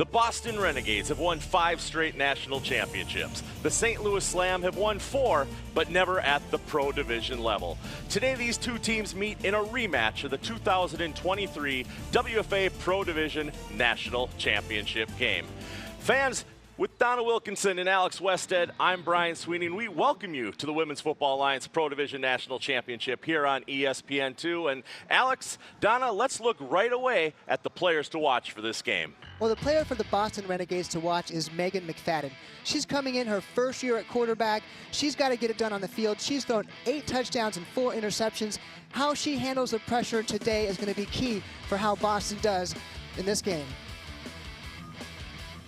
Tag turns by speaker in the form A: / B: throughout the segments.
A: The Boston Renegades have won 5 straight national championships. The St. Louis Slam have won 4, but never at the Pro Division level. Today, these two teams meet in a rematch of the 2023 WFA Pro Division National Championship game. Fans, with Donna Wilkinson and Alex Westhead, I'm Brian Sweeney, and we welcome you to the Women's Football Alliance Pro Division National Championship here on ESPN2. And Alex, Donna, let's look right away at the players to watch for this game.
B: Well, the player for the Boston Renegades to watch is Megan McFadden. She's coming in her first year at quarterback. She's got to get it done on the field. She's thrown 8 touchdowns and 4 interceptions. How she handles the pressure today is going to be key for how Boston does in this game.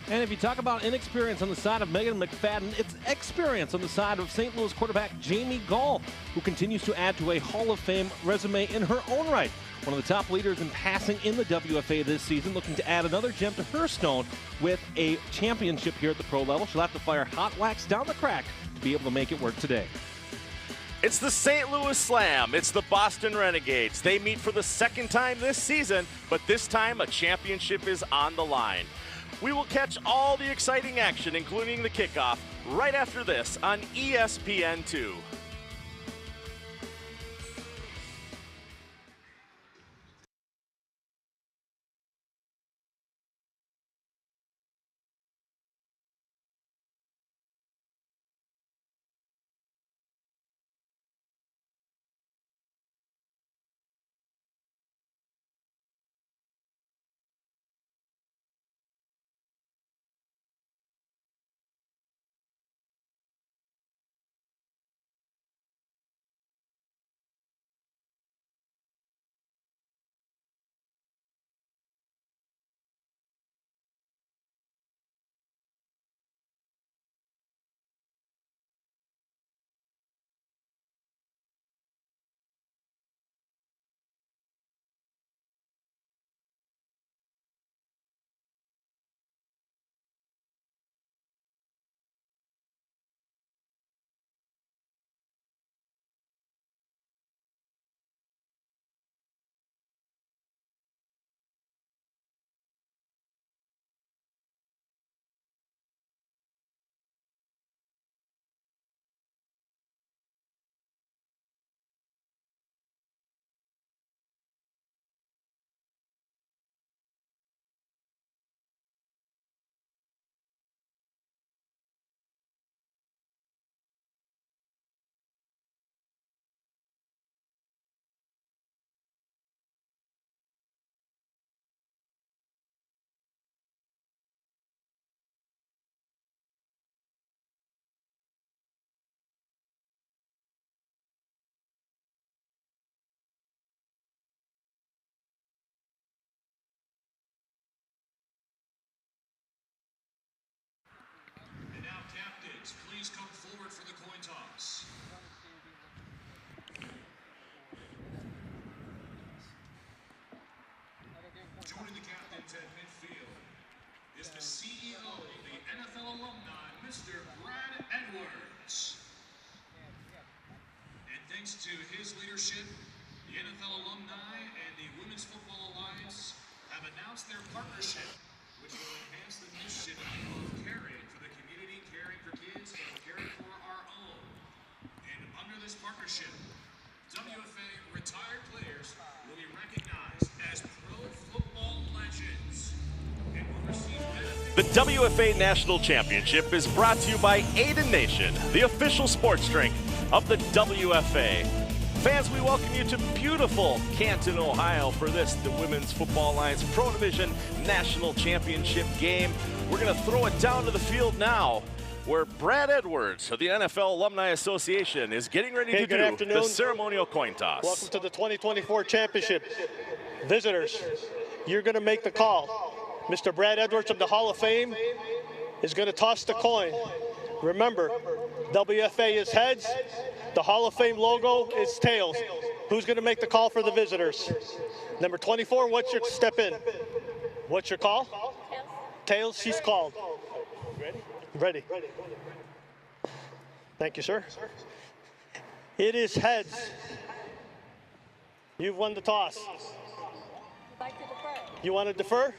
C: And if you talk about inexperience on the side of Megan McFadden, it's experience on the side of St. Louis quarterback Jamie Gall, who continues to add to a Hall of Fame resume in her own right. One of the top leaders in passing in the WFA this season, looking to add another gem to her stone with a championship here at the pro level. She'll have to fire hot wax down the crack to be able to make it work today.
A: It's the St. Louis Slam. It's the Boston Renegades. They meet for the second time this season, but this time a championship is on the line. We will catch all the exciting action, including the kickoff, right after this on ESPN2.
D: Please come forward for the coin toss. Joining the captains at midfield is the CEO of the NFL alumni, Mr. Brad Edwards. And thanks to his leadership, the NFL alumni and the Women's Football Alliance have announced their partnership, which will enhance the mission of caring for the community, caring for kids, and caring for our own. And under this partnership, WFA retired players will be recognized as pro football legends and will receive benefits.
A: The WFA National Championship is brought to you by Aiden Nation, the official sports drink of the WFA. Fans, we welcome you to beautiful Canton, Ohio for this, the Women's Football Alliance Pro Division National Championship game. We're going to throw it down to the field now, where Brad Edwards of the NFL Alumni Association is getting ready to do the ceremonial coin toss.
E: Welcome to the 2024 championship. Visitors, you're going to make the call. Mr. Brad Edwards of the Hall of Fame is going to toss the coin. Remember, WFA is heads. The Hall of Fame logo is tails. Who's going to make the call for the visitors? Number 24, what's your step in? What's your call? Tails, she's called. Ready? Thank you, sir. It is heads. You've won the toss.
F: I'd like to defer.
E: You want to defer?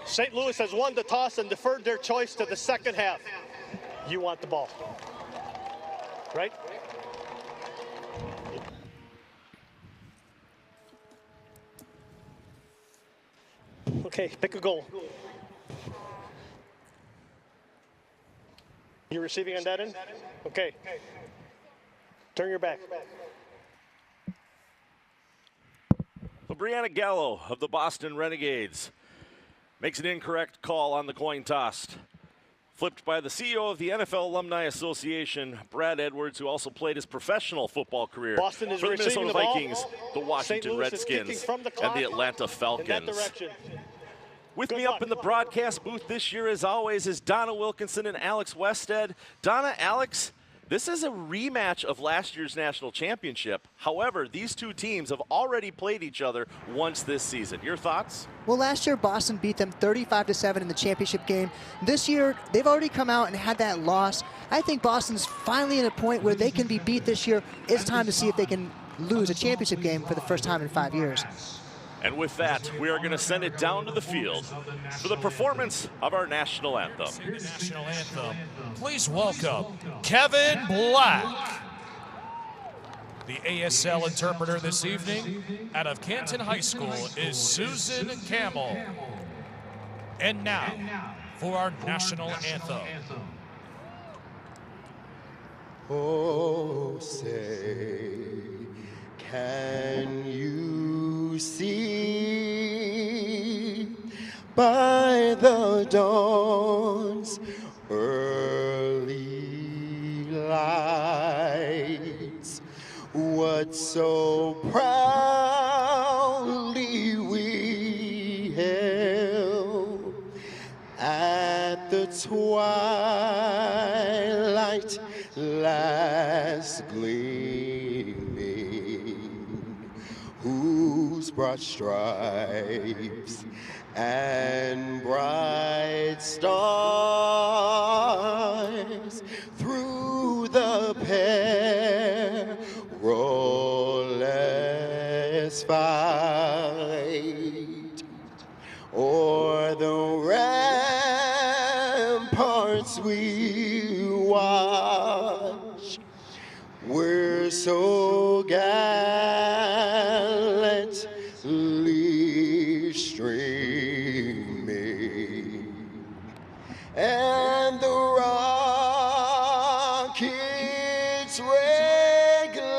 E: St. Louis has won the toss and deferred their choice to the second half. You want the ball, right? Okay, pick a goal. You receiving on that end? Okay. Turn your back.
A: Brianna Gallo of the Boston Renegades makes an incorrect call on the coin toss. Flipped by the CEO of the NFL Alumni Association, Brad Edwards, who also played his professional football career
E: Boston is
A: for the
E: receiving
A: Minnesota
E: the ball.
A: Vikings, the Washington Redskins, and the Atlanta Falcons. With me up in the broadcast booth this year, as always, is Donna Wilkinson and Alex Wested. Donna, Alex, this is a rematch of last year's national championship. However, these two teams have already played each other once this season. Your thoughts?
B: Well, last year Boston beat them 35-7 in the championship game. This year, they've already come out and had that loss. I think Boston's finally at a point where they can be beat this year. It's time to see if they can lose a championship game for the first time in 5 years.
A: And with that, we are going to send it down to the field for the performance of our national anthem.
D: National anthem. Please welcome Kevin Black. The ASL interpreter this evening out of Canton High School is Susan Campbell. And now for our national anthem.
F: Oh, say, can you see by the dawn's early lights what so proudly we held at the twilight last gleaming, whose broad stripes and bright stars through the perilous fight o'er the ramparts we watch, we're so gallantly streaming, and the rockets red glare,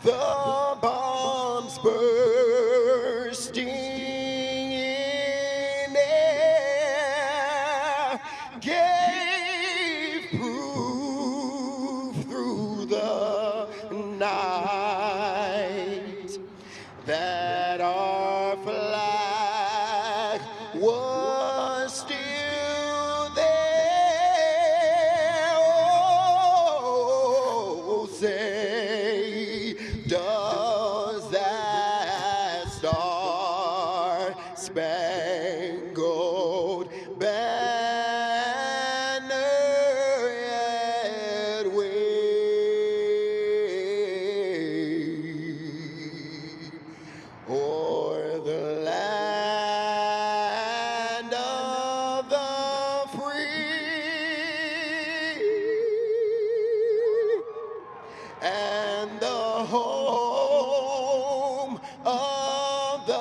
F: the bombs bursting in air, gave proof through the night that our flag was still there. Oh, say, does that star-spangled banner yet wave o'er the land of the free and the home of the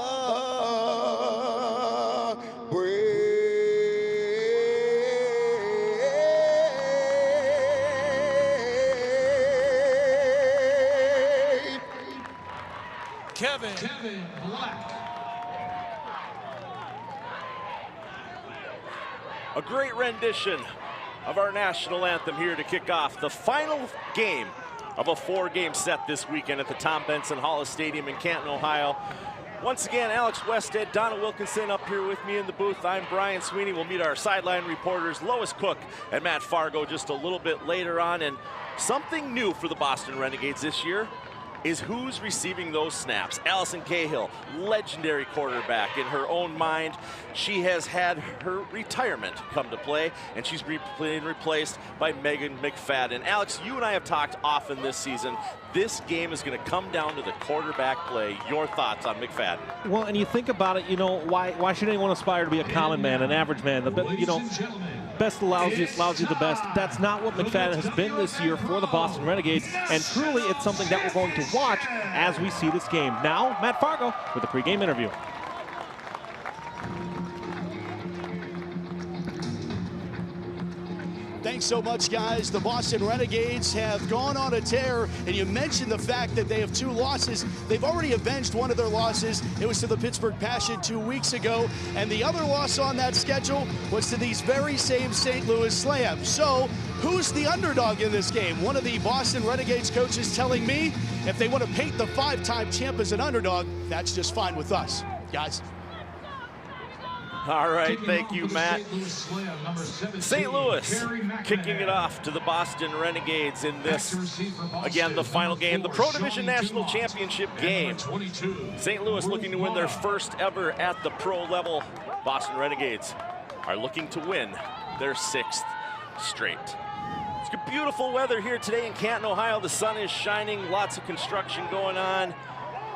F: brave?
D: Kevin Black.
A: A great rendition of our national anthem here to kick off the final game of a 4-game set this weekend at the Tom Benson Hollis Stadium in Canton, Ohio. Once again, Alex Wested, Donna Wilkinson up here with me in the booth. I'm Brian Sweeney. We'll meet our sideline reporters, Lois Cook and Matt Fargo, just a little bit later on. And something new for the Boston Renegades this year. is who's receiving those snaps. Allison Cahill, legendary quarterback in her own mind. She has had her retirement come to play, and she's being replaced by Megan McFadden. Alex, you and I have talked often this season. This game is going to come down to the quarterback play. Your thoughts on McFadden?
C: Well, and you think about it, you know, why should anyone aspire to be a common man, an average man? Best of the lousiest, lousy of the best. That's not what McFadden has been this year for the Boston Renegades, and truly it's something that we're going to watch as we see this game. Now, Matt Fargo with a pregame interview.
G: Thanks so much, guys. The Boston Renegades have gone on a tear, and you mentioned the fact that they have 2 losses. They've already avenged one of their losses. It was to the Pittsburgh Passion 2 weeks ago, and the other loss on that schedule was to these very same St. Louis Slam. So, who's the underdog in this game? One of the Boston Renegades coaches telling me if they want to paint the 5-time champ as an underdog, that's just fine with us. Guys.
A: All right, thank you, Matt. St. Louis kicking it off to the Boston Renegades in this, again, the final game, the Pro Division National Championship game. St. Louis looking to win their first ever at the pro level. Boston Renegades are looking to win their 6th straight. It's good, beautiful weather here today in Canton, Ohio. The sun is shining, lots of construction going on.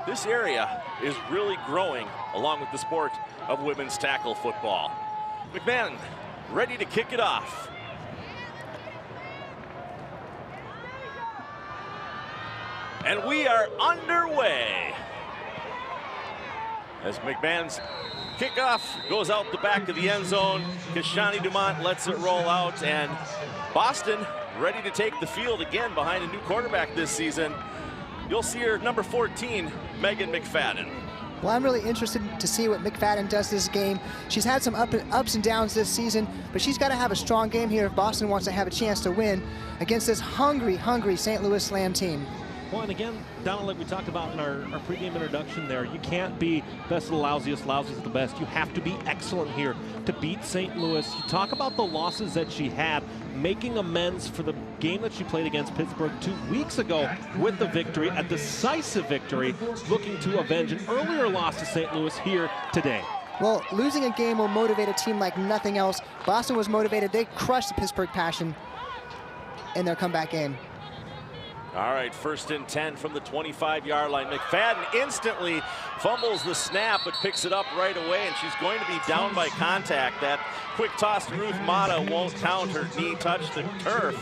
A: This area is really growing along with the sport of women's tackle football. McMahon ready to kick it off. And we are underway. As McMahon's kickoff goes out the back of the end zone, Kashani Dumont lets it roll out, and Boston ready to take the field again behind a new quarterback this season. You'll see her number 14, Megan McFadden.
B: Well, I'm really interested to see what McFadden does this game. She's had some ups and downs this season, but she's got to have a strong game here if Boston wants to have a chance to win against this hungry St. Louis Slam team.
C: Well, and again, Donald, like we talked about in our pregame introduction there, you can't be best of the lousiest, lousiest of the best. You have to be excellent here to beat St. Louis. You talk about the losses that she had, making amends for the game that she played against Pittsburgh 2 weeks ago with the victory, a decisive victory, looking to avenge an earlier loss to St. Louis here today.
B: Well, losing a game will motivate a team like nothing else. Boston was motivated. They crushed the Pittsburgh Passion in their comeback game.
A: All right, 1st and 10 from the 25-yard line. McFadden instantly fumbles the snap, but picks it up right away, and she's going to be down by contact. That quick toss to Ruth Mata won't count. Her knee touched the turf.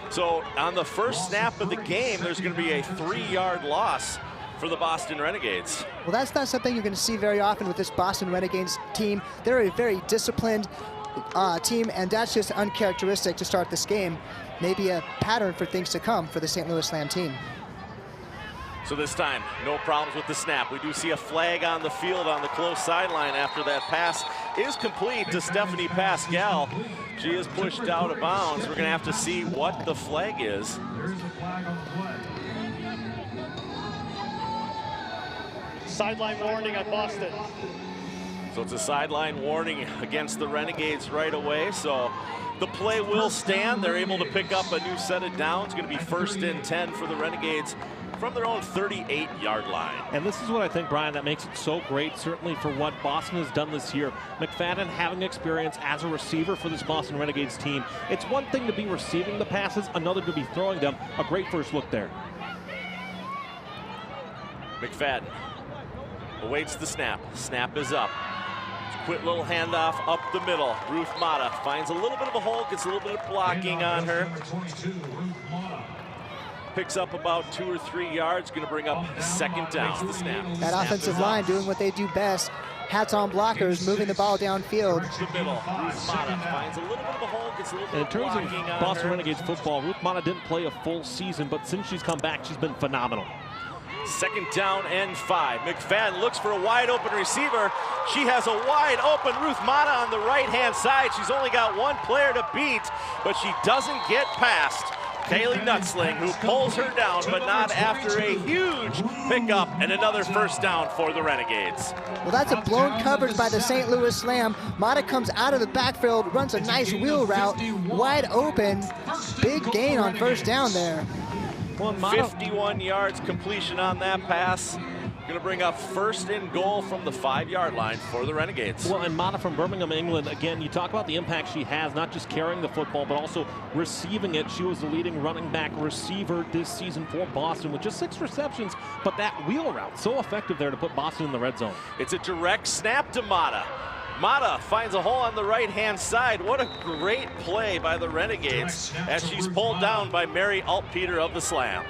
A: So on the first snap of the game, there's going to be a 3-yard loss for the Boston Renegades.
B: Well, that's not something you're going to see very often with this Boston Renegades team. They're a very disciplined team, and that's just uncharacteristic to start this game. Maybe a pattern for things to come for the St. Louis Slam team.
A: So this time, no problems with the snap. We do see a flag on the field on the close sideline after that pass is complete to Stephanie Pascal. She is pushed out of bounds. We're going to have to see what the flag is.
E: Sideline warning on Boston.
A: So it's a sideline warning against the Renegades right away. So the play will stand. They're able to pick up a new set of downs. It's going to be 1st and 10 for the Renegades from their own 38-yard line.
C: And this is what I think, Brian, that makes it so great, certainly for what Boston has done this year. McFadden having experience as a receiver for this Boston Renegades team. It's one thing to be receiving the passes, another to be throwing them. A great first look there.
A: McFadden awaits the snap. Snap is up. Quick little handoff up the middle. Ruth Mata finds a little bit of a hole, gets a little bit of blocking on her. Picks up about 2 or 3 yards, going to bring up 2nd down. The snap.
B: That offensive line doing what they do best. Hats on blockers, moving the ball downfield.
A: The middle. Ruth Mata finds a little bit of a hole, gets a little bit of blocking on her.
C: In terms of Boston Renegades football, Ruth Mata didn't play a full season, but since she's come back, she's been phenomenal.
A: 2nd down and 5. McFadden looks for a wide open receiver. She has a wide open Ruth Mata on the right-hand side. She's only got one player to beat, but she doesn't get past Kaylee Nutzling, who pulls her down, but not after a huge pickup and another 1st down for the Renegades.
B: Well, that's a blown coverage by the St. Louis Slam. Mata comes out of the backfield, runs a nice wheel route, wide open. Big gain on 1st down there.
C: Well, Mata,
A: 51 yards completion on that pass. Going to bring up 1st and goal from the 5-yard line for the Renegades.
C: well, and Mata from Birmingham, England, again, you talk about the impact she has, not just carrying the football, but also receiving it. She was the leading running back receiver this season for Boston with just 6 receptions, but that wheel route, so effective there to put Boston in the red zone.
A: It's a direct snap to Mata. Mata finds a hole on the right-hand side. What a great play by the Renegades as she's pulled down by Mary Altpeter of the Slam.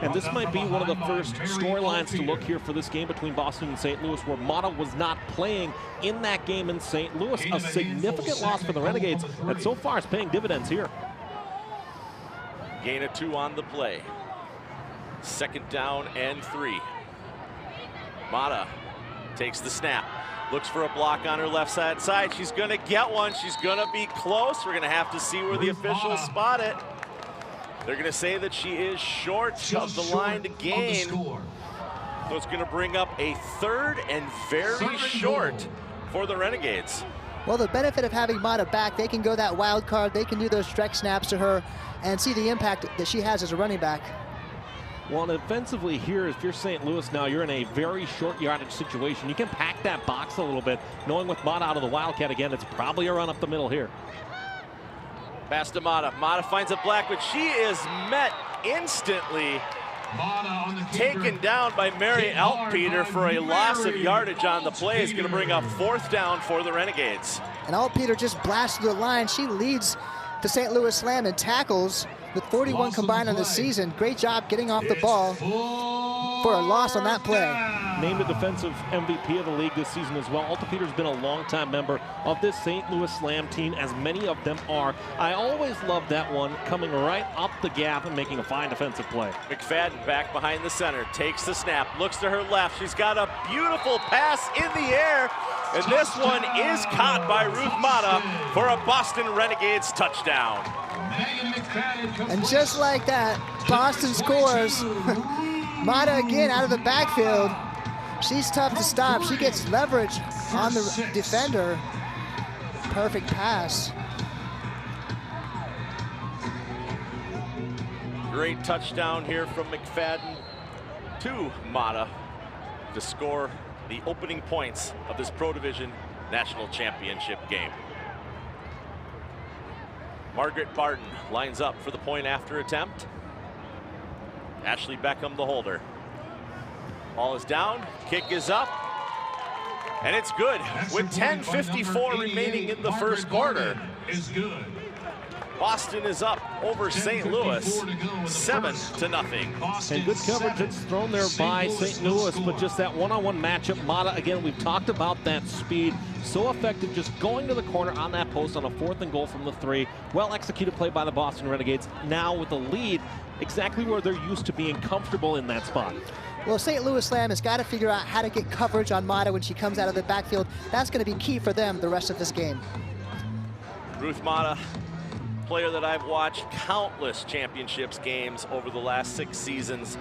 C: And this might be one of the first storylines to look here for this game between Boston and St. Louis, where Mata was not playing in that game in St. Louis. A significant loss for the Renegades that so far is paying dividends here.
A: Gain of 2 on the play. 2nd down and 3. Mata takes the snap. Looks for a block on her left side. She's going to get one. She's going to be close. We're going to have to see where the officials spot it. They're going to say that she is short of the line to gain. So it's going to bring up a 3rd and very short for the Renegades.
B: Well, the benefit of having Mata back, they can go that wild card. They can do those stretch snaps to her and see the impact that she has as a running back.
C: Well, and offensively here, if you're St. Louis now, you're in a very short yardage situation. You can pack that box a little bit, knowing with Mata out of the Wildcat again, it's probably a run up the middle here.
A: Pass to Mata. Mata finds a black, but she is met instantly. Taken down by Mary Altpeter for a loss of yardage on the play. Is going to bring up 4th down for the Renegades.
B: And Altpeter just blasted the line. She leads the St. Louis Slam in tackles with 41 combined on the season. Great job getting off the ball for a loss on that play.
C: Named a defensive MVP of the league this season as well. Altpeter's been a longtime member of this St. Louis Slam team, as many of them are. I always love that one, coming right up the gap and making a fine defensive play.
A: McFadden back behind the center, takes the snap, looks to her left. She's got a beautiful pass in the air, and this one is caught by Ruth Mata for a Boston Renegades touchdown.
B: And just like that, Boston scores. Mata again out of the backfield. She's tough to stop. She gets leverage on the defender. Perfect pass.
A: Great touchdown here from McFadden to Mata to score the opening points of this Pro Division National Championship game. Margaret Barton lines up for the point after attempt. Ashley Beckham, the holder. Ball is down, kick is up, and it's good with 10:54 remaining in the first quarter. Boston is up over St. Louis, 7-0.
C: And good coverage that's thrown there by St. Louis, but just that one-on-one matchup. Mata, again, we've talked about that speed. So effective just going to the corner on that post on a 4th and goal from the 3. Well executed play by the Boston Renegades. Now with the lead, exactly where they're used to being comfortable in that spot.
B: Well, St. Louis Slam has got to figure out how to get coverage on Mata when she comes out of the backfield. That's going to be key for them the rest of this game.
A: Ruth Mata, player that I've watched countless championships games over the last 6 seasons.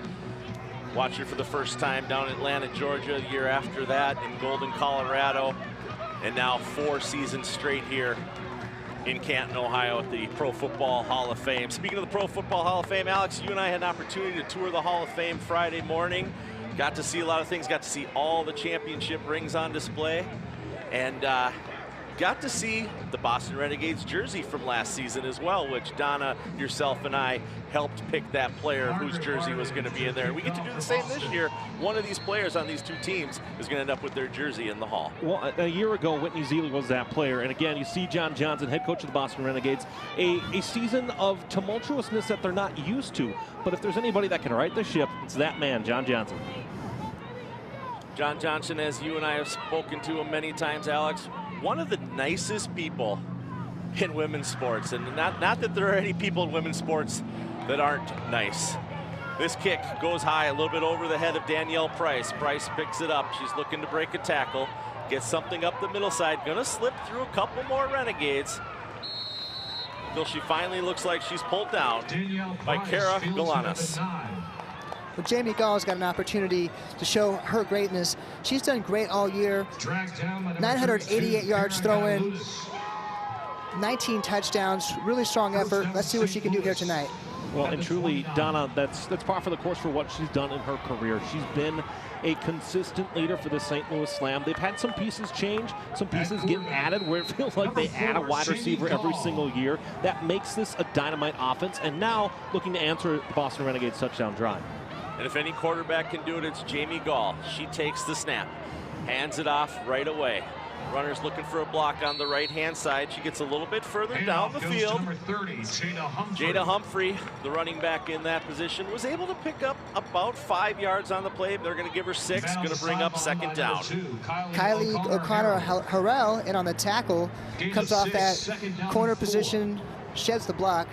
A: Watched her for the first time down in Atlanta, Georgia, the year after that in Golden, Colorado, and now 4 seasons straight here in Canton, Ohio at the Pro Football Hall of Fame. Speaking of the Pro Football Hall of Fame, Alex, you and I had an opportunity to tour the Hall of Fame Friday morning. Got to see a lot of things, got to see all the championship rings on display, and got to see the Boston Renegades jersey from last season as well, which Donna, yourself, and I helped pick that player whose jersey was going to be in there. And we get to do the same this year. One of these players on these 2 teams is going to end up with their jersey in the hall.
C: Well, a year ago, Whitney Zealy was that player. And again, you see John Johnson, head coach of the Boston Renegades, a season of tumultuousness that they're not used to. But if there's anybody that can right the ship, it's that man, John Johnson.
A: John Johnson, as you and I have spoken to him many times, Alex, one of the nicest people in women's sports. And not that there are any people in women's sports that aren't nice. This kick goes high a little bit over the head of Danielle Price. Price picks it up. She's looking to break a tackle. Gets something up the middle side. Gonna slip through a couple more Renegades until she finally looks like she's pulled down by Kara Galanis.
B: Well, Jamie Gall's got an opportunity to show her greatness. She's done great all year. 988 yards throw-in, 19 touchdowns, really strong effort. Let's see what she can do here tonight.
C: Well, and truly, Donna, that's par for the course for what she's done in her career. She's been a consistent leader for the St. Louis Slam. They've had some pieces change, some pieces get added where it feels like they add a wide receiver every single year. That makes this a dynamite offense, and now looking to answer the Boston Renegades touchdown drive.
A: And if any quarterback can do it, it's Jamie Gall. She takes the snap, hands it off right away. Runner's looking for a block on the right-hand side. She gets a little bit further down the field. Jada Humphrey, the running back in that position, was able to pick up about 5 yards on the play. They're going to give her 6, going to bring up second down.
B: Kylie O'Connor-Harrell in on the tackle, comes off that corner position, sheds the block.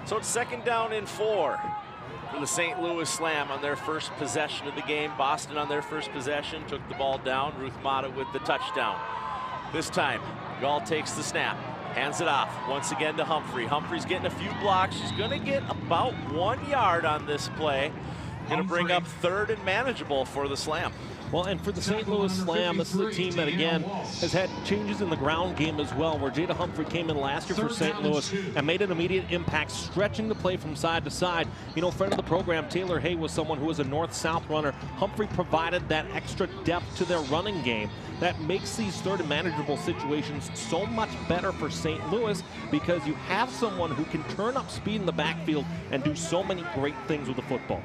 A: So it's second down and 4. For the St. Louis Slam on their first possession of the game. Boston on their first possession took the ball down. Ruth Mata with the touchdown. This time, Gall takes the snap, hands it off once again to Humphrey. Humphrey's getting a few blocks. She's going to get about 1 yard on this play. Going to bring up third and manageable for the Slam.
C: Well, and for the St. Louis Slam, this is a team that, again, has had changes in the ground game as well, where Jada Humphrey came in last year for St. Louis and made an immediate impact, stretching the play from side to side. You know, friend of the program, Taylor Hay, was someone who was a north-south runner. Humphrey provided that extra depth to their running game that makes these third and manageable situations so much better for St. Louis, because you have someone who can turn up speed in the backfield and do so many great things with the football.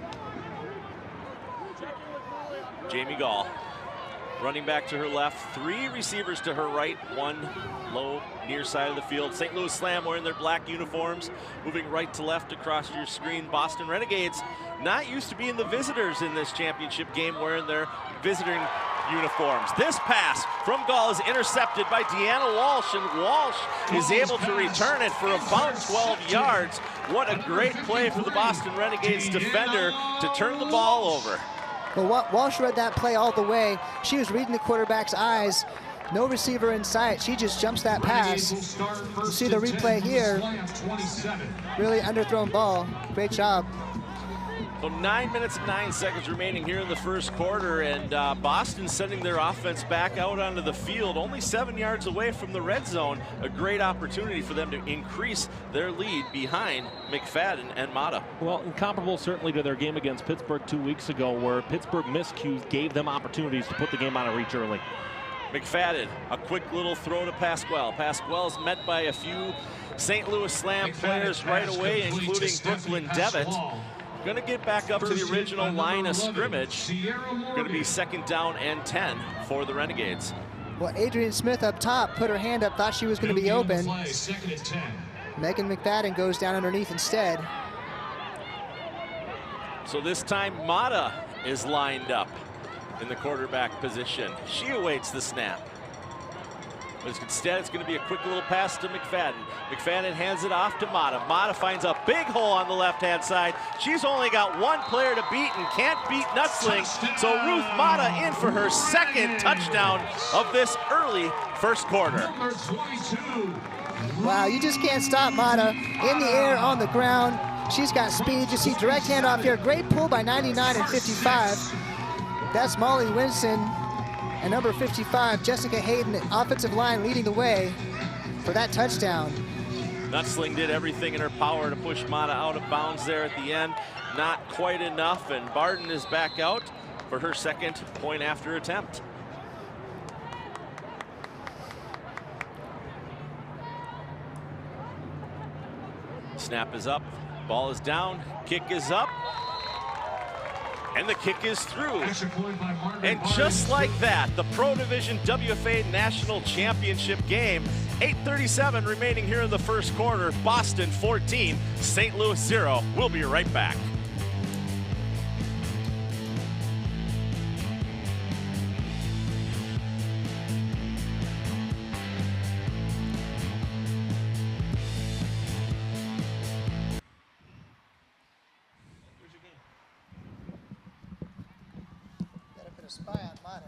A: Jamie Gall, running back to her left, 3 receivers to her right, 1 low near side of the field. St. Louis Slam wearing their black uniforms, moving right to left across your screen. Boston Renegades not used to being the visitors in this championship game, wearing their visiting uniforms. This pass from Gall is intercepted by Deanna Walsh, and Walsh is able to return it for about 12 yards. What a great play for the Boston Renegades defender to turn the ball over.
B: Well, Walsh read that play all the way. She was reading the quarterback's eyes. No receiver in sight. She just jumps that pass. You see the replay here. Really underthrown ball. Great job.
A: So 9 minutes and 9 seconds remaining here in the first quarter, and Boston sending their offense back out onto the field, only 7 yards away from the red zone. A great opportunity for them to increase their lead behind McFadden and Mata.
C: Well, incomparable certainly to their game against Pittsburgh 2 weeks ago, where Pittsburgh miscues gave them opportunities to put the game out of reach early.
A: McFadden, a quick little throw to Pasquale. Pasquale's met by a few St. Louis Slam players right away, including Brooklyn Devitt. Going to get back up to the original line of scrimmage. Going to be second down and 10 for the Renegades.
B: Well, Adrian Smith up top put her hand up, thought she was going to be open. Megan McFadden goes down underneath instead.
A: So this time Mata is lined up in the quarterback position. She awaits the snap. But instead, it's going to be a quick little pass to McFadden. McFadden hands it off to Mata. Mata finds a big hole on the left-hand side. She's only got 1 player to beat and can't beat Nutzling. So Ruth Mata in for her second touchdown of this early first quarter.
B: Wow, you just can't stop Mata. In the air, on the ground. She's got speed. You see direct handoff here. Great pull by 99 and 55. That's Molly Winston. And number 55, Jessica Hayden, offensive line leading the way for that touchdown.
A: Nutzling did everything in her power to push Mata out of bounds there at the end. Not quite enough, and Barden is back out for her second point after attempt. Snap is up, ball is down, kick is up. And the kick is through. And just like that, the Pro Division WFA National Championship game, 8:37 remaining here in the first quarter. Boston 14, St. Louis 0. We'll be right back.
B: Spy on Mata.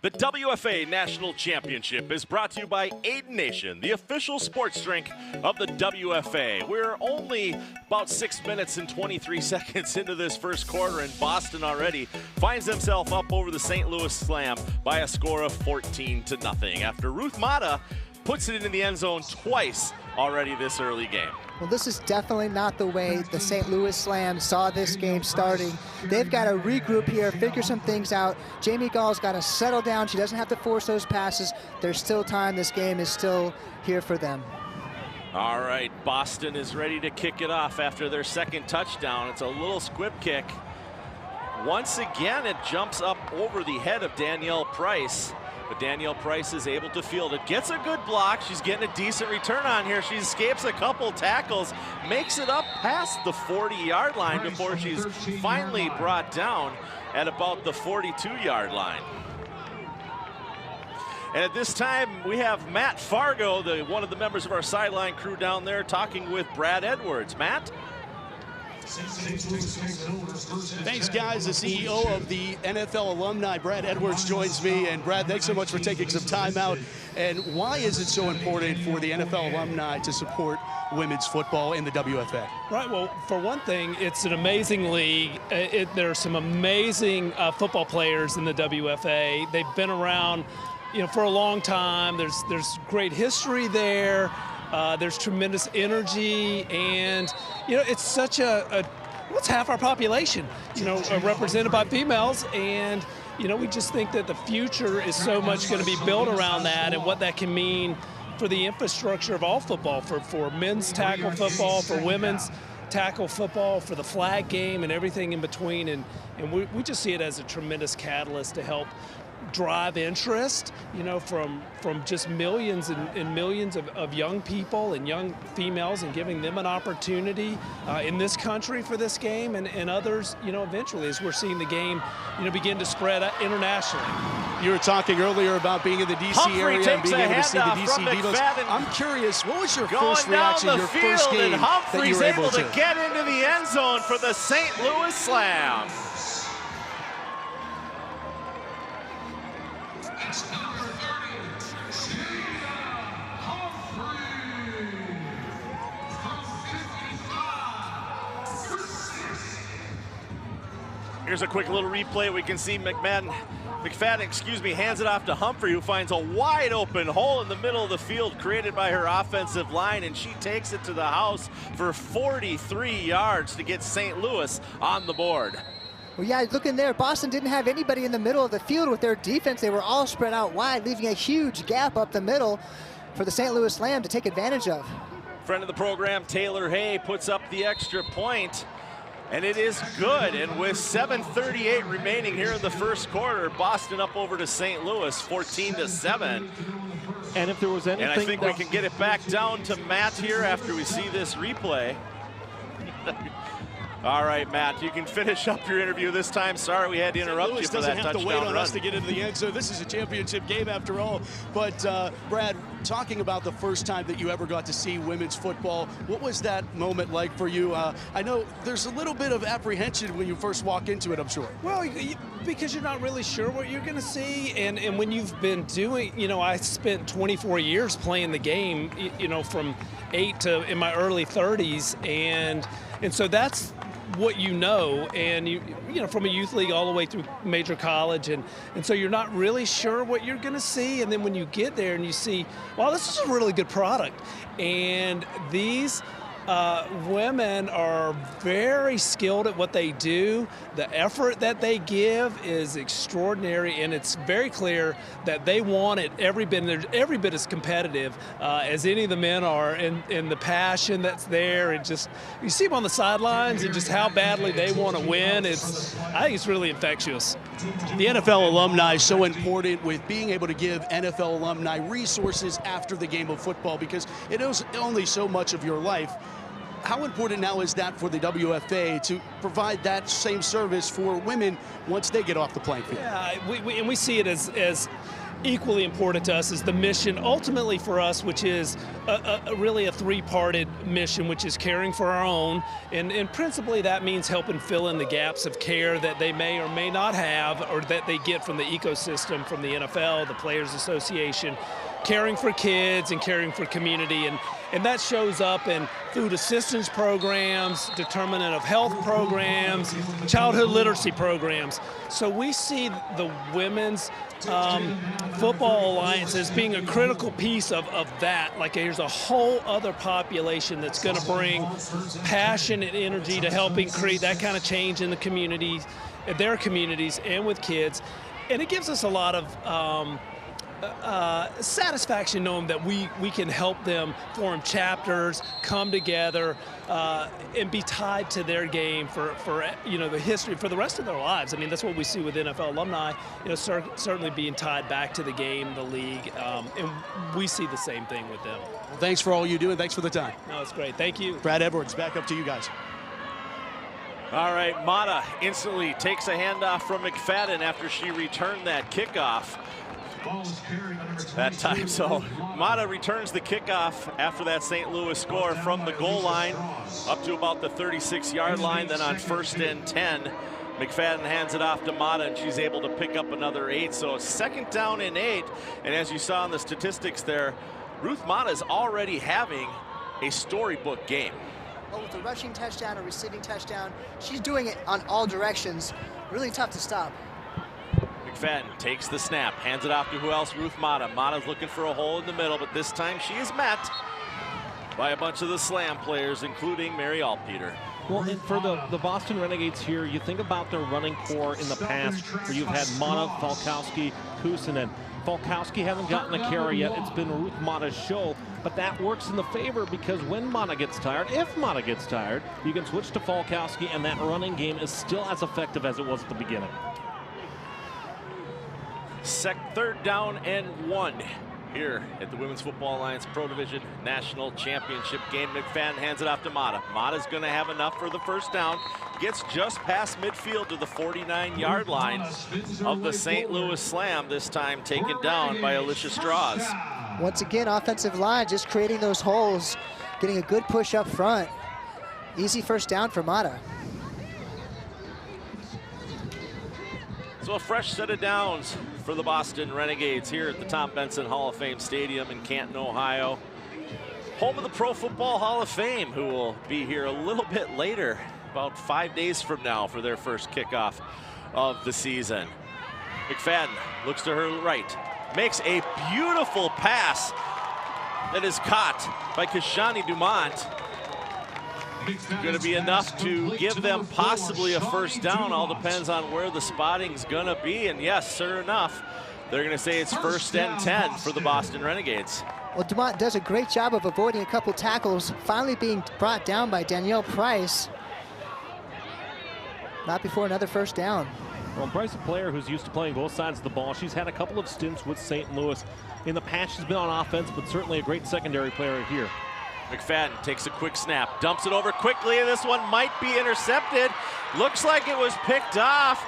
A: The WFA National Championship is brought to you by Aiden Nation, the official sports drink of the WFA. We're only about 6 minutes and 23 seconds into this first quarter, and Boston already finds himself up over the St. Louis Slam by a score of 14-0 after Ruth Mata puts it into the end zone twice already this early game.
B: Well, this is definitely not the way the St. Louis Slam saw this game starting. They've got to regroup here, figure some things out. Jamie Gall's got to settle down. She doesn't have to force those passes. There's still time. This game is still here for them.
A: All right, Boston is ready to kick it off after their second touchdown. It's a little squib kick. Once again, it jumps up over the head of Danielle Price. But Danielle Price is able to field it. Gets a good block. She's getting a decent return on here. She escapes a couple tackles, makes it up past the 40-yard line before she's finally brought down at about the 42-yard line. And at this time, we have Matt Fargo, one of the members of our sideline crew down there, talking with Brad Edwards. Matt?
G: Thanks, guys. The CEO of the NFL alumni, Brad Edwards, joins me. And Brad, thanks so much for taking some time out. And why is it so important for the NFL alumni to support women's football in the WFA?
H: Right. Well, for one thing, it's an amazing league. There are some amazing football players in the WFA. They've been around, for a long time. There's great history there. There's tremendous energy, and it's such what's half our population, represented by females, and we just think that the future is so much going to be built around that and what that can mean for the infrastructure of all football, for men's tackle football, for women's tackle football, for the flag game, and everything in between, and we just see it as a tremendous catalyst to help drive interest, from just millions and millions of young people and young females, and giving them an opportunity in this country for this game, and others, eventually, as we're seeing the game, begin to spread internationally.
G: You were talking earlier about being in the D.C. area and being able to see the D.C. Divas. I'm curious, what was your first reaction, your first game that you were able to
A: get into the end zone for the St. Louis Slam? Here's a quick little replay. We can see McFadden, hands it off to Humphrey, who finds a wide open hole in the middle of the field created by her offensive line, and she takes it to the house for 43 yards to get St. Louis on the board.
B: Well, yeah, looking there, Boston didn't have anybody in the middle of the field with their defense. They were all spread out wide, leaving a huge gap up the middle for the St. Louis Slam to take advantage of.
A: Friend of the program, Taylor Hay, puts up the extra point, and it is good. And with 7:38 remaining here in the first quarter, Boston up over to St. Louis, 14-7.
C: And if there was anything,
A: and I think we can get it back down to Matt here after we see this replay. All right, Matt, you can finish up your interview this time. Sorry we had to interrupt you for that touchdown run.
G: Doesn't have to wait on us to get into the end zone. This is a championship game after all. But, Brad, talking about the first time that you ever got to see women's football, what was that moment like for you? I know there's a little bit of apprehension when you first walk into it, I'm sure.
H: Well, because you're not really sure what you're going to see. And when you've been doing, I spent 24 years playing the game, from 8 to in my early 30s. And so that's what and from a youth league all the way through major college, and so you're not really sure what you're going to see, and then when you get there and you see, wow, this is a really good product, and these women are very skilled at what they do. The effort that they give is extraordinary, and it's very clear that they want it every bit. They're every bit as competitive as any of the men are, and the passion that's there, and just you see them on the sidelines and just how badly they want to win. I think it's really infectious.
G: The NFL alumni is so important with being able to give NFL alumni resources after the game of football, because it is only so much of your life. How important now is that for the WFA to provide that same service for women once they get off the playing field?
H: Yeah, we see it as equally important to us is the mission ultimately for us, which is really a three-parted mission, which is caring for our own. And principally that means helping fill in the gaps of care that they may or may not have, or that they get from the ecosystem, from the NFL, the Players Association, caring for kids and caring for community. And that shows up in food assistance programs, determinant of health programs, childhood literacy programs. So we see the Women's Football Alliance as being a critical piece of that. Like, here's a whole other population that's going to bring passion and energy to helping create that kind of change in the communities, their communities, and with kids. And it gives us a lot of satisfaction knowing that we can help them form chapters, come together, and be tied to their game for the history for the rest of their lives. I mean, that's what we see with NFL alumni, certainly being tied back to the game, the league, and we see the same thing with them.
G: Well, thanks for all you do, and thanks for the time.
H: No, it's great. Thank you.
G: Brad Edwards, back up to you guys.
A: All right, Mata instantly takes a handoff from McFadden after she returned that kickoff. That time, so Mata returns the kickoff after that St. Louis score from the goal line up to about the 36-yard line. Then on 1st and 10, McFadden hands it off to Mata, and she's able to pick up another 8. So 2nd down and 8, and as you saw in the statistics there, Ruth Mata is already having a storybook game.
B: Well, with a rushing touchdown, a receiving touchdown, she's doing it on all directions. Really tough to stop.
A: McFadden takes the snap, hands it off to who else? Ruth Mata. Mata's looking for a hole in the middle, but this time she is met by a bunch of the Slam players, including Mary Altpeter.
C: Well, and for the Boston Renegades here, you think about their running core in the past, where you've had Mata, Falkowski, Kusanen. Falkowski hasn't gotten a carry yet. It's been Ruth Mata's show, but that works in the favor because when Mata gets tired, if Mata gets tired, you can switch to Falkowski, and that running game is still as effective as it was at the beginning.
A: 3rd down and 1 here at the Women's Football Alliance Pro Division National Championship game. McFadden hands it off to Mata. Mata's going to have enough for the 1st down. Gets just past midfield to the 49-yard line of the St. Louis Slam, this time taken down by Alicia Strauss.
B: Once again, offensive line just creating those holes, getting a good push up front. Easy 1st down for Mata.
A: So a fresh set of downs for the Boston Renegades here at the Tom Benson Hall of Fame Stadium in Canton, Ohio. Home of the Pro Football Hall of Fame, who will be here a little bit later, about 5 days from now, for their first kickoff of the season. McFadden looks to her right, makes a beautiful pass that is caught by Kashani Dumont. Going to be enough to give them possibly a 1st down. All depends on where the spotting's going to be. And yes, sure enough, they're going to say it's 1st and 10 for the Boston Renegades.
B: Well, Dumont does a great job of avoiding a couple tackles, finally being brought down by Danielle Price. Not before another 1st down.
C: Well, Price, a player who's used to playing both sides of the ball. She's had a couple of stints with St. Louis. In the past, she's been on offense, but certainly a great secondary player here.
A: McFadden takes a quick snap, dumps it over quickly, and this one might be intercepted. Looks like it was picked off.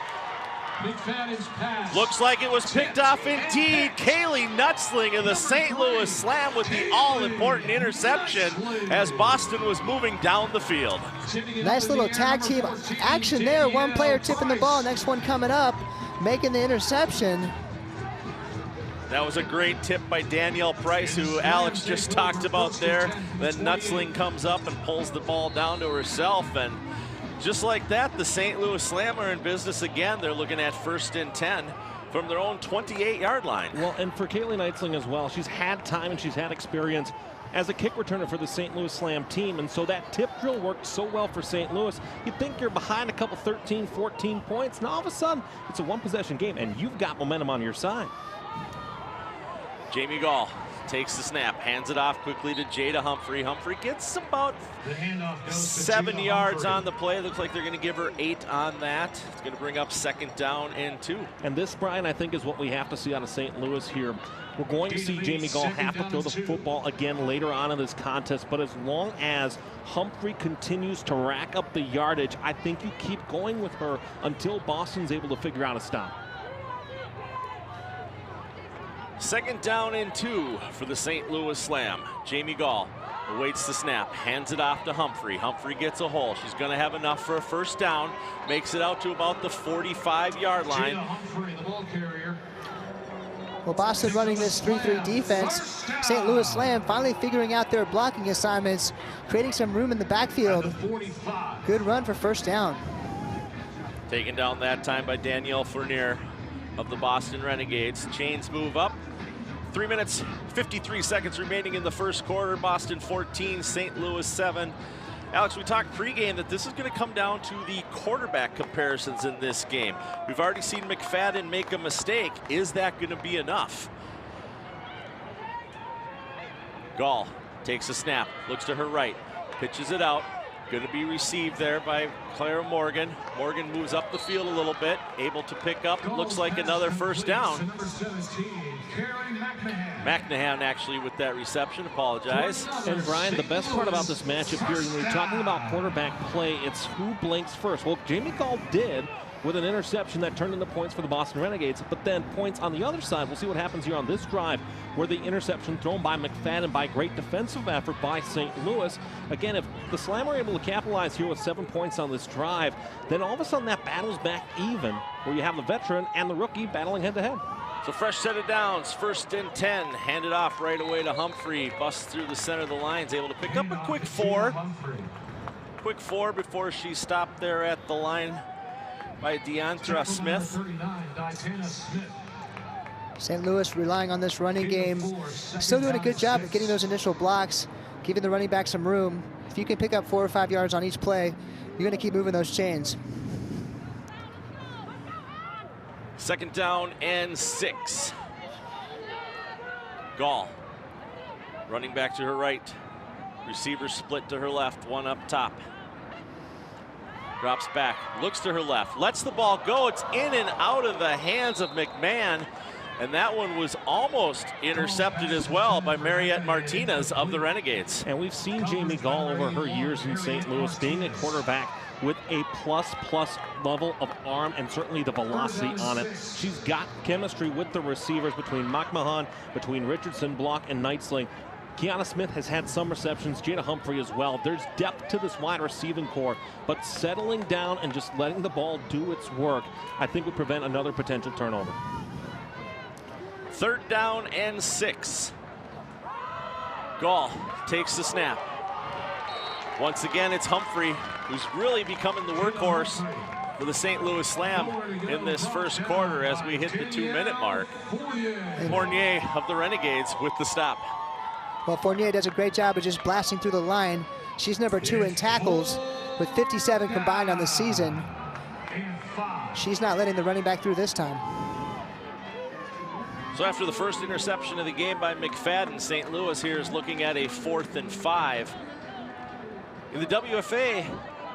A: Looks like it was picked off indeed. Kaylee Nutzling of the St. Louis Slam with the all-important interception as Boston was moving down the field.
B: Nice little tag team action there. One player tipping the ball, next one coming up, making the interception.
A: That was a great tip by Danielle Price, who Alex just talked about there. Then Nutzling comes up and pulls the ball down to herself. And just like that, the St. Louis Slam are in business again. They're looking at 1st and 10 from their own 28-yard line.
C: Well, and for Kaylee Nutzling as well, she's had time and she's had experience as a kick returner for the St. Louis Slam team. And so that tip drill worked so well for St. Louis. You'd think you're behind a couple 13, 14 points. Now all of a sudden, it's a one-possession game, and you've got momentum on your side.
A: Jamie Gall takes the snap, hands it off quickly to Jada Humphrey. Humphrey gets about 7 yards on the play. Looks like they're going to give her 8 on that. It's going to bring up 2nd down and 2.
C: And this, Brian, I think is what we have to see out of St. Louis here. We're going to see Jamie Gall have to throw the football again later on in this contest, but as long as Humphrey continues to rack up the yardage, I think you keep going with her until Boston's able to figure out a stop.
A: Second down and 2 for the St. Louis Slam. Jamie Gall awaits the snap, hands it off to Humphrey. Humphrey gets a hole. She's going to have enough for a first down. Makes it out to about the 45-yard line.
B: Well, Boston running this 3-3 defense. St. Louis Slam finally figuring out their blocking assignments, creating some room in the backfield. Good run for first down.
A: Taken down that time by Danielle Fournier of the Boston Renegades. Chains move up. 3 minutes, 53 seconds remaining in the first quarter. Boston 14, St. Louis 7. Alex, we talked pregame that this is going to come down to the quarterback comparisons in this game. We've already seen McFadden make a mistake. Is that going to be enough? Gall takes a snap, looks to her right, pitches it out. Going to be received there by Clara Morgan. Morgan moves up the field a little bit, able to pick up, looks like another first down. McNahan actually with that reception, apologize.
C: And Brian, the best part about this matchup here, when you're talking about quarterback play, it's who blinks first. Well, Jamie Gall did with an interception that turned into points for the Boston Renegades, but then points on the other side. We'll see what happens here on this drive where the interception thrown by McFadden by great defensive effort by St. Louis. Again, if the Slam are able to capitalize here with 7 points on this drive, then all of a sudden that battle's back even, where you have the veteran and the rookie battling head-to-head.
A: So fresh set of downs, 1st and 10, handed off right away to Humphrey, busts through the center of the lines, able to pick up a quick 4. Quick 4 before she stopped there at the line by Deantra Smith.
B: St. Louis relying on this running game, still doing a good job of getting those initial blocks, giving the running back some room. If you can pick up 4 or 5 yards on each play, you're going to keep moving those chains.
A: Second down and 6. Gall running back to her right. Receiver split to her left, one up top. Drops back, looks to her left, lets the ball go. It's in and out of the hands of McMahon. And that one was almost intercepted as well by Mariette Martinez of the Renegades.
C: And we've seen Jamie Gall over her years in St. Louis being a quarterback with a plus level of arm and certainly the velocity on it. She's got chemistry with the receivers between McMahon, between Richardson, Block, and Knightsling. Kiana Smith has had some receptions, Jada Humphrey as well. There's depth to this wide receiving core, but settling down and just letting the ball do its work, I think would prevent another potential turnover.
A: 3rd down and 6. Gall takes the snap. Once again, it's Humphrey who's really becoming the workhorse for the St. Louis Slam in this first quarter as we hit the 2-minute mark. Fournier of the Renegades with the stop.
B: Well, Fournier does a great job of just blasting through the line. She's number 2 in tackles with 57 combined on the season. She's not letting the running back through this time.
A: So after the first interception of the game by McFadden, St. Louis here is looking at a 4th and 5. In the WFA,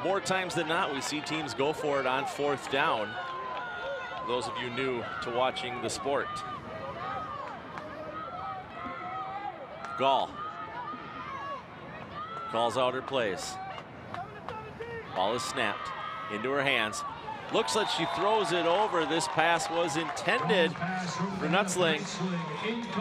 A: more times than not, we see teams go for it on 4th down. Those of you new to watching the sport. Gall calls out her plays. Ball is snapped into her hands. Looks like she throws it over. This pass was intended for Nutzling.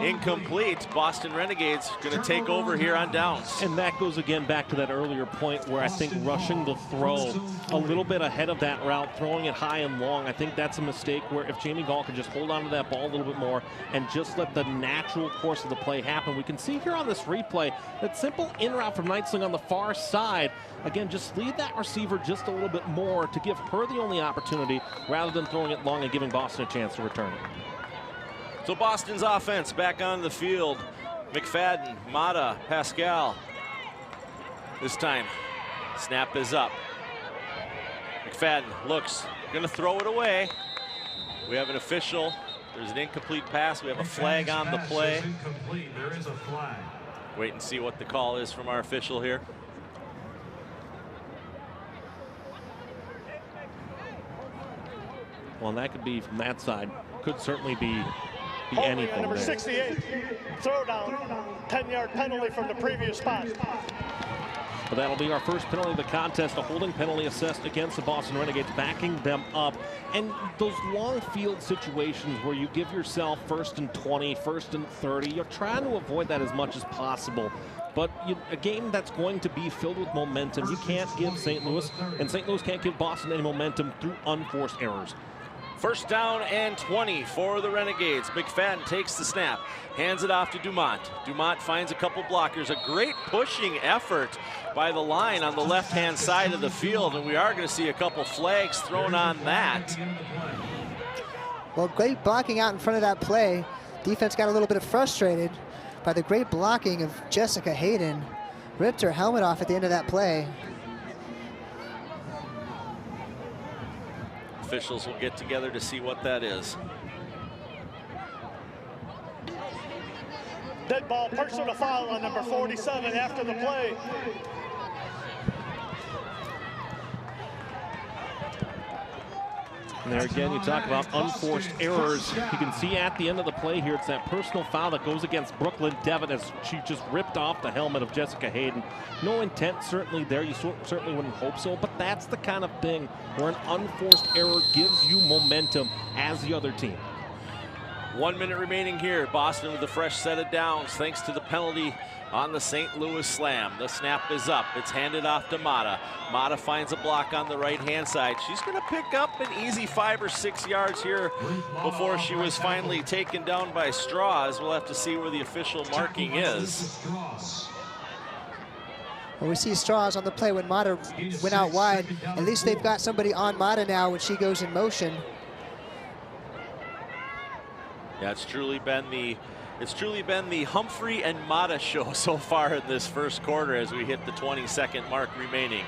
A: Incomplete. Boston Renegades going to take over here on downs.
C: And that goes again back to that earlier point where I think rushing the throw a little bit ahead of that route, throwing it high and long, I think that's a mistake where if Jamie Gall could just hold on to that ball a little bit more and just let the natural course of the play happen. We can see here on this replay that simple in route from Knightsling on the far side. Again, just lead that receiver just a little bit more to give her the only opportunity rather than throwing it long and giving Boston a chance to return it.
A: So Boston's offense back on the field. McFadden, Mata, Pascal. This time, snap is up. McFadden looks, gonna throw it away. We have an official. There's an incomplete pass. We have a flag on the play.
D: There is a flag.
A: Wait and see what the call is from our official here.
C: Well, and that could be from that side. Could certainly be
E: Holding
C: anything
E: on number
C: there.
E: 68, throw down, 10-yard penalty from the previous spot.
C: But that'll be our first penalty of the contest, a holding penalty assessed against the Boston Renegades, backing them up. And those long field situations where you give yourself 1st and 20, 1st and 30, you're trying to avoid that as much as possible. But a game that's going to be filled with momentum, you can't give St. Louis, and St. Louis can't give Boston any momentum through unforced errors.
A: 1st down and 20 for the Renegades. McFadden takes the snap, hands it off to Dumont. Dumont finds a couple blockers. A great pushing effort by the line on the left-hand side of the field, and we are going to see a couple flags thrown on that.
B: Well, great blocking out in front of that play. Defense got a little bit frustrated by the great blocking of Jessica Hayden. Ripped her helmet off at the end of that play.
A: Officials will get together to see what that is.
E: Dead ball, personal foul on number 47 after the play.
C: And there again, you talk about unforced errors. You can see at the end of the play here, it's that personal foul that goes against Brooklyn Devitt as she just ripped off the helmet of Jessica Hayden. No intent certainly there. You certainly wouldn't hope so, but that's the kind of thing where an unforced error gives you momentum as the other team.
A: 1 minute remaining here. Boston with a fresh set of downs thanks to the penalty on the St. Louis Slam. The snap is up. It's handed off to Mata. Mata finds a block on the right-hand side. She's going to pick up an easy 5 or 6 yards here before she was finally taken down by Straws. We'll have to see where the official marking is.
B: Well, we see Straws on the play when Mata went out wide. At least they've got somebody on Mata now when she goes in motion.
A: Yeah, it's truly been the Humphrey and Mata show so far in this first quarter as we hit the 20-second mark remaining.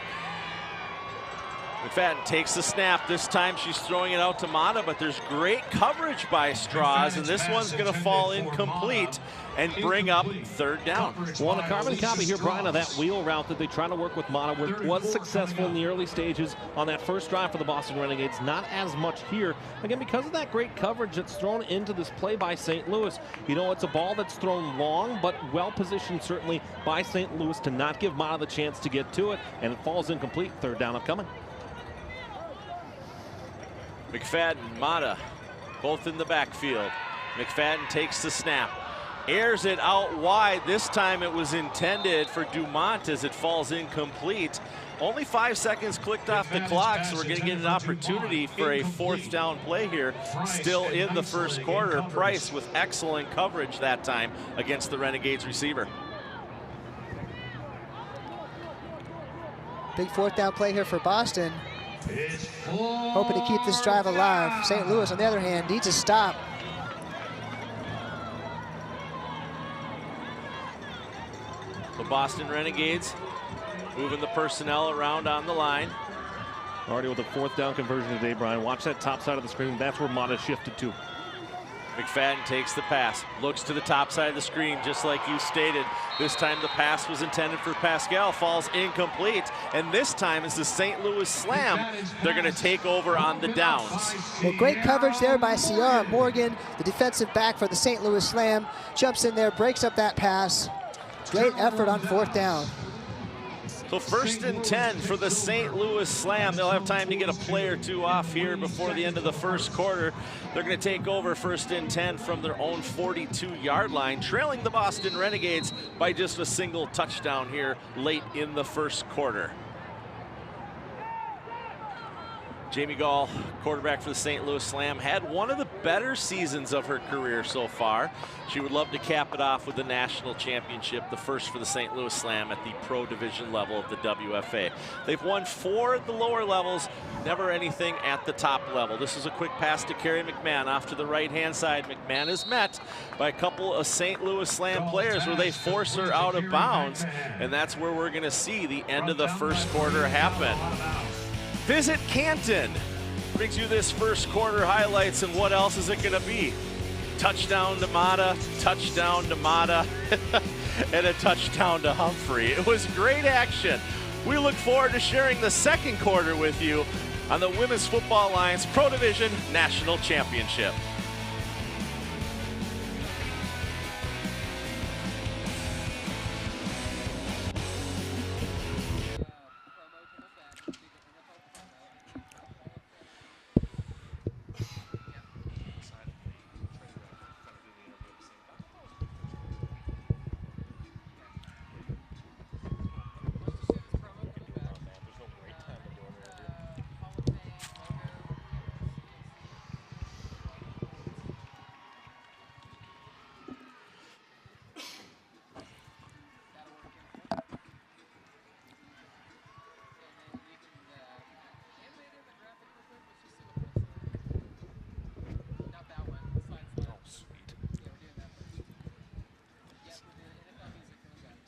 A: McFadden takes the snap. This time she's throwing it out to Mata, but there's great coverage by Straws, and this one's going to fall incomplete and bring up 3rd down.
C: Well, on a carbon copy here, Brian, of that wheel route that they try to work with Mata was successful in the early stages on that first drive for the Boston Renegades. Not as much here. Again, because of that great coverage that's thrown into this play by St. Louis. You know, it's a ball that's thrown long, but well-positioned certainly by St. Louis to not give Mata the chance to get to it, and it falls incomplete. 3rd down upcoming.
A: McFadden, Mata, both in the backfield. McFadden takes the snap, airs it out wide. This time it was intended for Dumont as it falls incomplete. Only 5 seconds clicked off the clock, so we're going to get an opportunity for a 4th down play here. Still in the first quarter. Price with excellent coverage that time against the Renegades receiver.
B: Big 4th down play here for Boston. Hoping to keep this drive alive. St. Louis, on the other hand, needs a stop.
A: The Boston Renegades moving the personnel around on the line.
C: Already with a 4th down conversion today, Brian. Watch that top side of the screen. That's where Mata shifted to.
A: McFadden takes the pass, looks to the top side of the screen, just like you stated. This time the pass was intended for Pascal, falls incomplete, and this time is the St. Louis Slam. They're going to take over on the downs.
B: Well, great coverage there by Ciara Morgan, the defensive back for the St. Louis Slam. Jumps in there, breaks up that pass. Great effort on 4th down.
A: So 1st and 10 for the St. Louis Slam. They'll have time to get a play or two off here before the end of the first quarter. They're going to take over 1st and 10 from their own 42-yard line, trailing the Boston Renegades by just a single touchdown here late in the first quarter. Jamie Gall, quarterback for the St. Louis Slam, had one of the better seasons of her career so far. She would love to cap it off with the national championship, the first for the St. Louis Slam at the pro division level of the WFA. They've won 4 at the lower levels, never anything at the top level. This is a quick pass to Carrie McMahon off to the right-hand side. McMahon is met by a couple of St. Louis Slam players where they force her out of bounds, and that's where we're going to see the end of the first quarter happen. Visit Canton brings you this first quarter highlights, and what else is it going to be? Touchdown to Mata, and a touchdown to Humphrey. It was great action. We look forward to sharing the second quarter with you on the Women's Football Alliance Pro Division National Championship.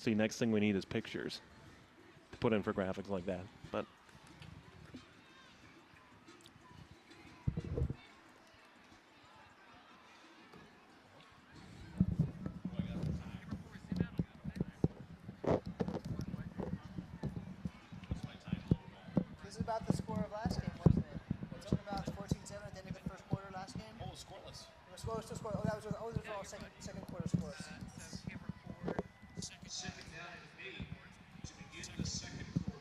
C: See, next thing we need is pictures to put in for graphics like that. But
B: This is about the score of last game, wasn't it? It's about 14-7 at the end of the first quarter last game.
G: Oh, scoreless.
B: It was score. Oh, those are all second quarter scores.
D: Second down and 8 to begin the second quarter.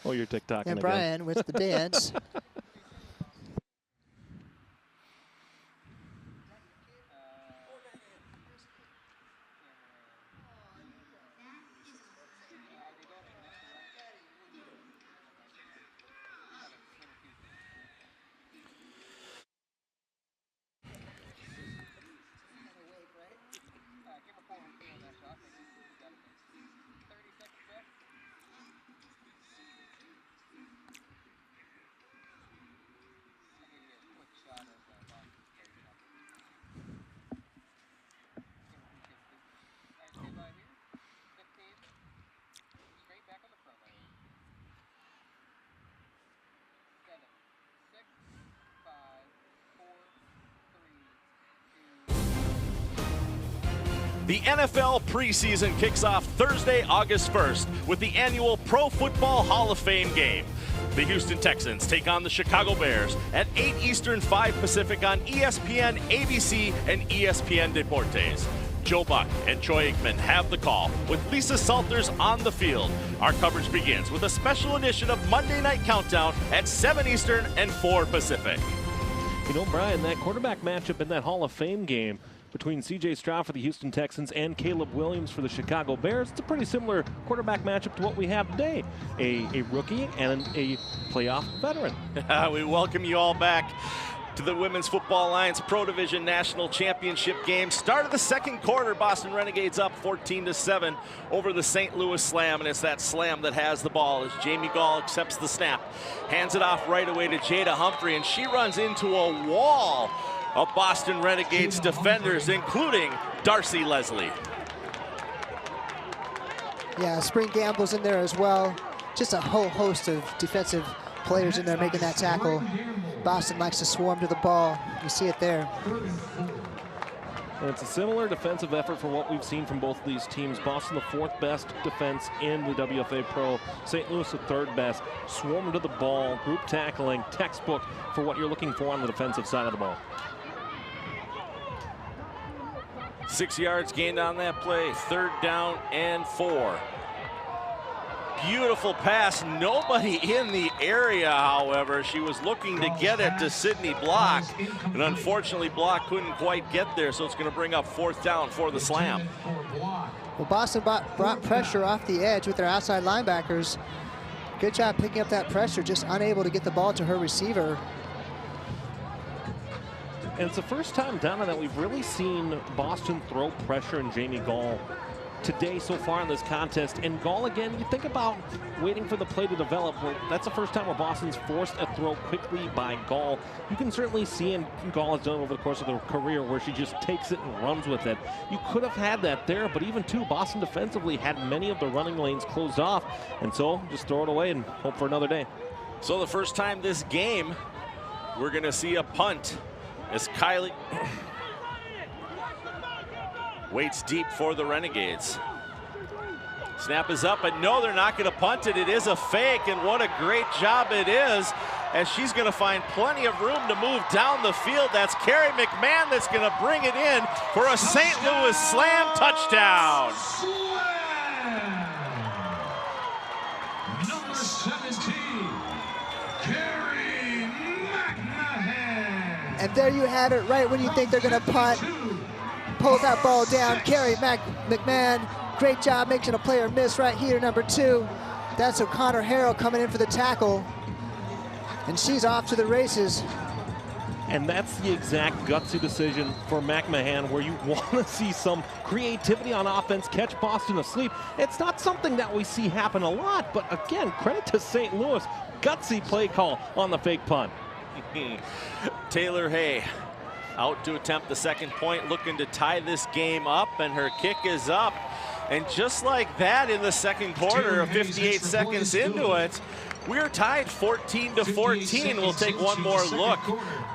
C: oh, you're TikToking
B: And
C: again.
B: Brian with the dance.
A: The NFL preseason kicks off Thursday, August 1st with the annual Pro Football Hall of Fame game. The Houston Texans take on the Chicago Bears at 8 Eastern, 5 Pacific on ESPN, ABC, and ESPN Deportes. Joe Buck and Troy Aikman have the call with Lisa Salters on the field. Our coverage begins with a special edition of Monday Night Countdown at 7 Eastern and 4 Pacific.
C: You know, Brian, that quarterback matchup in that Hall of Fame game between C.J. Stroud for the Houston Texans and Caleb Williams for the Chicago Bears, it's a pretty similar quarterback matchup to what we have today. A rookie and a playoff veteran.
A: We welcome you all back to the Women's Football Alliance Pro Division National Championship game. Start of the second quarter, Boston Renegades up 14-7 over the St. Louis Slam, and it's that Slam that has the ball as Jamie Gall accepts the snap, hands it off right away to Jada Humphrey, and she runs into a wall of Boston Renegades defenders, including Darcy Leslie.
B: Yeah, Spring Gamble's in there as well. Just a whole host of defensive players in there making that tackle. Boston likes to swarm to the ball. You see it there.
C: And it's a similar defensive effort for what we've seen from both of these teams. Boston, the 4th best defense in the WFA Pro. St. Louis, the 3rd best. Swarm to the ball, group tackling, textbook for what you're looking for on the defensive side of the ball.
A: 6 yards gained on that play, 3rd down and 4. Beautiful pass, nobody in the area, however. She was looking to get it to Sydney Block, and unfortunately Block couldn't quite get there, so it's going to bring up 4th down for the Slam.
B: Well, Boston brought pressure off the edge with their outside linebackers. Good job picking up that pressure, just unable to get the ball to her receiver.
C: And it's the first time, Donna, that we've really seen Boston throw pressure in Jamie Gall today so far in this contest. And Gall, again, you think about waiting for the play to develop. Well, that's the first time where Boston's forced a throw quickly by Gall. You can certainly see, and Gall has done over the course of their career, where she just takes it and runs with it. You could have had that there, but even too, Boston defensively had many of the running lanes closed off. And so just throw it away and hope for another day.
A: So the first time this game, we're going to see a punt as Kylie waits deep for the Renegades. Snap is up, but no, they're not going to punt it. It is a fake, and what a great job it is as she's going to find plenty of room to move down the field. That's Carrie McMahon that's going to bring it in for a St. Louis Slam touchdown.
D: Number 17, Carrie McMahon.
B: And there you have it, right when you think they're going to punt. Pulls that ball down. Carrie McMahon, great job making a player miss right here, number 2. That's O'Connor Harrell coming in for the tackle. And she's off to the races.
C: And that's the exact gutsy decision for McMahon, where you want to see some creativity on offense, catch Boston asleep. It's not something that we see happen a lot, but again, credit to St. Louis. Gutsy play call on the fake punt.
A: Taylor Hay out to attempt the second point, looking to tie this game up, and her kick is up. And just like that in the second quarter, 58 seconds into it, we're tied 14-14. We'll take one more look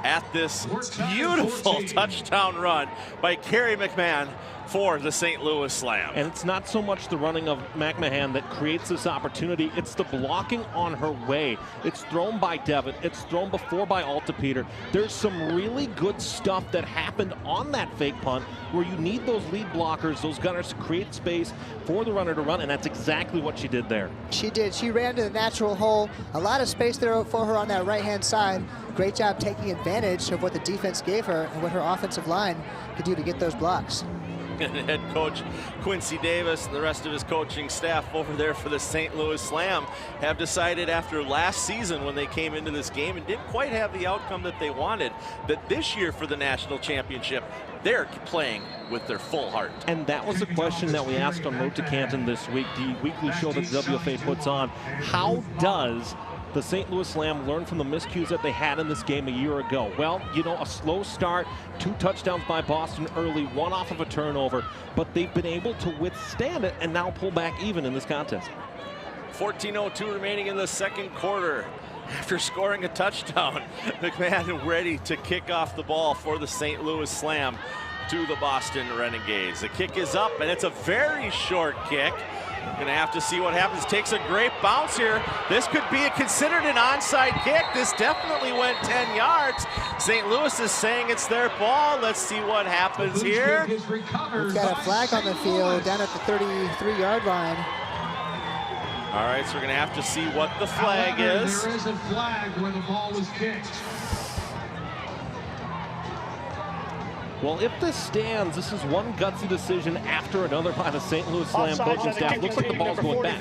A: at this beautiful touchdown run by Carrie McMahon for the St. Louis Slam.
C: And it's not so much the running of McMahon that creates this opportunity, it's the blocking on her way. It's thrown by Devon, it's thrown before by Alta-Peter. There's some really good stuff that happened on that fake punt where you need those lead blockers, those gunners to create space for the runner to run, and that's exactly what she did there.
B: She did. She ran to the natural hole. A lot of space there for her on that right-hand side. Great job taking advantage of what the defense gave her and what her offensive line could do to get those blocks.
A: And head coach Quincy Davis and the rest of his coaching staff over there for the St. Louis Slam have decided after last season, when they came into this game and didn't quite have the outcome that they wanted, that this year for the national championship, they're playing with their full heart.
C: And that was a question that we asked on Road to Canton this week, the weekly show that the WFA puts on. How does the St. Louis Slam learn from the miscues that they had in this game a year ago? Well, you know, a slow start, 2 touchdowns by Boston early, 1 off of a turnover, but they've been able to withstand it and now pull back even in this contest.
A: 14:02 remaining in the second quarter. After scoring a touchdown, McMahon ready to kick off the ball for the St. Louis Slam to the Boston Renegades. The kick is up, and it's a very short kick. Gonna have to see what happens. Takes a great bounce here. This could be considered an onside kick. This definitely went 10 yards. St. Louis is saying it's their ball. Let's see what happens here.
B: We've got a flag on the field down at the 33-yard line.
A: All right, so we're gonna have to see what the flag is.
D: There is a flag where the ball was kicked.
C: Well, if this stands, this is one gutsy decision after another by the St. Louis Slam coaching staff. Looks like the ball's going back.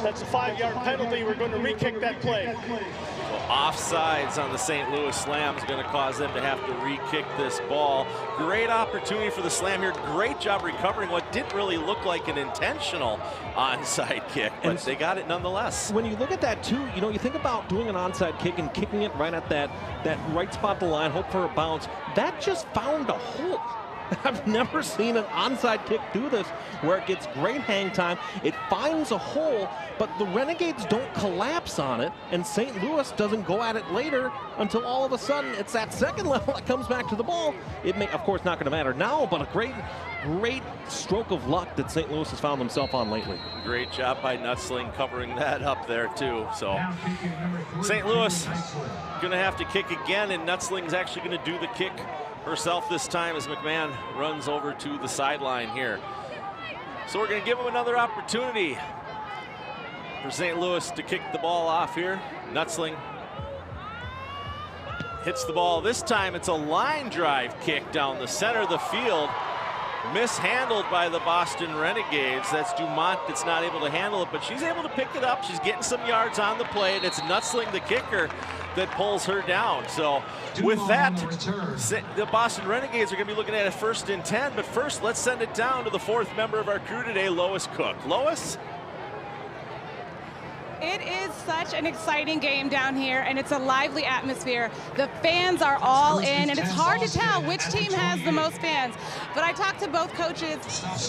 E: That's a 5-yard penalty. We're going to re-kick that play.
A: Well, offsides on the St. Louis Slam is going to cause them to have to re-kick this ball. Great opportunity for the Slam here. Great job recovering what didn't really look like an intentional onside kick, but they got it nonetheless.
C: When you look at that too, you know, you think about doing an onside kick and kicking it right at that right spot of the line, hope for a bounce. That just found a hole. I've never seen an onside kick do this, where it gets great hang time, it finds a hole, but the Renegades don't collapse on it, and St. Louis doesn't go at it later until all of a sudden it's that second level that comes back to the ball. It may, of course, not going to matter now, but a great stroke of luck that St. Louis has found himself on lately.
A: Great job by Nutzling covering that up there too. So St. Louis going to have to kick again, and Nutzling's actually going to do the kick herself this time as McMahon runs over to the sideline here. So we're going to give him another opportunity for St. Louis to kick the ball off here. Nutzling hits the ball. This time it's a line drive kick down the center of the field. Mishandled by the Boston Renegades. That's Dumont that's not able to handle it, but she's able to pick it up. She's getting some yards on the play, and it's Nutzling, the kicker, that pulls her down. So with that, the Boston Renegades are going to be looking at a 1st and 10, but first let's send it down to the 4th member of our crew today, Lois Cook. Lois?
I: It is such an exciting game down here, and it's a lively atmosphere. The fans are all in, and it's hard to tell which team has the most fans. But I talked to both coaches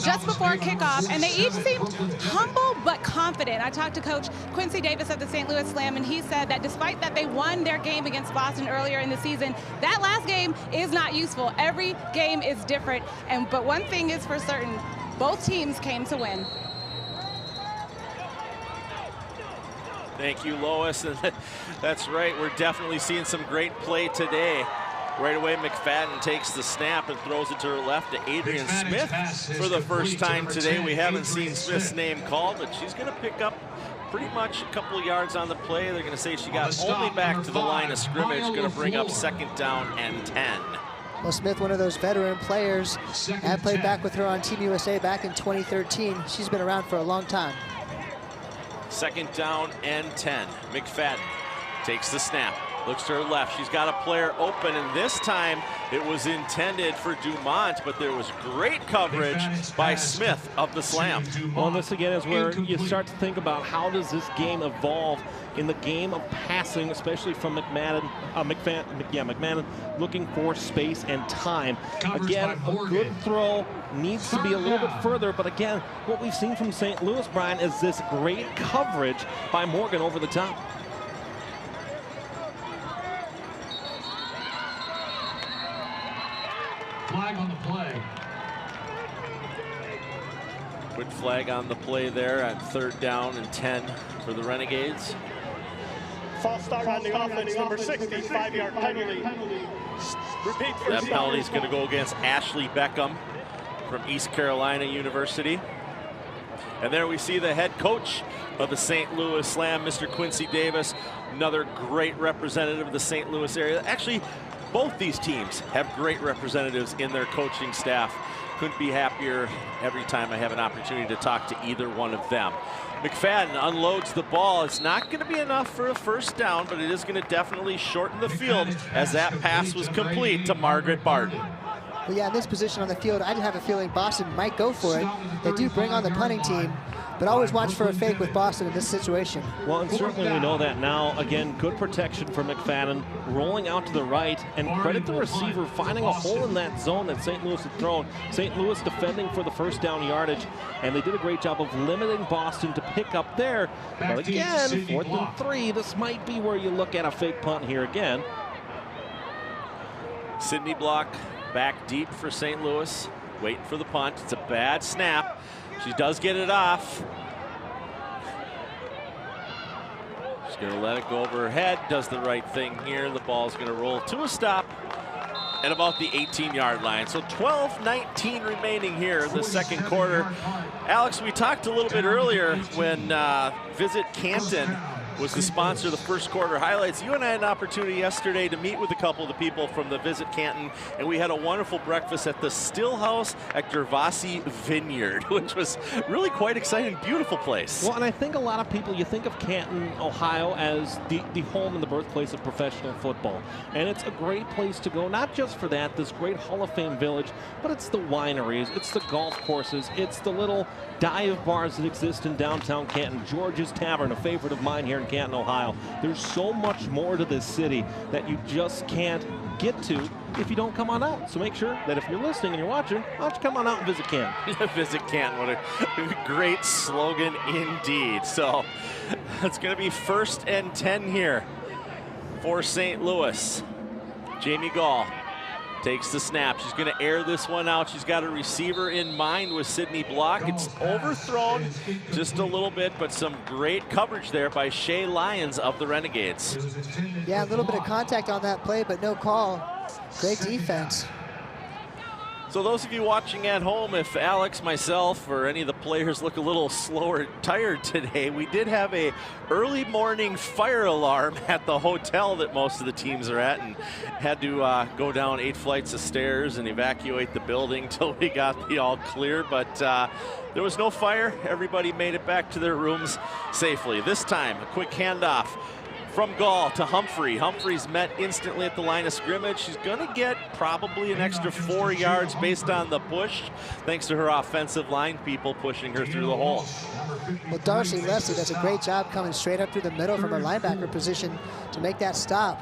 I: just before kickoff, and they each seemed humble but confident. I talked to Coach Quincy Davis of the St. Louis Slam, and he said that despite that they won their game against Boston earlier in the season, that last game is not useful. Every game is different, but one thing is for certain, both teams came to win.
A: Thank you, Lois. And that's right, we're definitely seeing some great play today. Right away, McFadden takes the snap and throws it to her left to Adrian Smith. For the first time today, we haven't seen Smith's name called, but she's going to pick up pretty much a couple of yards on the play. They're going to say she got only back to the line of scrimmage, going to bring up 2nd down and 10.
B: Well, Smith, one of those veteran players. I played back with her on Team USA back in 2013. She's been around for a long time.
A: 2nd down and 10. McFadden takes the snap. Looks to her left. She's got a player open, and this time it was intended for Dumont, but there was great coverage by Smith of the slam.
C: Well, this again is where you start to think about how does this game evolve in the game of passing, especially from McMahon looking for space and time. Again, a good throw needs to be a little bit further, but again, what we've seen from St. Louis, Brian, is this great coverage by Morgan over the top.
D: Flag on the play.
A: Quick flag on the play there at 3rd down and 10 for the Renegades.
E: False start on the offense, number 60, 5-yard penalty. Repeat for
A: that penalty is going to go against Ashley Beckham from East Carolina University. And there we see the head coach of the St. Louis Slam, Mr. Quincy Davis, another great representative of the St. Louis area. Actually, both these teams have great representatives in their coaching staff. Couldn't be happier every time I have an opportunity to talk to either one of them. McFadden unloads the ball. It's not going to be enough for a 1st down, but it is going to definitely shorten the field as that pass was complete to Margaret Barton.
B: Well, yeah, in this position on the field, I did have a feeling Boston might go for it. They do bring on the punting team, but always watch for a fake with Boston in this situation.
C: Well, and certainly we know that now. Again, good protection for McFadden, rolling out to the right, and credit the receiver finding a hole in that zone that St. Louis had thrown. St. Louis defending for the 1st down yardage, and they did a great job of limiting Boston to pick up there. But again, 4th and 3, this might be where you look at a fake punt here again.
A: Sydney Block back deep for St. Louis, waiting for the punt. It's a bad snap. She does get it off. She's going to let it go over her head, does the right thing here. The ball's going to roll to a stop at about the 18-yard line. So 12-19 remaining here in the 2nd quarter. Alex, we talked a little bit earlier when Visit Canton was the sponsor of the 1st quarter highlights. You and I had an opportunity yesterday to meet with a couple of the people from the Visit Canton, and we had a wonderful breakfast at the Still House at Gervasi Vineyard, which was really quite exciting, beautiful place.
C: Well, and I think a lot of people, you think of Canton, Ohio as the home and the birthplace of professional football. And it's a great place to go, not just for that, this great Hall of Fame village, but it's the wineries, it's the golf courses, it's the little dive bars that exist in downtown Canton. George's Tavern, a favorite of mine here in Canton, Ohio. There's so much more to this city that you just can't get to if you don't come on out. So make sure that if you're listening and you're watching, why don't you come on out and visit Canton?
A: Visit Canton, what a great slogan indeed. So it's going to be 1st and 10 here for St. Louis. Jamie Gall takes the snap. She's going to air this one out. She's got a receiver in mind with Sydney Block. It's overthrown just a little bit, but some great coverage there by Shay Lyons of the Renegades.
B: Yeah, a little bit of contact on that play, but no call. Great defense.
A: So those of you watching at home, if Alex, myself, or any of the players look a little slower, tired today, we did have a early morning fire alarm at the hotel that most of the teams are at, and had to go down 8 flights of stairs and evacuate the building till we got the all clear. But there was no fire. Everybody made it back to their rooms safely. This time, a quick handoff from Gall to Humphrey. Humphrey's met instantly at the line of scrimmage. She's going to get probably an extra 4 yards based on the push, thanks to her offensive line people pushing her through the hole.
B: Well, Darcy Leslie does a great job coming straight up through the middle from her linebacker position to make that stop.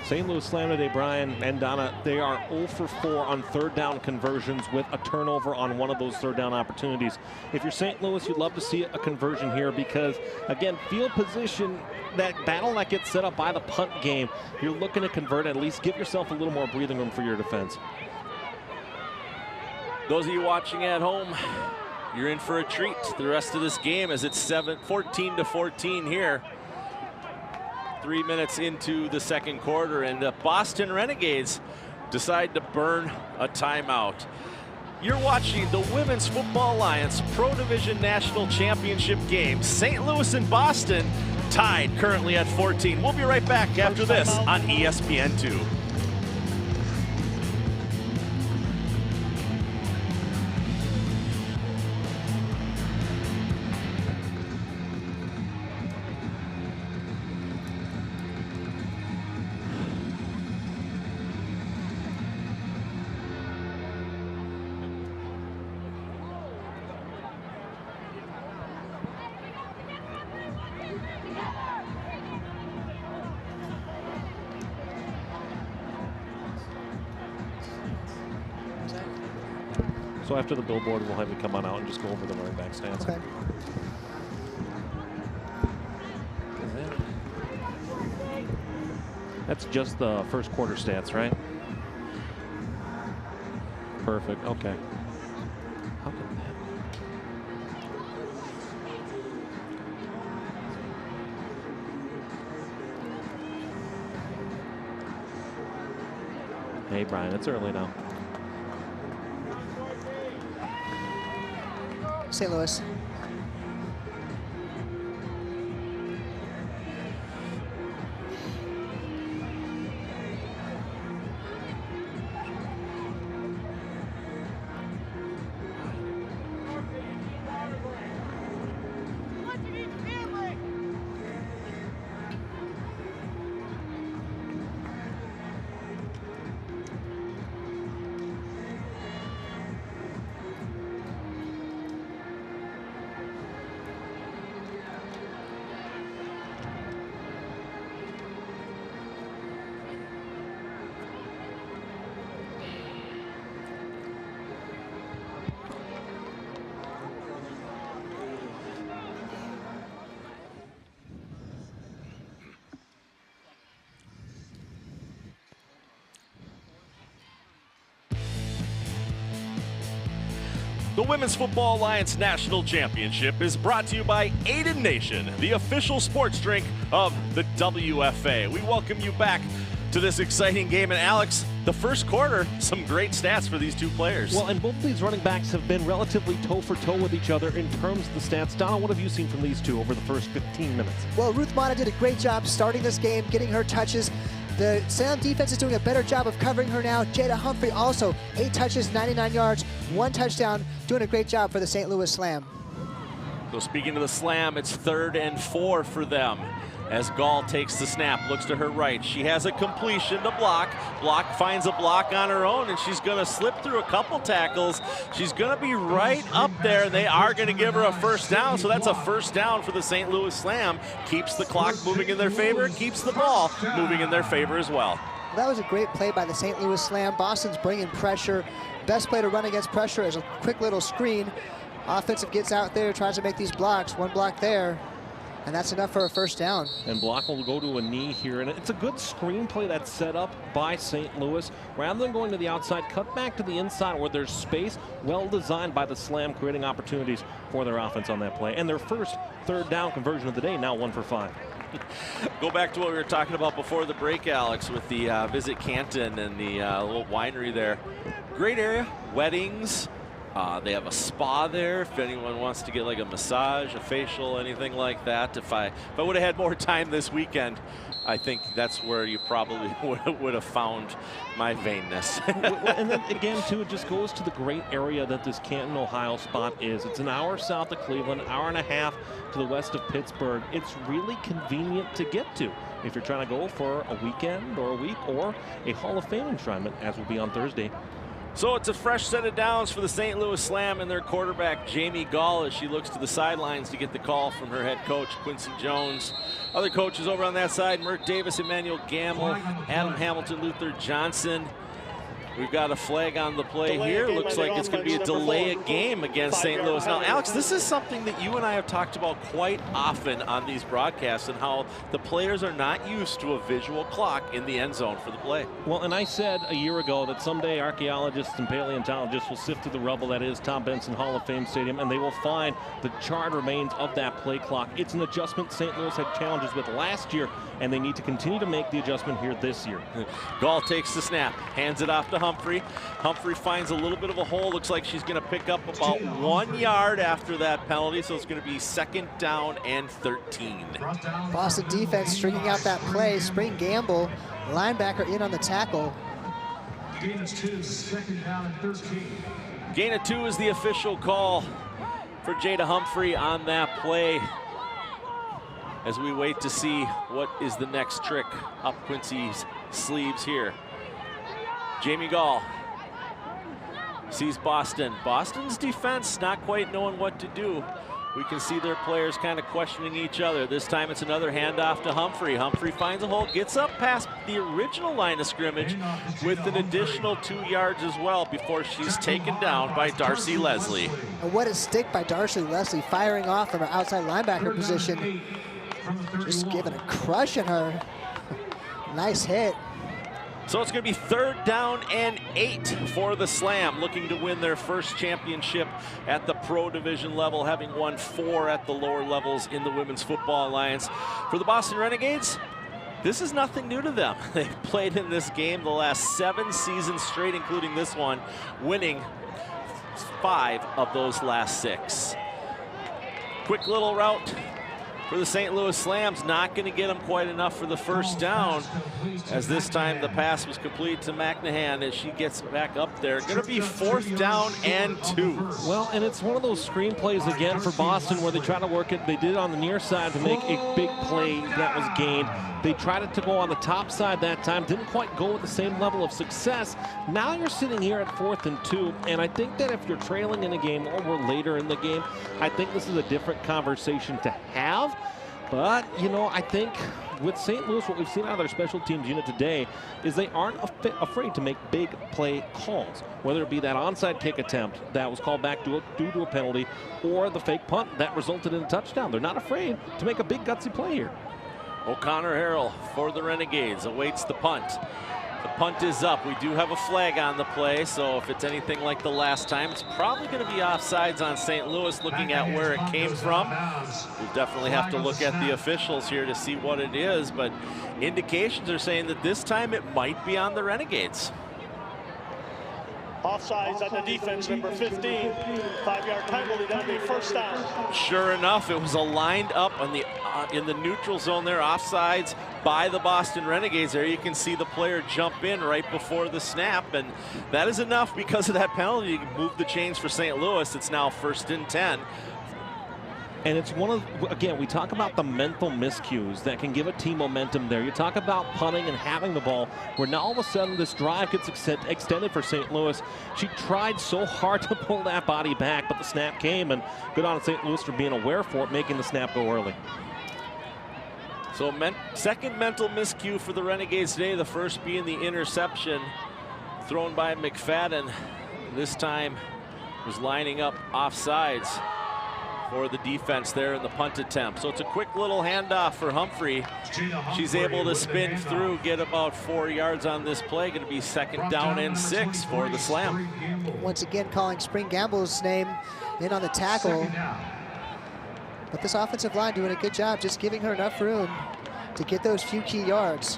C: St. Louis Slam today, Brian and Donna, they are 0 for 4 on 3rd down conversions with a turnover on one of those 3rd down opportunities. If you're St. Louis, you'd love to see a conversion here because, again, field position, that battle that gets set up by the punt game, you're looking to convert, at least give yourself a little more breathing room for your defense.
A: Those of you watching at home, you're in for a treat the rest of this game as it's 14-14 here. 3 minutes into the second quarter, and the Boston Renegades decide to burn a timeout. You're watching the Women's Football Alliance Pro Division National Championship game. St. Louis and Boston tied currently at 14. We'll be right back after this on ESPN2.
C: So after the billboard, we'll have you come on out and just go over the running back stats.
B: Okay.
C: That's just the first quarter stats, right? Perfect. Okay. How come that? Hey, Brian, it's early now.
B: St. Louis.
A: The Women's Football Alliance National Championship is brought to you by Aiden Nation, the official sports drink of the WFA. We welcome you back to this exciting game. And Alex, the first quarter, some great stats for these two players.
C: Well, and both of these running backs have been relatively toe-for-toe with each other in terms of the stats. Donna, what have you seen from these two over the first 15 minutes?
B: Well, Ruth Mata did a great job starting this game, getting her touches. The Salem defense is doing a better job of covering her now. Jada Humphrey also 8 touches, 99 yards, 1 touchdown, doing a great job for the St. Louis Slam.
A: So speaking of the Slam, it's 3rd and 4 for them. As Gall takes the snap, looks to her right. She has a completion to Block. Block finds a block on her own, and she's going to slip through a couple tackles. She's going to be right up there. They are going to give her a first down, so that's a first down for the St. Louis Slam. Keeps the clock moving in their favor, keeps the ball moving in their favor as well.
B: That was a great play by the St. Louis Slam. Boston's bringing pressure. Best play to run against pressure is a quick little screen. Offensive gets out there, tries to make these blocks. 1 block there. And that's enough for a first down.
C: And Block will go to a knee here. And it's a good screenplay that's set up by St. Louis. Rather than going to the outside, cut back to the inside where there's space. Well designed by the Slam, creating opportunities for their offense on that play. And their first 3rd down conversion of the day, now 1 for 5.
A: Go back to what we were talking about before the break, Alex, with the Visit Canton and the little winery there. Great area, weddings. They have a spa there if anyone wants to get like a massage, a facial, anything like that. If I would have had more time this weekend, I think that's where you probably would have found my vainness.
C: And then again, too, it just goes to the great area that this Canton, Ohio spot is. It's an hour south of Cleveland, hour and a half to the west of Pittsburgh. It's really convenient to get to if you're trying to go for a weekend or a week or a Hall of Fame enshrinement, as will be on Thursday.
A: So it's a fresh set of downs for the St. Louis Slam and their quarterback, Jamie Gall, as she looks to the sidelines to get the call from her head coach, Quincy Jones. Other coaches over on that side, Mert Davis, Emmanuel Gamble, Adam Hamilton, Luther Johnson. We've got a flag on the play here. Looks like it's going to be a delay a game against St. Louis. Now, Alex, this is something that you and I have talked about quite often on these broadcasts, and how the players are not used to a visual clock in the end zone for the play.
C: Well, and I said a year ago that someday archaeologists and paleontologists will sift through the rubble that is Tom Benson Hall of Fame Stadium, and they will find the charred remains of that play clock. It's an adjustment St. Louis had challenges with last year, and they need to continue to make the adjustment here this year.
A: Gall takes the snap, hands it off to Humphrey. Humphrey finds a little bit of a hole. Looks like she's going to pick up about 1 yard after that penalty, so it's going to be 2nd down and 13.
B: Boston defense stringing out that play. Spring Gamble, linebacker, in on the tackle.
D: Gain of 2, 2nd down and 13.
A: Gain of 2 is the official call for Jada Humphrey on that play, as we wait to see what is the next trick up Quincy's sleeves here. Jamie Gall sees Boston. Boston's defense not quite knowing what to do. We can see their players kind of questioning each other. This time it's another handoff to Humphrey. Humphrey finds a hole, gets up past the original line of scrimmage with an additional 2 yards as well before she's taken down by Darcy Leslie.
B: And what a stick by Darcy Leslie, firing off from her outside linebacker position. Just giving a crush in her. Nice hit.
A: So it's going to be 3rd down and 8 for the Slam, looking to win their first championship at the Pro Division level, having won 4 at the lower levels in the Women's Football Alliance. For the Boston Renegades, this is nothing new to them. They've played in this game the last 7 seasons straight, including this one, winning 5 of those last 6. Quick little route for the St. Louis Slams, not going to get them quite enough for the first down, as this time the pass was complete to McNahan as she gets back up there. Going to be 4th down and 2.
C: Well, and it's one of those screenplays again for Boston where they try to work it. They did it on the near side to make a big play that was gained. They tried it to go on the top side that time, didn't quite go with the same level of success. Now you're sitting here at 4th and 2, and I think that if you're trailing in a game or we're later in the game, I think this is a different conversation to have. But, you know, I think with St. Louis, what we've seen out of their special teams unit today is they aren't afraid to make big play calls, whether it be that onside kick attempt that was called back due to a penalty or the fake punt that resulted in a touchdown. They're not afraid to make a big gutsy play here.
A: O'Connor Harrell for the Renegades awaits the punt. The punt is up. We do have a flag on the play, so if it's anything like the last time, it's probably going to be offsides on St. Louis, looking at where it came from. We'll definitely have to look at the officials here to see what it is, but indications are saying that this time it might be on the Renegades.
E: Offsides on the defense, number 15. 5-yard penalty, that'll be 1st down.
A: Sure enough, it was a lined up on the in the neutral zone there, offsides by the Boston Renegades. There you can see the player jump in right before the snap, and that is enough because of that penalty to move the chains for St. Louis. It's now 1st and 10.
C: And it's one of, again, we talk about the mental miscues that can give a team momentum there. You talk about punting and having the ball, where now all of a sudden this drive gets extended for St. Louis. She tried so hard to pull that body back, but the snap came, and good on St. Louis for being aware for it, making the snap go early.
A: So second mental miscue for the Renegades today, the first being the interception thrown by McFadden. This time was lining up offsides for the defense there in the punt attempt. So it's a quick little handoff for Humphrey. She's able to spin through, get about 4 yards on this play. Going to be 2nd down and 6 for the Slam.
B: Once again, calling Spring Gamble's name in on the tackle. But this offensive line doing a good job, just giving her enough room to get those few key yards.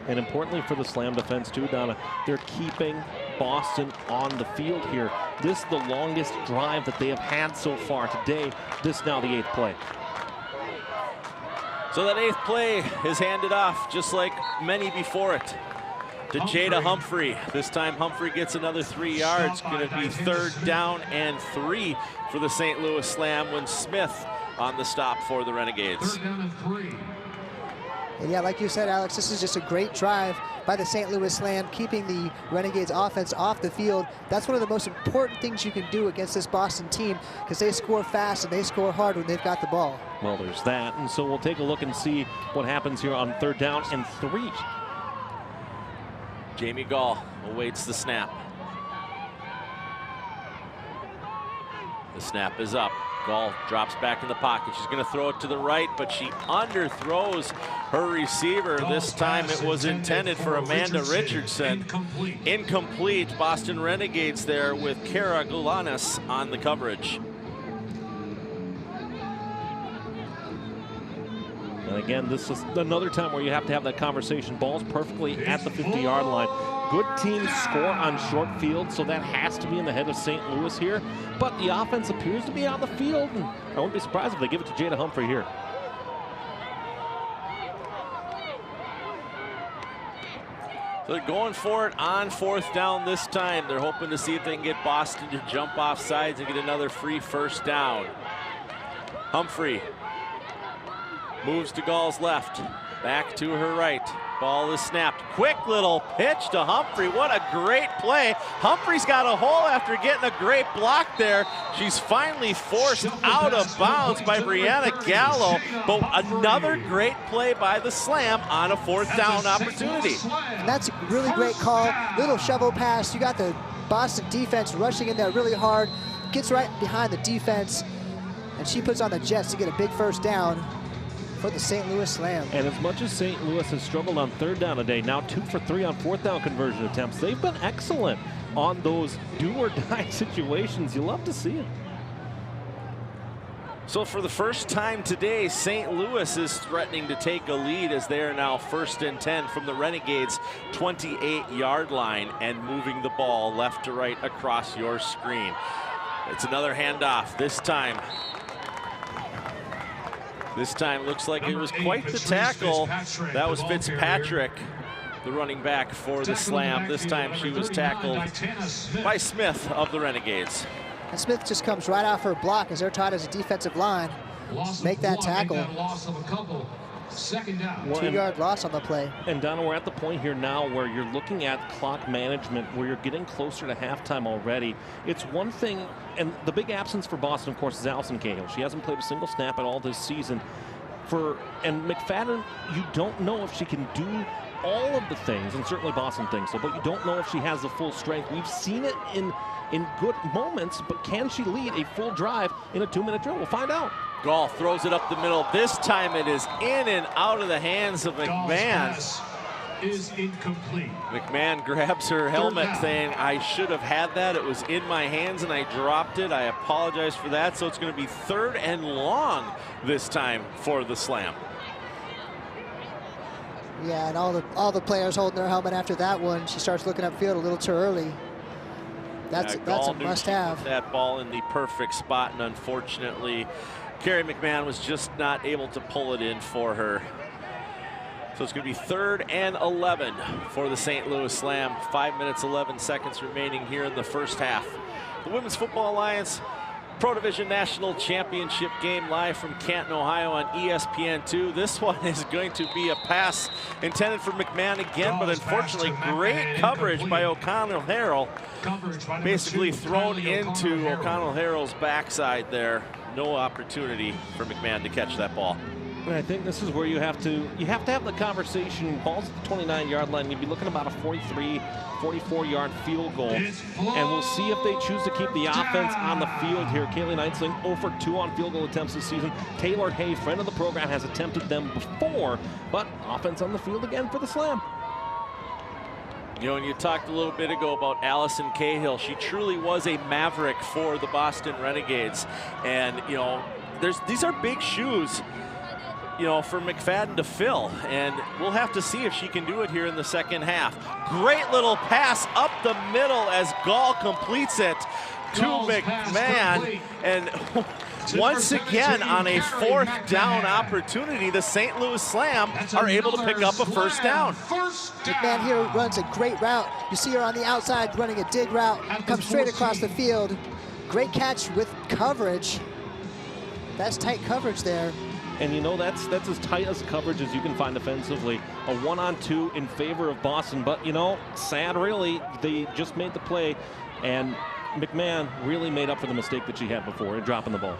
C: And importantly for the Slam defense too, Donna, they're keeping Boston on the field here. This is the longest drive that they have had so far today. This now the 8th play.
A: So that 8th play is handed off, just like many before it, to Jada Humphrey. This time Humphrey gets another 3 yards. Going to be 3rd down and 3 for the St. Louis Slam when Smith on the stop for the Renegades.
D: 3rd down and 3.
B: And yeah, like you said, Alex, this is just a great drive by the St. Louis Slam, keeping the Renegades offense off the field. That's one of the most important things you can do against this Boston team, because they score fast and they score hard when they've got the ball.
C: Well, there's that. And so we'll take a look and see what happens here on 3rd down and 3.
A: Jamie Gall awaits the snap. The snap is up. Gall drops back in the pocket. She's going to throw it to the right, but she underthrows her receiver. This time it was intended for Amanda Richardson. Incomplete. Boston Renegades there with Kara Gulanis on the coverage.
C: And again, this is another time where you have to have that conversation. Ball's perfectly at the 50-yard line. Good teams score on short field, so that has to be in the head of St. Louis here. But the offense appears to be on the field, and I wouldn't be surprised if they give it to Jada Humphrey here.
A: So they're going for it on 4th down this time. They're hoping to see if they can get Boston to jump off sides and get another free 1st down. Humphrey moves to Gall's left, back to her right. Ball is snapped. Quick little pitch to Humphrey. What a great play. Humphrey's got a hole after getting a great block there. She's finally forced out of bounds by Brianna Gallo, but another great play by the Slam on a 4th down opportunity.
B: And that's a really great call. Little shovel pass. You got the Boston defense rushing in there really hard. Gets right behind the defense, and she puts on the Jets to get a big 1st down for the St. Louis Slam.
C: And as much as St. Louis has struggled on 3rd down today, now 2 for 3 on 4th down conversion attempts, they've been excellent on those do-or-die situations. You love to see it.
A: So for the first time today, St. Louis is threatening to take a lead as they are now 1st and 10 from the Renegades' 28-yard line and moving the ball left to right across your screen. It's another handoff. This time looks like it was quite the tackle. That was Fitzpatrick, the running back for the Slam. This time she was tackled by Smith of the Renegades.
B: And Smith just comes right off her block as they're tied as a defensive line. Make that tackle. 2-yard loss on the play.
C: And Donna, we're at the point here now where you're looking at clock management, where you're getting closer to halftime already. It's one thing, and the big absence for Boston, of course, is Allison Cahill. She hasn't played a single snap at all this season. And McFadden, you don't know if she can do all of the things, and certainly Boston thinks so, but you don't know if she has the full strength. We've seen it in good moments, but can she lead a full drive in a 2-minute drill? We'll find out.
A: Gall throws it up the middle. This time it is in and out of the hands of McMahon.
D: Is incomplete.
A: McMahon grabs her helmet saying, I should have had that. It was in my hands and I dropped it. I apologize for that. So it's going to be 3rd and long this time for the Slam.
B: Yeah, and all the players holding their helmet after that one. She starts looking upfield a little too early. That's a must-have.
A: That ball in the perfect spot, and unfortunately, Carrie McMahon was just not able to pull it in for her. So it's going to be 3rd and 11 for the St. Louis Slam. 5 minutes, 11 seconds remaining here in the 1st half. The Women's Football Alliance Pro Division National Championship game live from Canton, Ohio on ESPN2. This one is going to be a pass intended for McMahon again, but unfortunately great coverage by O'Connell Harrell. Basically thrown into O'Connell Harrell's backside there. No opportunity for McMahon to catch that ball.
C: And I think this is where you have to have the conversation. Ball's at the 29-yard line. You'd be looking about a 43, 44-yard field goal. And we'll see if they choose to keep the offense on the field here. Kaylee Neitzel 0 for 2 on field goal attempts this season. Taylor Hay, friend of the program, has attempted them before, but offense on the field again for the Slam.
A: You know, and you talked a little bit ago about Allison Cahill. She truly was a maverick for the Boston Renegades. And, you know, these are big shoes, you know, for McFadden to fill, and we'll have to see if she can do it here in the 2nd half. Great little pass up the middle as Gall completes it to McMahon, and once again on a 4th down opportunity, the St. Louis Slam are able to pick up a 1st down.
B: McMahon here runs a great route. You see her on the outside running a dig route, comes straight across the field. Great catch with coverage. That's tight coverage there.
C: And you know, that's as tight as coverage as you can find offensively. A 1-on-2 in favor of Boston, but you know, sad really, they just made the play, and McMahon really made up for the mistake that she had before in dropping the ball.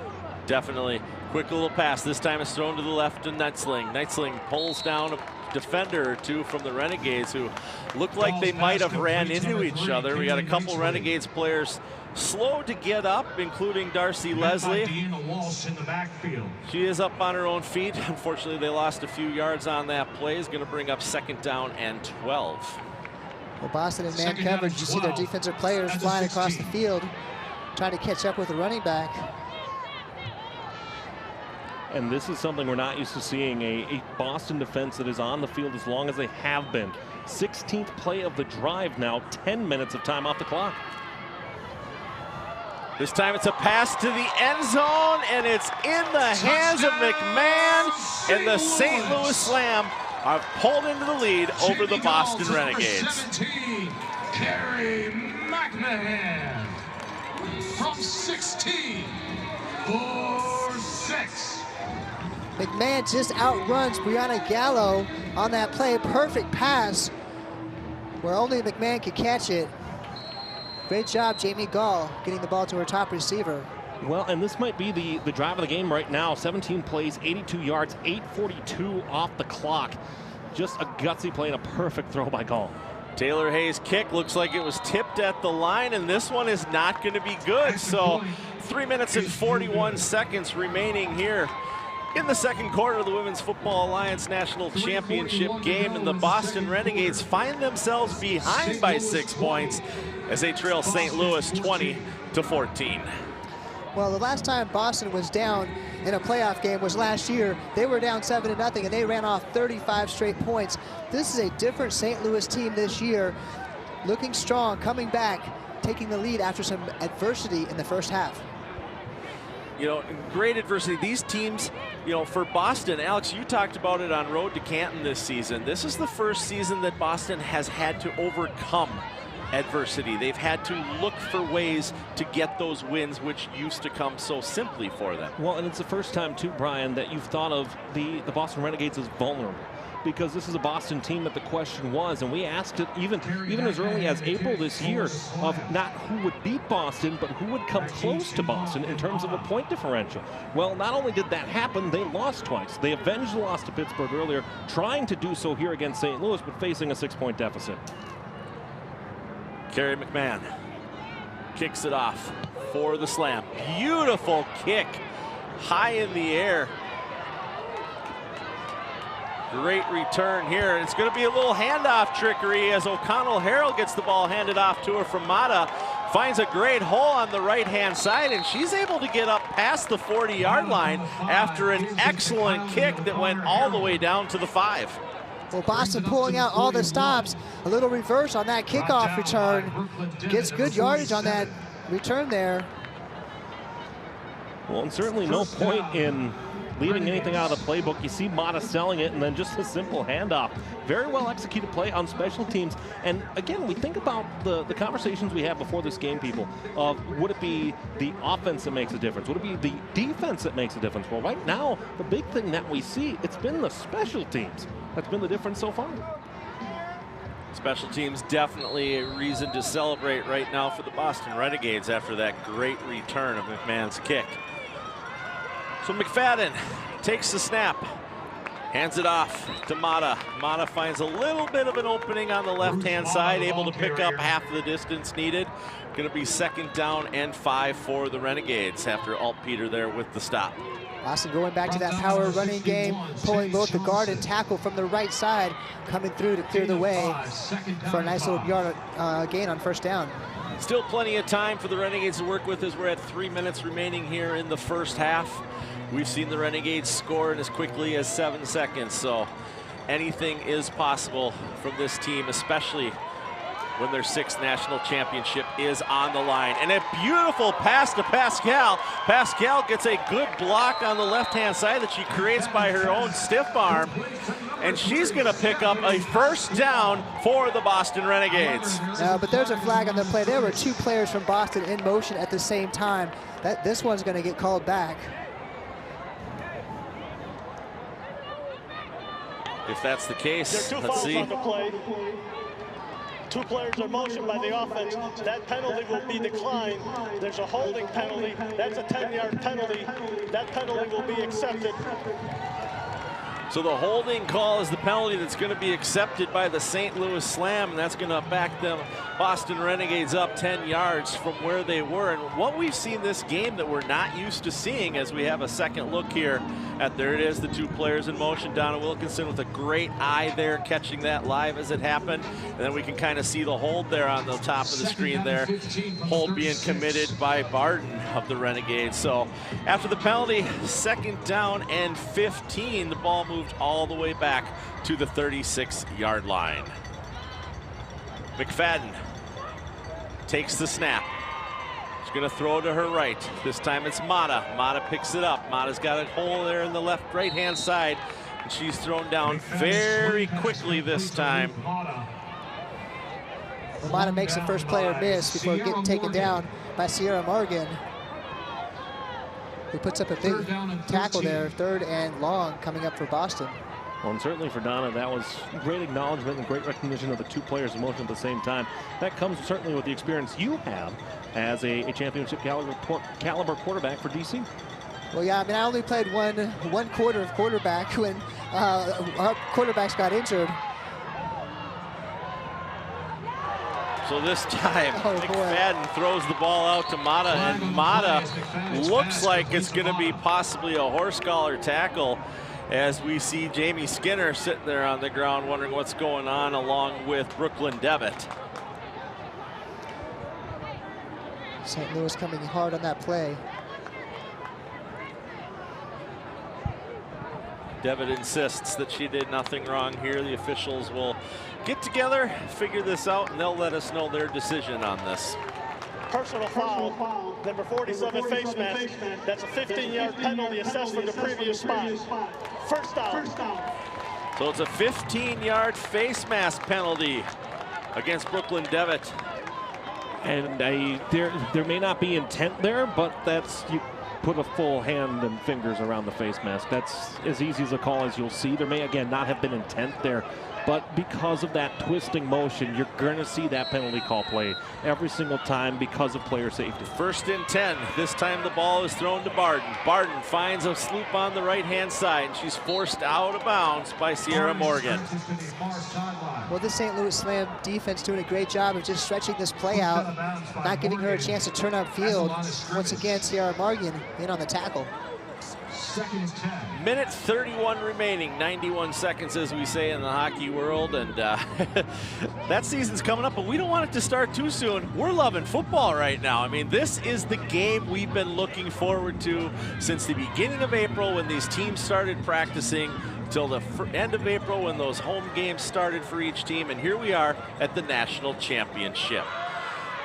A: Definitely. Quick little pass. This time it's thrown to the left to Neitzel. Neitzel pulls down defender or two from the Renegades who looked like they might have ran into each other. We got a couple Renegades players slow to get up, including Darcy Leslie. She is up on her own feet. Unfortunately, they lost a few yards on that play. Is going to bring up 2nd down and 12.
B: Well, Boston in man coverage, you see their defensive players flying across the field, trying to catch up with the running back.
C: And this is something we're not used to seeing, a Boston defense that is on the field as long as they have been. 16th play of the drive now, 10 minutes of time off the clock.
A: This time it's a pass to the end zone, and it's in the hands of McMahon, and the St. Louis Slam are pulled into the lead over the Boston Renegades.
D: 17, Carrie McMahon from 16 for 6.
B: McMahon just outruns Brianna Gallo on that play. Perfect pass where only McMahon could catch it. Great job, Jamie Gall, getting the ball to her top receiver.
C: Well, and this might be the drive of the game right now. 17 plays, 82 yards, 8:42 off the clock. Just a gutsy play and a perfect throw by Gall.
A: Taylor Hayes' kick looks like it was tipped at the line, and this one is not going to be good. So 3 minutes and 41 seconds remaining here in the second quarter of the Women's Football Alliance National Championship game, and the Boston Renegades find themselves behind by 6 points as they trail St. Louis 20-14.
B: Well, the last time Boston was down in a playoff game was last year. They were down 7-0, and they ran off 35 straight points. This is a different St. Louis team this year, looking strong, coming back, taking the lead after some adversity in the first half.
A: You know, great adversity. These teams, you know, for Boston, Alex, you talked about it on Road to Canton this season. This is the first season that Boston has had to overcome adversity. They've had to look for ways to get those wins, which used to come so simply for them.
C: Well, and it's the first time, too, Brian, that you've thought of the Boston Renegades as vulnerable. Because this is a Boston team that the question was, and we asked it even as early as April this year, of not who would beat Boston, but who would come close to Boston in terms of a point differential. Well, not only did that happen, they lost twice. They avenged the loss to Pittsburgh earlier, trying to do so here against St. Louis, but facing a 6-point deficit.
A: Carrie McMahon kicks it off for the slam. Beautiful kick, high in the air. Great return here, and it's going to be a little handoff trickery as O'Connell Harrell gets the ball handed off to her from Mata. Finds a great hole on the right-hand side, and she's able to get up past the 40-yard line after an excellent kick that went all the way down to the 5.
B: Well, Boston pulling out all the stops. A little reverse on that kickoff return. Gets good yardage on that return there.
C: Well, and certainly no point in leaving anything out of the playbook. You see Mata selling it, and then just a simple handoff. Very well executed play on special teams. And again, we think about the conversations we had before this game, people, of would it be the offense that makes a difference? Would it be the defense that makes a difference? Well, right now, the big thing that we see, it's been the special teams. That's been the difference so far.
A: Special teams definitely a reason to celebrate right now for the Boston Renegades after that great return of McMahon's kick. So McFadden takes the snap, hands it off to Mata. Mata finds a little bit of an opening on the left-hand side, able to pick up half the distance needed. Going to be 2nd down and 5 for the Renegades after Altpeter there with the stop.
B: Boston going back to that power running game, pulling both the guard and tackle from the right side, coming through to clear the way for a nice little yard gain on 1st down.
A: Still plenty of time for the Renegades to work with as we're at 3 minutes remaining here in the first half. We've seen the Renegades score in as quickly as 7 seconds, so anything is possible from this team, especially when their 6th national championship is on the line. And a beautiful pass to Pascal. Pascal gets a good block on the left-hand side that she creates by her own stiff arm. And she's going to pick up a 1st down for the Boston Renegades.
B: But there's a flag on the play. There were 2 players from Boston in motion at the same time. This one's going to get called back.
A: If that's the case,
E: there are 2
A: let's
E: fouls
A: see.
E: on the play. 2 players are motioned by the offense. That penalty will be declined. There's a holding penalty. That's a 10-yard penalty. That penalty will be accepted.
A: So the holding call is the penalty that's going to be accepted by the St. Louis Slam, and that's going to back them Boston Renegades up 10 yards from where they were. And what we've seen this game that we're not used to seeing, as we have a second look here at, there it is, the two players in motion. Donna Wilkinson with a great eye there, catching that live as it happened. And then we can kind of see the hold there on the top of the screen there. Hold being committed by Barden of the Renegades. So after the penalty, 2nd down and 15, the ball moved all the way back to the 36-yard line. McFadden takes the snap. She's going to throw to her right. This time it's Mata. Mata picks it up. Mata's got a hole there in the right-hand side, and she's thrown down very quickly this time.
B: Mata makes the first player miss before getting taken down by Sierra Morgan, who puts up a big tackle there. 3rd and long coming up for Boston.
C: Well, and certainly for Donna, that was great acknowledgement and great recognition of the two players in motion at the same time. That comes certainly with the experience you have as a championship caliber quarterback for DC.
B: Well, yeah, I mean, I only played one quarter of quarterback when our quarterbacks got injured.
A: So this time, McFadden throws the ball out to Mata, and Mata looks like it's going to be possibly a horse collar tackle, as we see Jamie Skinner sitting there on the ground wondering what's going on, along with Brooklyn Devitt.
B: St. Louis coming hard on that play.
A: Devitt insists that she did nothing wrong here. The officials will get together, figure this out, and they'll let us know their decision on this.
E: Personal foul, number 47 face mask. That's a 15-yard penalty assessed from the previous spot. First down.
A: So it's a 15-yard face mask penalty against Brooklyn Devitt.
C: And there may not be intent there, but that's, you put a full hand and fingers around the face mask. That's as easy as a call as you'll see. There may, again, not have been intent there, but because of that twisting motion, you're going to see that penalty call play every single time because of player safety. 1st and 10. This time the ball is thrown to Barden. Barden finds a sloop on the right-hand side, and she's forced out of bounds by Sierra Morgan.
B: Well, the St. Louis Slam defense doing a great job of just stretching this play out, not giving her a chance to turn upfield. Once again, Sierra Morgan in on the tackle.
A: Minute 31 remaining, 91 seconds as we say in the hockey world, and that season's coming up, but we don't want it to start too soon. We're loving football right now. I mean, this is the game we've been looking forward to since the beginning of April, when these teams started practicing, till the end of April when those home games started for each team, and here we are at the national championship.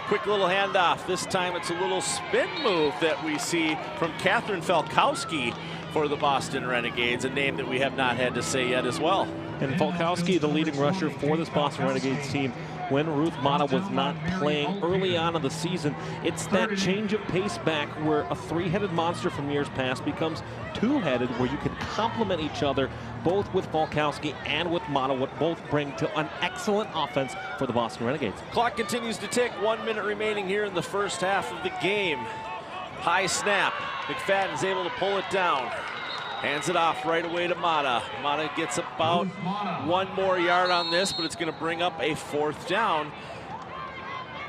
A: Quick little handoff. This time it's a little spin move that we see from Catherine Falkowski for the Boston Renegades, a name that we have not had to say yet as well.
C: And Falkowski, the leading rusher for this Boston Renegades team, when Ruth Mata was not playing early on in the season. It's that change of pace back where a 3-headed monster from years past becomes 2-headed, where you can complement each other, both with Falkowski and with Mata, what both bring to an excellent offense for the Boston Renegades.
A: Clock continues to tick. 1 minute remaining here in the first half of the game. High snap. McFadden's able to pull it down. Hands it off right away to Mata. Mata gets about 1 more yard on this, but it's going to bring up a 4th down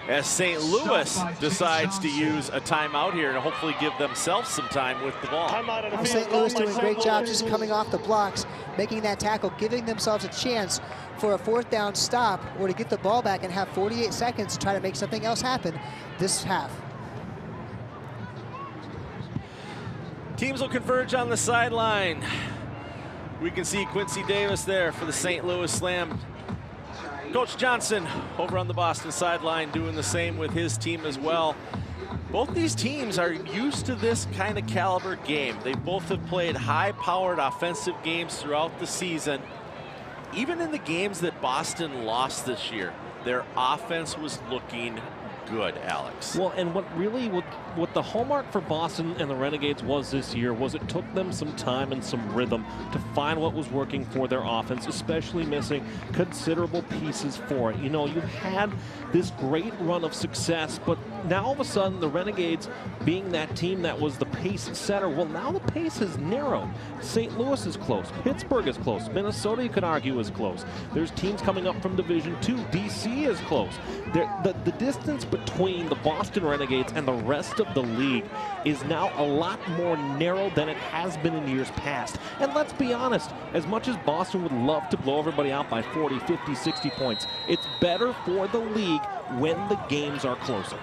A: as St. Louis decides to use a timeout here and hopefully give themselves some time with the ball.
B: Well, St. Louis doing a great job just coming off the blocks, making that tackle, giving themselves a chance for a 4th down stop or to get the ball back and have 48 seconds to try to make something else happen this half.
A: Teams will converge on the sideline. We can see Quincy Davis there for the St. Louis Slam. Coach Johnson over on the Boston sideline doing the same with his team as well. Both these teams are used to this kind of caliber game. They both have played high-powered offensive games throughout the season. Even in the games that Boston lost this year, their offense was looking good, Alex.
C: Well, and what the hallmark for Boson and the Renegades was this year was it took them some time and some rhythm to find what was working for their offense, especially missing considerable pieces for it. You know, you've had this great run of success, but now all of a sudden the Renegades being that team that was the pace setter, well, now the pace has narrowed. St. Louis is close. Pittsburgh is close. Minnesota, you could argue, is close. There's teams coming up from Division II. DC is close. The distance between the Boston Renegades and the rest of the league is now a lot more narrow than it has been in years past. And let's be honest, as much as Boston would love to blow everybody out by 40, 50, 60 points, it's better for the league when the games are closer.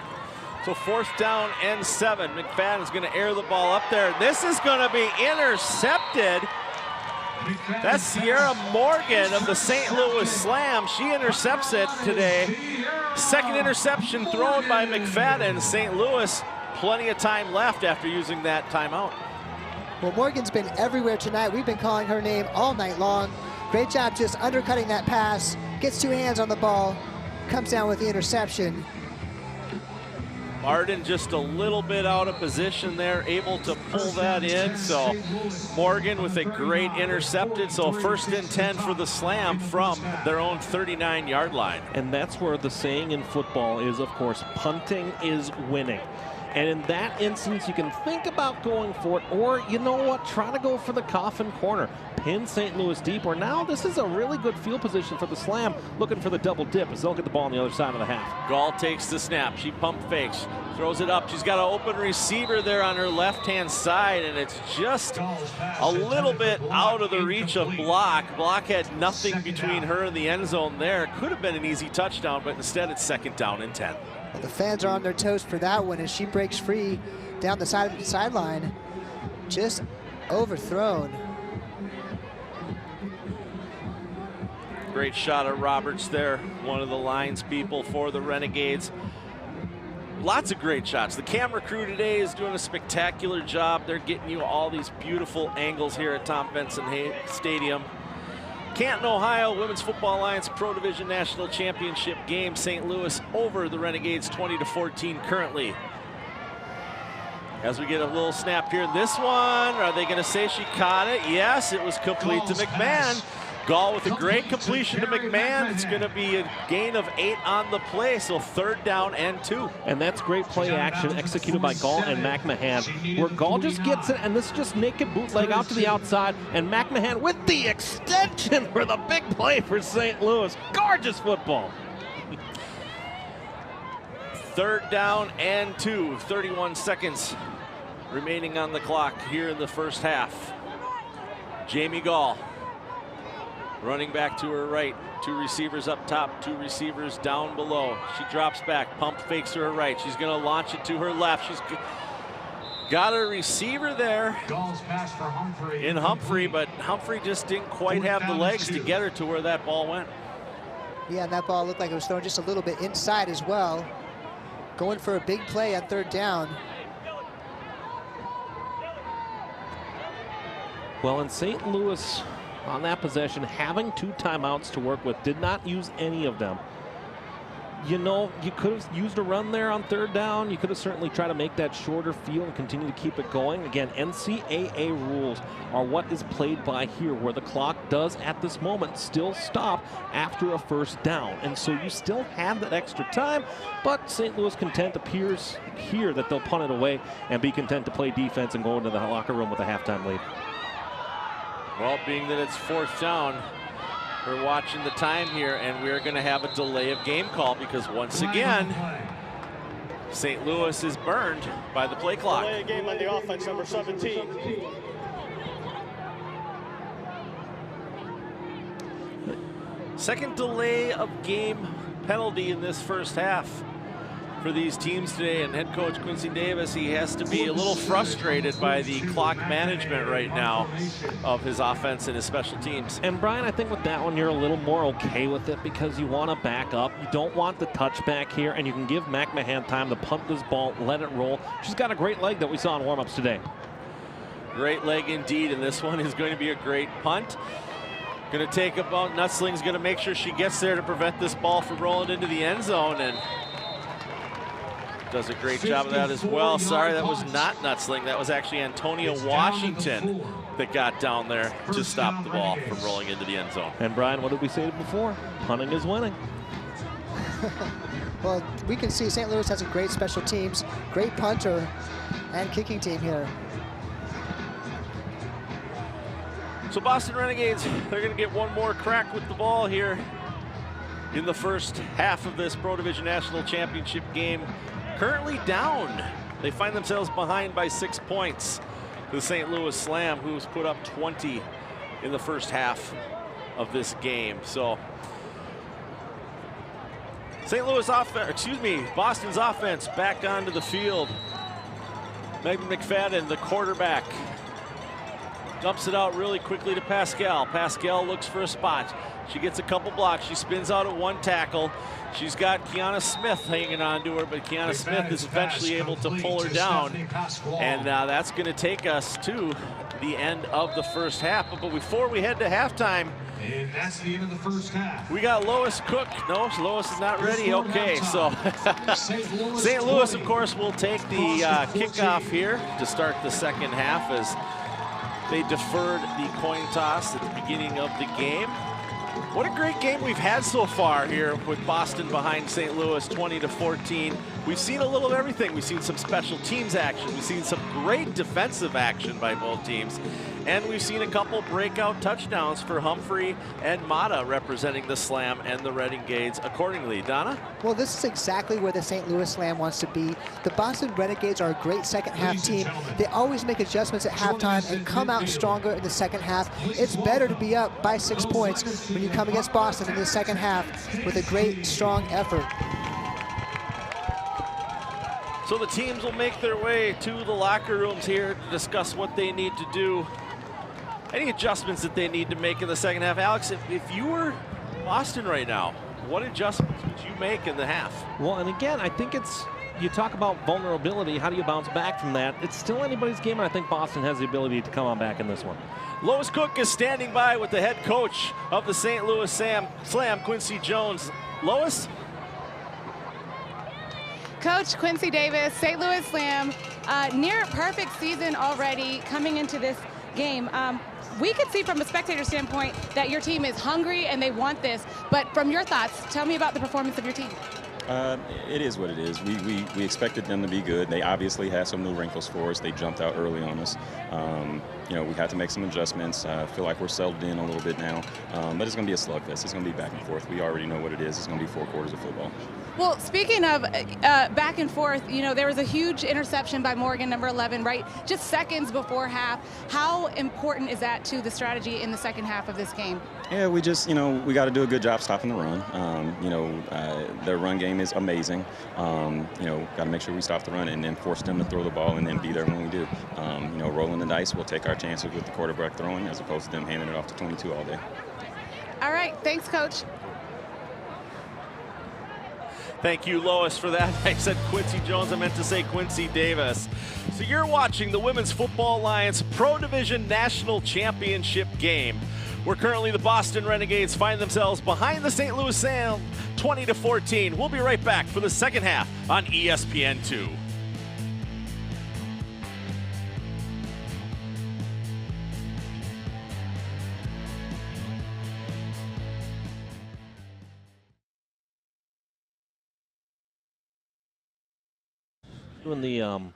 A: So 4th down and 7. McFadden's going to air the ball up there. This is going to be intercepted. That's Sierra Morgan of the St. Louis Slam. She intercepts it today. Second interception thrown by McFadden. St. Louis, plenty of time left after using that timeout.
B: Well, Morgan's been everywhere tonight. We've been calling her name all night long. Great job just undercutting that pass. Gets 2 hands on the ball. Comes down with the interception.
A: Martin just a little bit out of position there, able to pull that in. So Morgan with a great intercepted. So 1st and 10 for the Slam from their own 39-yard line.
C: And that's where the saying in football is, of course, punting is winning. And in that instance, you can think about going for it, or you know what, try to go for the coffin corner. Pin St. Louis deep, or now this is a really good field position for the Slam, looking for the double dip as they'll get the ball on the other side of the half.
A: Gall takes the snap. She pump fakes, throws it up. She's got an open receiver there on her left-hand side, and it's just a little bit out of the reach of Block. Block had nothing between her and the end zone there. Could have been an easy touchdown, but instead it's 2nd down and 10.
B: The fans are on their toes for that one as she breaks free down the side of the sideline. Just overthrown.
A: Great shot of Roberts there, one of the lines people for the Renegades. Lots of great shots. The camera crew today is doing a spectacular job. They're getting you all these beautiful angles here at Tom Benson Stadium. Canton, Ohio, Women's Football Alliance Pro Division National Championship game. St. Louis over the Renegades 20-14 currently. As we get a little snap here in this one, are they going to say she caught it? Yes, it was complete to McMahon. Gall with a great completion to McMahon. It's going to be a gain of 8 on the play, so 3rd down and 2.
C: And that's great play action executed by Gall and McMahon, where Gall just gets it, and this is just naked bootleg out to the outside, and McMahon with the extension for the big play for St. Louis. Gorgeous football.
A: 3rd down and 2. 31 seconds remaining on the clock here in the first half. Jamie Gall running back to her right. 2 receivers up top, 2 receivers down below. She drops back, pump fakes to her right. She's going to launch it to her left. She's got a receiver there in Humphrey, but Humphrey just didn't quite have the legs to get her to where that ball went.
B: Yeah, and that ball looked like it was thrown just a little bit inside as well. Going for a big play on 3rd down.
C: Well, in St. Louis, on that possession, having 2 timeouts to work with, did not use any of them. You know, you could have used a run there on 3rd down. You could have certainly tried to make that shorter field and continue to keep it going. Again, NCAA rules are what is played by here, where the clock does at this moment still stop after a 1st down. And so you still have that extra time, but St. Louis content appears here that they'll punt it away and be content to play defense and go into the locker room with a halftime lead.
A: Well, being that it's 4th down, we're watching the time here, and we're going to have a delay of game call because once again, St. Louis is burned by the play clock.
E: Delay of game on the offense, number 17.
A: Second delay of game penalty in this first half for these teams today, and head coach Quincy Davis, he has to be a little frustrated by the clock management right now of his offense and his special teams.
C: And Brian, I think with that one you're a little more okay with it because you want to back up. You don't want the touchback here, and you can give McMahon time to punt this ball, let it roll. She's got a great leg that we saw in warm-ups today.
A: Great leg indeed, and this one is going to be a great punt. Going to take about Nutsling's going to make sure she gets there to prevent this ball from rolling into the end zone, and does a great job of that as well. Sorry, that was not Nutzling. That was actually Antonia Washington that got down there to stop the ball from rolling into the end zone.
C: And Brian, what did we say before? Punting is winning.
B: Well, we can see St. Louis has a great special teams, great punter and kicking team here.
A: So Boston Renegades, they're going to get one more crack with the ball here in the first half of this Pro Division National Championship game. Currently down. They find themselves behind by 6 points. The St. Louis Slam, who's put up 20 in the first half of this game. So Boston's offense back onto the field. Megan McFadden, the quarterback, dumps it out really quickly to Pascal. Pascal looks for a spot. She gets a couple blocks. She spins out at one tackle. She's got Kiana Smith hanging on to her, but Kiana Smith is eventually able to pull her down. And that's going to take us to the end of the first half. But before we head to halftime,
D: And that's the end of the first half.
A: we got Lois Cook. No, Lois is not ready. Okay, so St. Louis, of course, will take the kickoff here to start the second half as they deferred the coin toss at the beginning of the game. What a great game we've had so far here with Boston behind St. Louis 20-14. We've seen a little of everything. We've seen some special teams action. We've seen some great defensive action by both teams. And we've seen a couple breakout touchdowns for Humphrey and Mata representing the Slam and the Renegades accordingly. Donna?
B: Well, this is exactly where the St. Louis Slam wants to be. The Boston Renegades are a great second half team. They always make adjustments at halftime and come out stronger in the second half. It's better to be up by 6 points when you come against Boston in the second half with a great, strong effort.
A: So the teams will make their way to the locker rooms here to discuss what they need to do. Any adjustments that they need to make in the second half. Alex, if you were Boston right now, what adjustments would you make in the half?
C: Well, and again, I think you talk about vulnerability. How do you bounce back from that? It's still anybody's game, and I think Boston has the ability to come on back in this one.
A: Lois Cook is standing by with the head coach of the St. Louis Slam, Quincy Jones. Lois?
I: Coach Quincy Davis, St. Louis Slam, near perfect season already coming into this game. We can see from a spectator standpoint that your team is hungry and they want this, but from your thoughts, tell me about the performance of your team.
J: It is what it is. We expected them to be good. They obviously had some new wrinkles for us. They jumped out early on us. We had to make some adjustments. I feel like we're settled in a little bit now, but it's going to be a slugfest. It's going to be back and forth. We already know what it is. It's going to be 4 quarters of football.
I: Well, speaking of back and forth, there was a huge interception by Morgan, number 11, right? Just seconds before half. How important is that to the strategy in the second half of this game?
J: Yeah, we just, we got to do a good job stopping the run. Their run game is amazing. Got to make sure we stop the run and then force them to throw the ball and then be there when we do. Rolling the dice, we'll take our chances with the quarterback throwing as opposed to them handing it off to 22 all day.
I: All right, thanks, Coach.
A: Thank you, Lois, for that. I said Quincy Jones. I meant to say Quincy Davis. So you're watching the Women's Football Alliance Pro Division National Championship game, where currently the Boston Renegades find themselves behind the St. Louis Slam 20-14. We'll be right back for the second half on ESPN2.
C: Doing the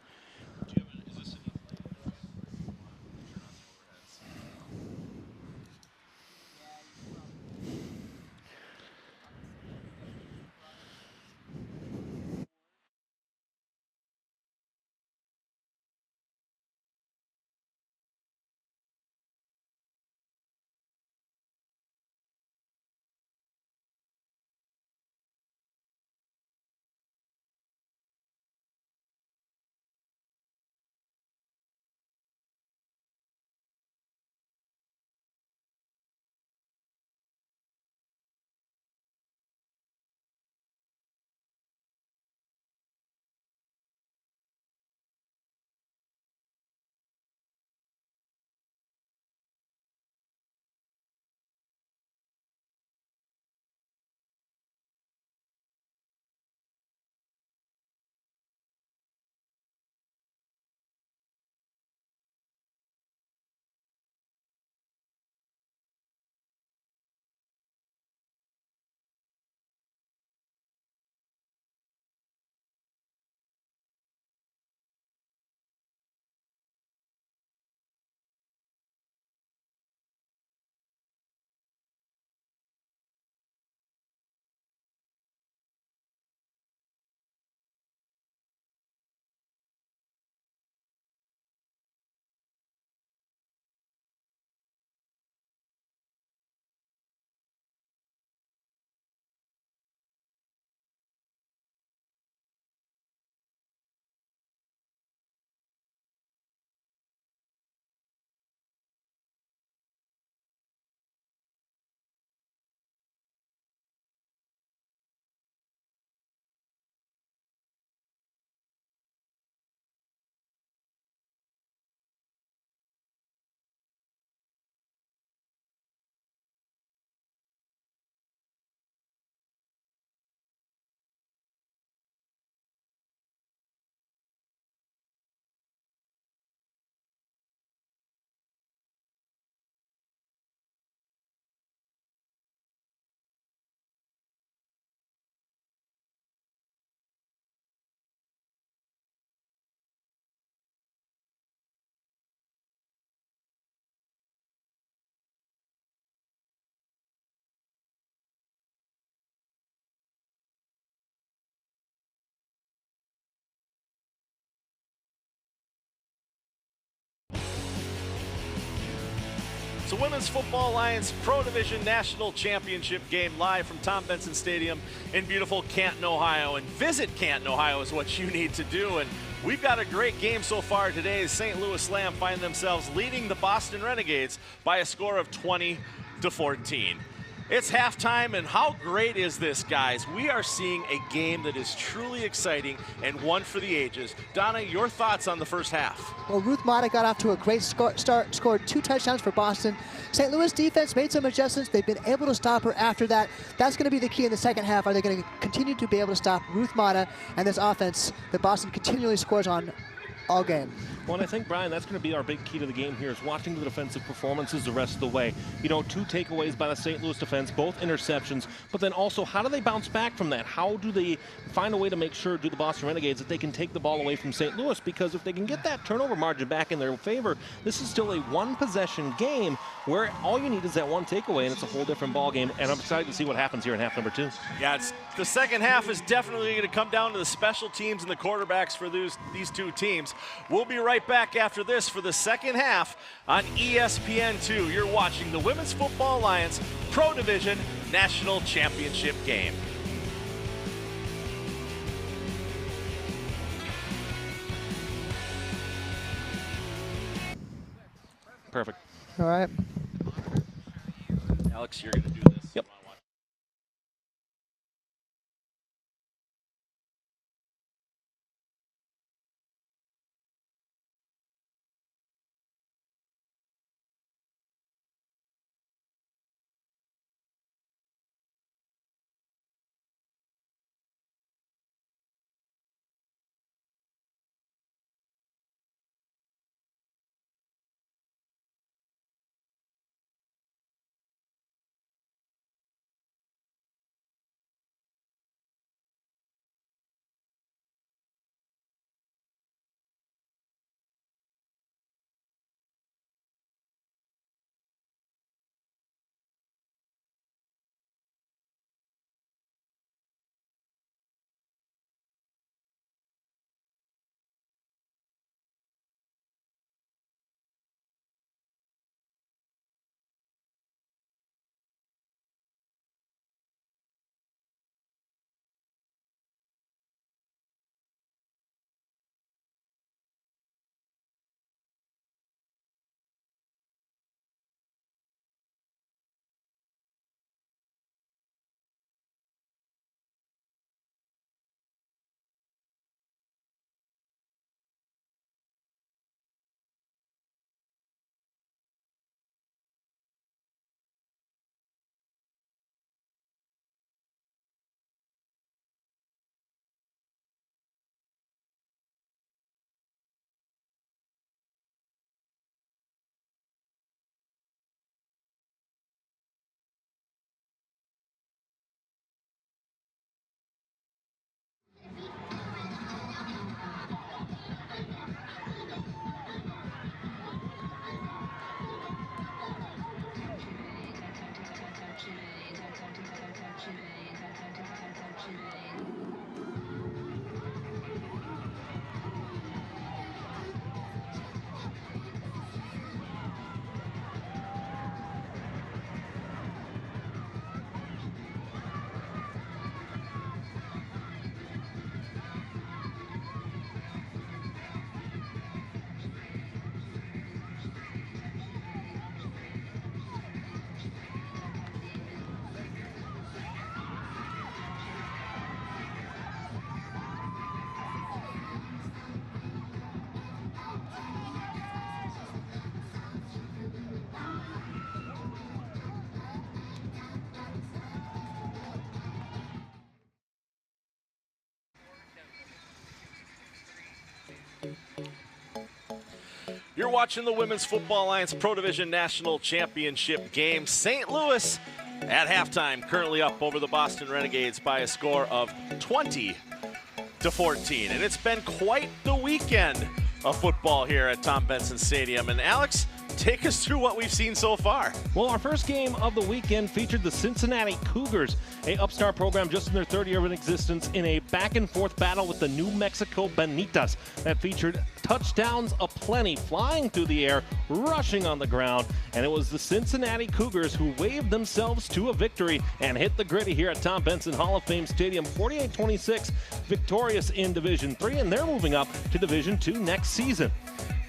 A: It's the Women's Football Alliance Pro Division National Championship game live from Tom Benson Stadium in beautiful Canton, Ohio. And visit Canton, Ohio is what you need to do. And we've got a great game so far today as St. Louis Slam find themselves leading the Boston Renegades by a score of 20-14. It's halftime, and how great is this, guys? We are seeing a game that is truly exciting and one for the ages. Donna, your thoughts on the first half?
B: Well, Ruth Mata got off to a great start, scored 2 touchdowns for Boston. St. Louis defense made some adjustments. They've been able to stop her after that. That's going to be the key in the second half. Are they going to continue to be able to stop Ruth Mata and this offense that Boston continually scores on all game?
C: Well, and I think, Brian, that's going to be our big key to the game here is watching the defensive performances the rest of the way. You know, 2 takeaways by the St. Louis defense, both interceptions, but then also how do they bounce back from that? How do they find a way to make sure, do the Boston Renegades, that they can take the ball away from St. Louis? Because if they can get that turnover margin back in their favor, this is still a 1-possession game where all you need is that 1 takeaway, and it's a whole different ball game. And I'm excited to see what happens here in half number 2.
A: Yeah, the second half is definitely going to come down to the special teams and the quarterbacks for these 2 teams. We'll be right back after this for the second half on ESPN2. You're watching the Women's Football Alliance Pro Division National Championship game.
C: Perfect.
B: All right.
A: Alex, you're going to do this.
C: Yep.
A: You're watching the Women's Football Alliance Pro Division National Championship game. St. Louis at halftime, currently up over the Boston Renegades by a score of 20-14. And it's been quite the weekend of football here at Tom Benson Stadium. And Alex, take us through what we've seen so far.
C: Well, our first game of the weekend featured the Cincinnati Cougars, a upstart program just in their third year of existence, in a back-and-forth battle with the New Mexico Bonitas that featured touchdowns aplenty, flying through the air, rushing on the ground, and it was the Cincinnati Cougars who waved themselves to a victory and hit the gritty here at Tom Benson Hall of Fame Stadium, 48-26, victorious in Division III, and they're moving up to Division II next season.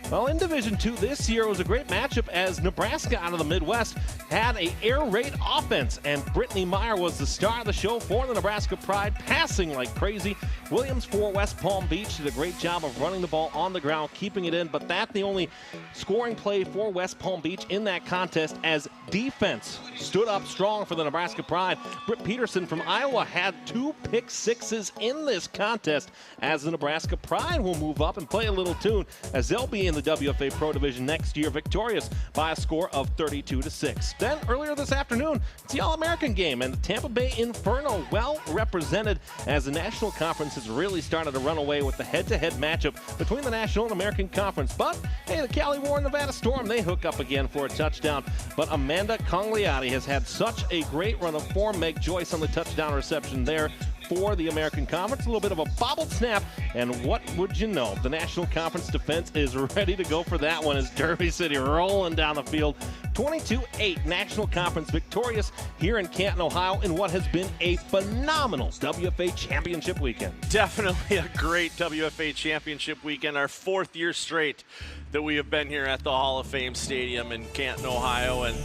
C: Well, in Division II this year, it was a great matchup as Nebraska out of the Midwest had an air raid offense, and Brittany Meyer was the star of the show for the Nebraska Pride, passing like crazy. Williams for West Palm Beach did a great job of running the ball on the ground, keeping it in, but that's the only scoring play for West Palm Beach in that contest as defense stood up strong for the Nebraska Pride. Britt Peterson from Iowa had 2 pick sixes in this contest as the Nebraska Pride will move up and play a little tune as they'll be in the WFA Pro Division next year, victorious by a score of 32-6. Then earlier this afternoon, it's the All-American game, and the Tampa Bay Inferno well represented as the National Conference has really started to run away with the head-to-head matchup between the National and American Conference. But hey, the Cali War and Nevada Storm, they hook up again for a touchdown. But Amanda Congliotti has had such a great run of form. Meg Joyce on the touchdown reception there for the American Conference. A little bit of a bobbled snap, and what would you know? The National Conference defense is ready to go for that one as Derby City rolling down the field. 22-8, National Conference victorious here in Canton, Ohio, in what has been a phenomenal WFA championship weekend.
A: Definitely a great WFA championship weekend, our 4th year straight that we have been here at the Hall of Fame Stadium in Canton, Ohio. And,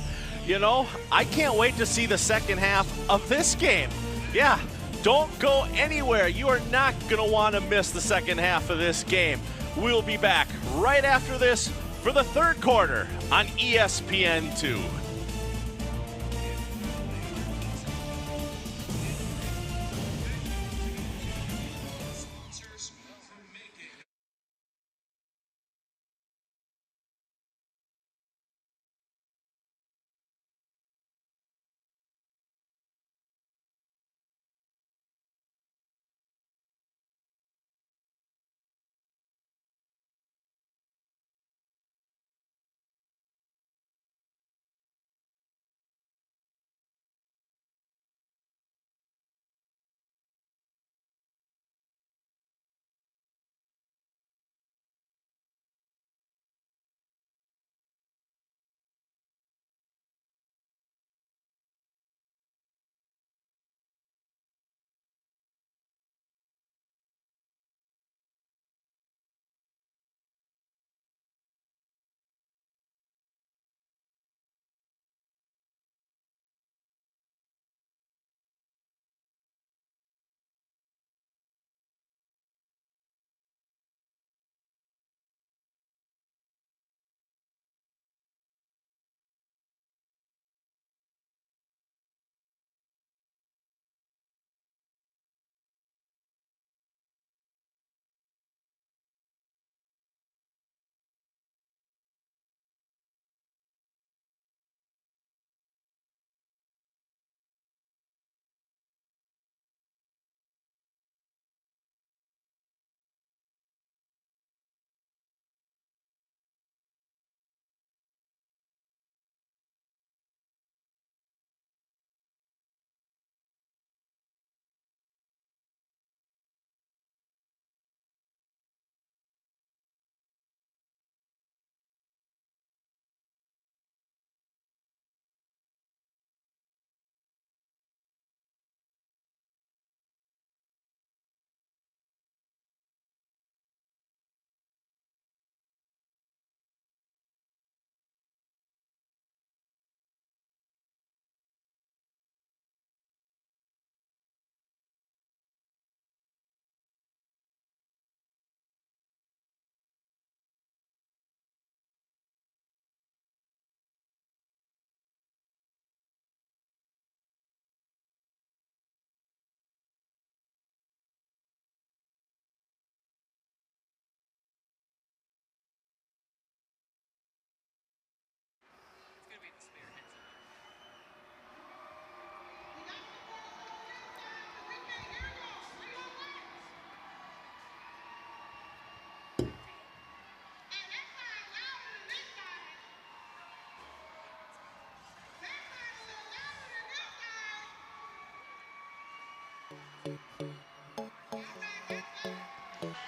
A: you know, I can't wait to see the second half of this game. Yeah. Don't go anywhere. You are not going to want to miss the second half of this game. We'll be back right after this for the third quarter on ESPN2.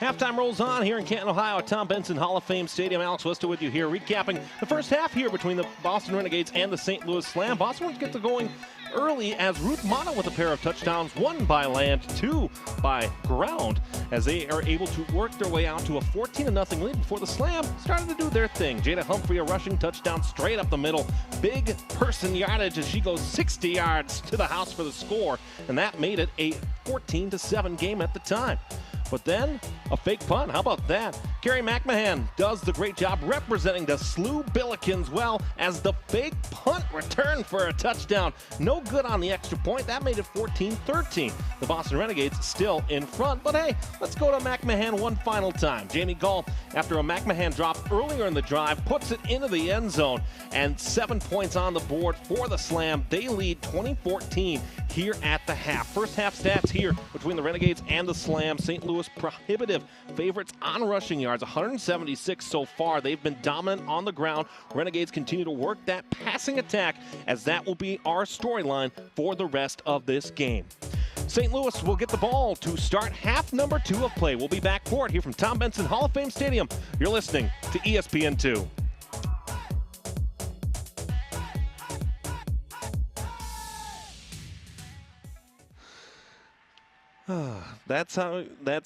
C: Halftime rolls on here in Canton, Ohio at Tom Benson Hall of Fame Stadium. Alex Wester with you here, recapping the first half here between the Boston Renegades and the St. Louis Slam. Boston gets to going early as Ruth Mata with a pair of touchdowns, 1 by land, 2 by ground, as they are able to work their way out to a 14-0 lead before the Slam started to do their thing. Jada Humphrey, a rushing touchdown straight up the middle. Big person yardage as she goes 60 yards to the house for the score, and that made it a 14-7 game at the time. But then, a fake punt. How about that? Carrie McMahon does the great job representing the SLU Billikens well as the fake punt return for a touchdown. No good on the extra point. That made it 14-13. The Boston Renegades still in front. But hey, let's go to McMahon one final time. Jamie Gall, after a McMahon drop earlier in the drive, puts it into the end zone. And 7 points on the board for the Slam. They lead 20-14 here at the half. First half stats here between the Renegades and the Slam. St. Louis prohibitive favorites on rushing yards, 176 so far. They've been dominant on the ground. Renegades continue to work that passing attack, as that will be our storyline for the rest of this game. St. Louis will get the ball to start half number 2 of play. We'll be back for it here from Tom Benson Hall of Fame Stadium. You're listening to ESPN2. That's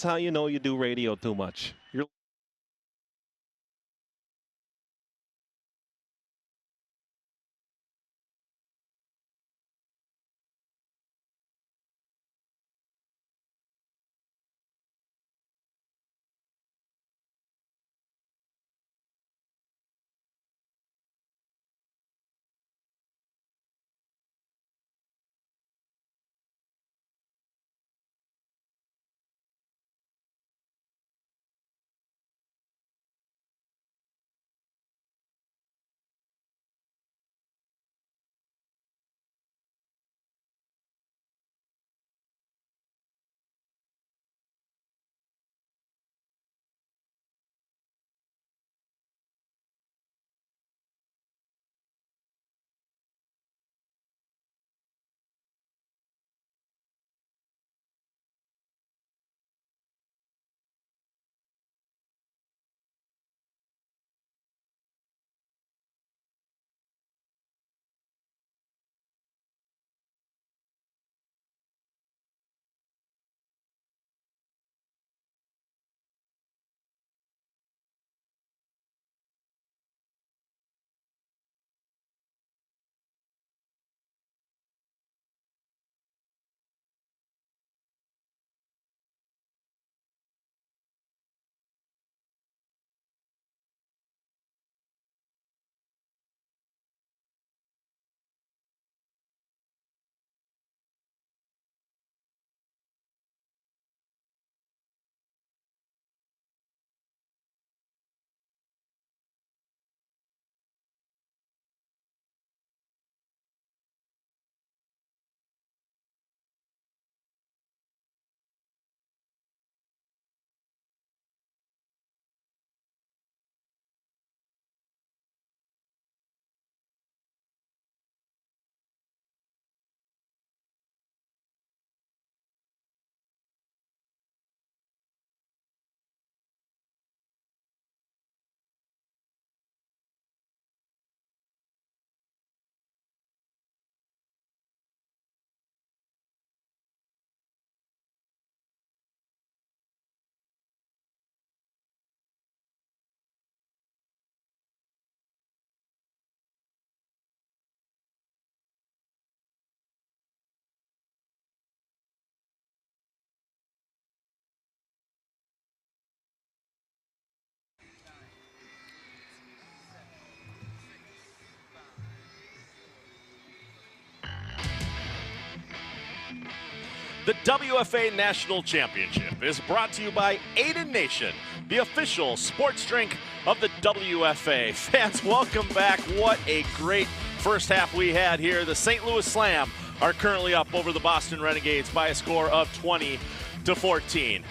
C: how you know you do radio too much.
A: The WFA National Championship is brought to you by Aiden Nation, the official sports drink of the WFA. Fans, welcome back. What a great first half we had here. The St. Louis Slam are currently up over the Boston Renegades by a score of 20-14.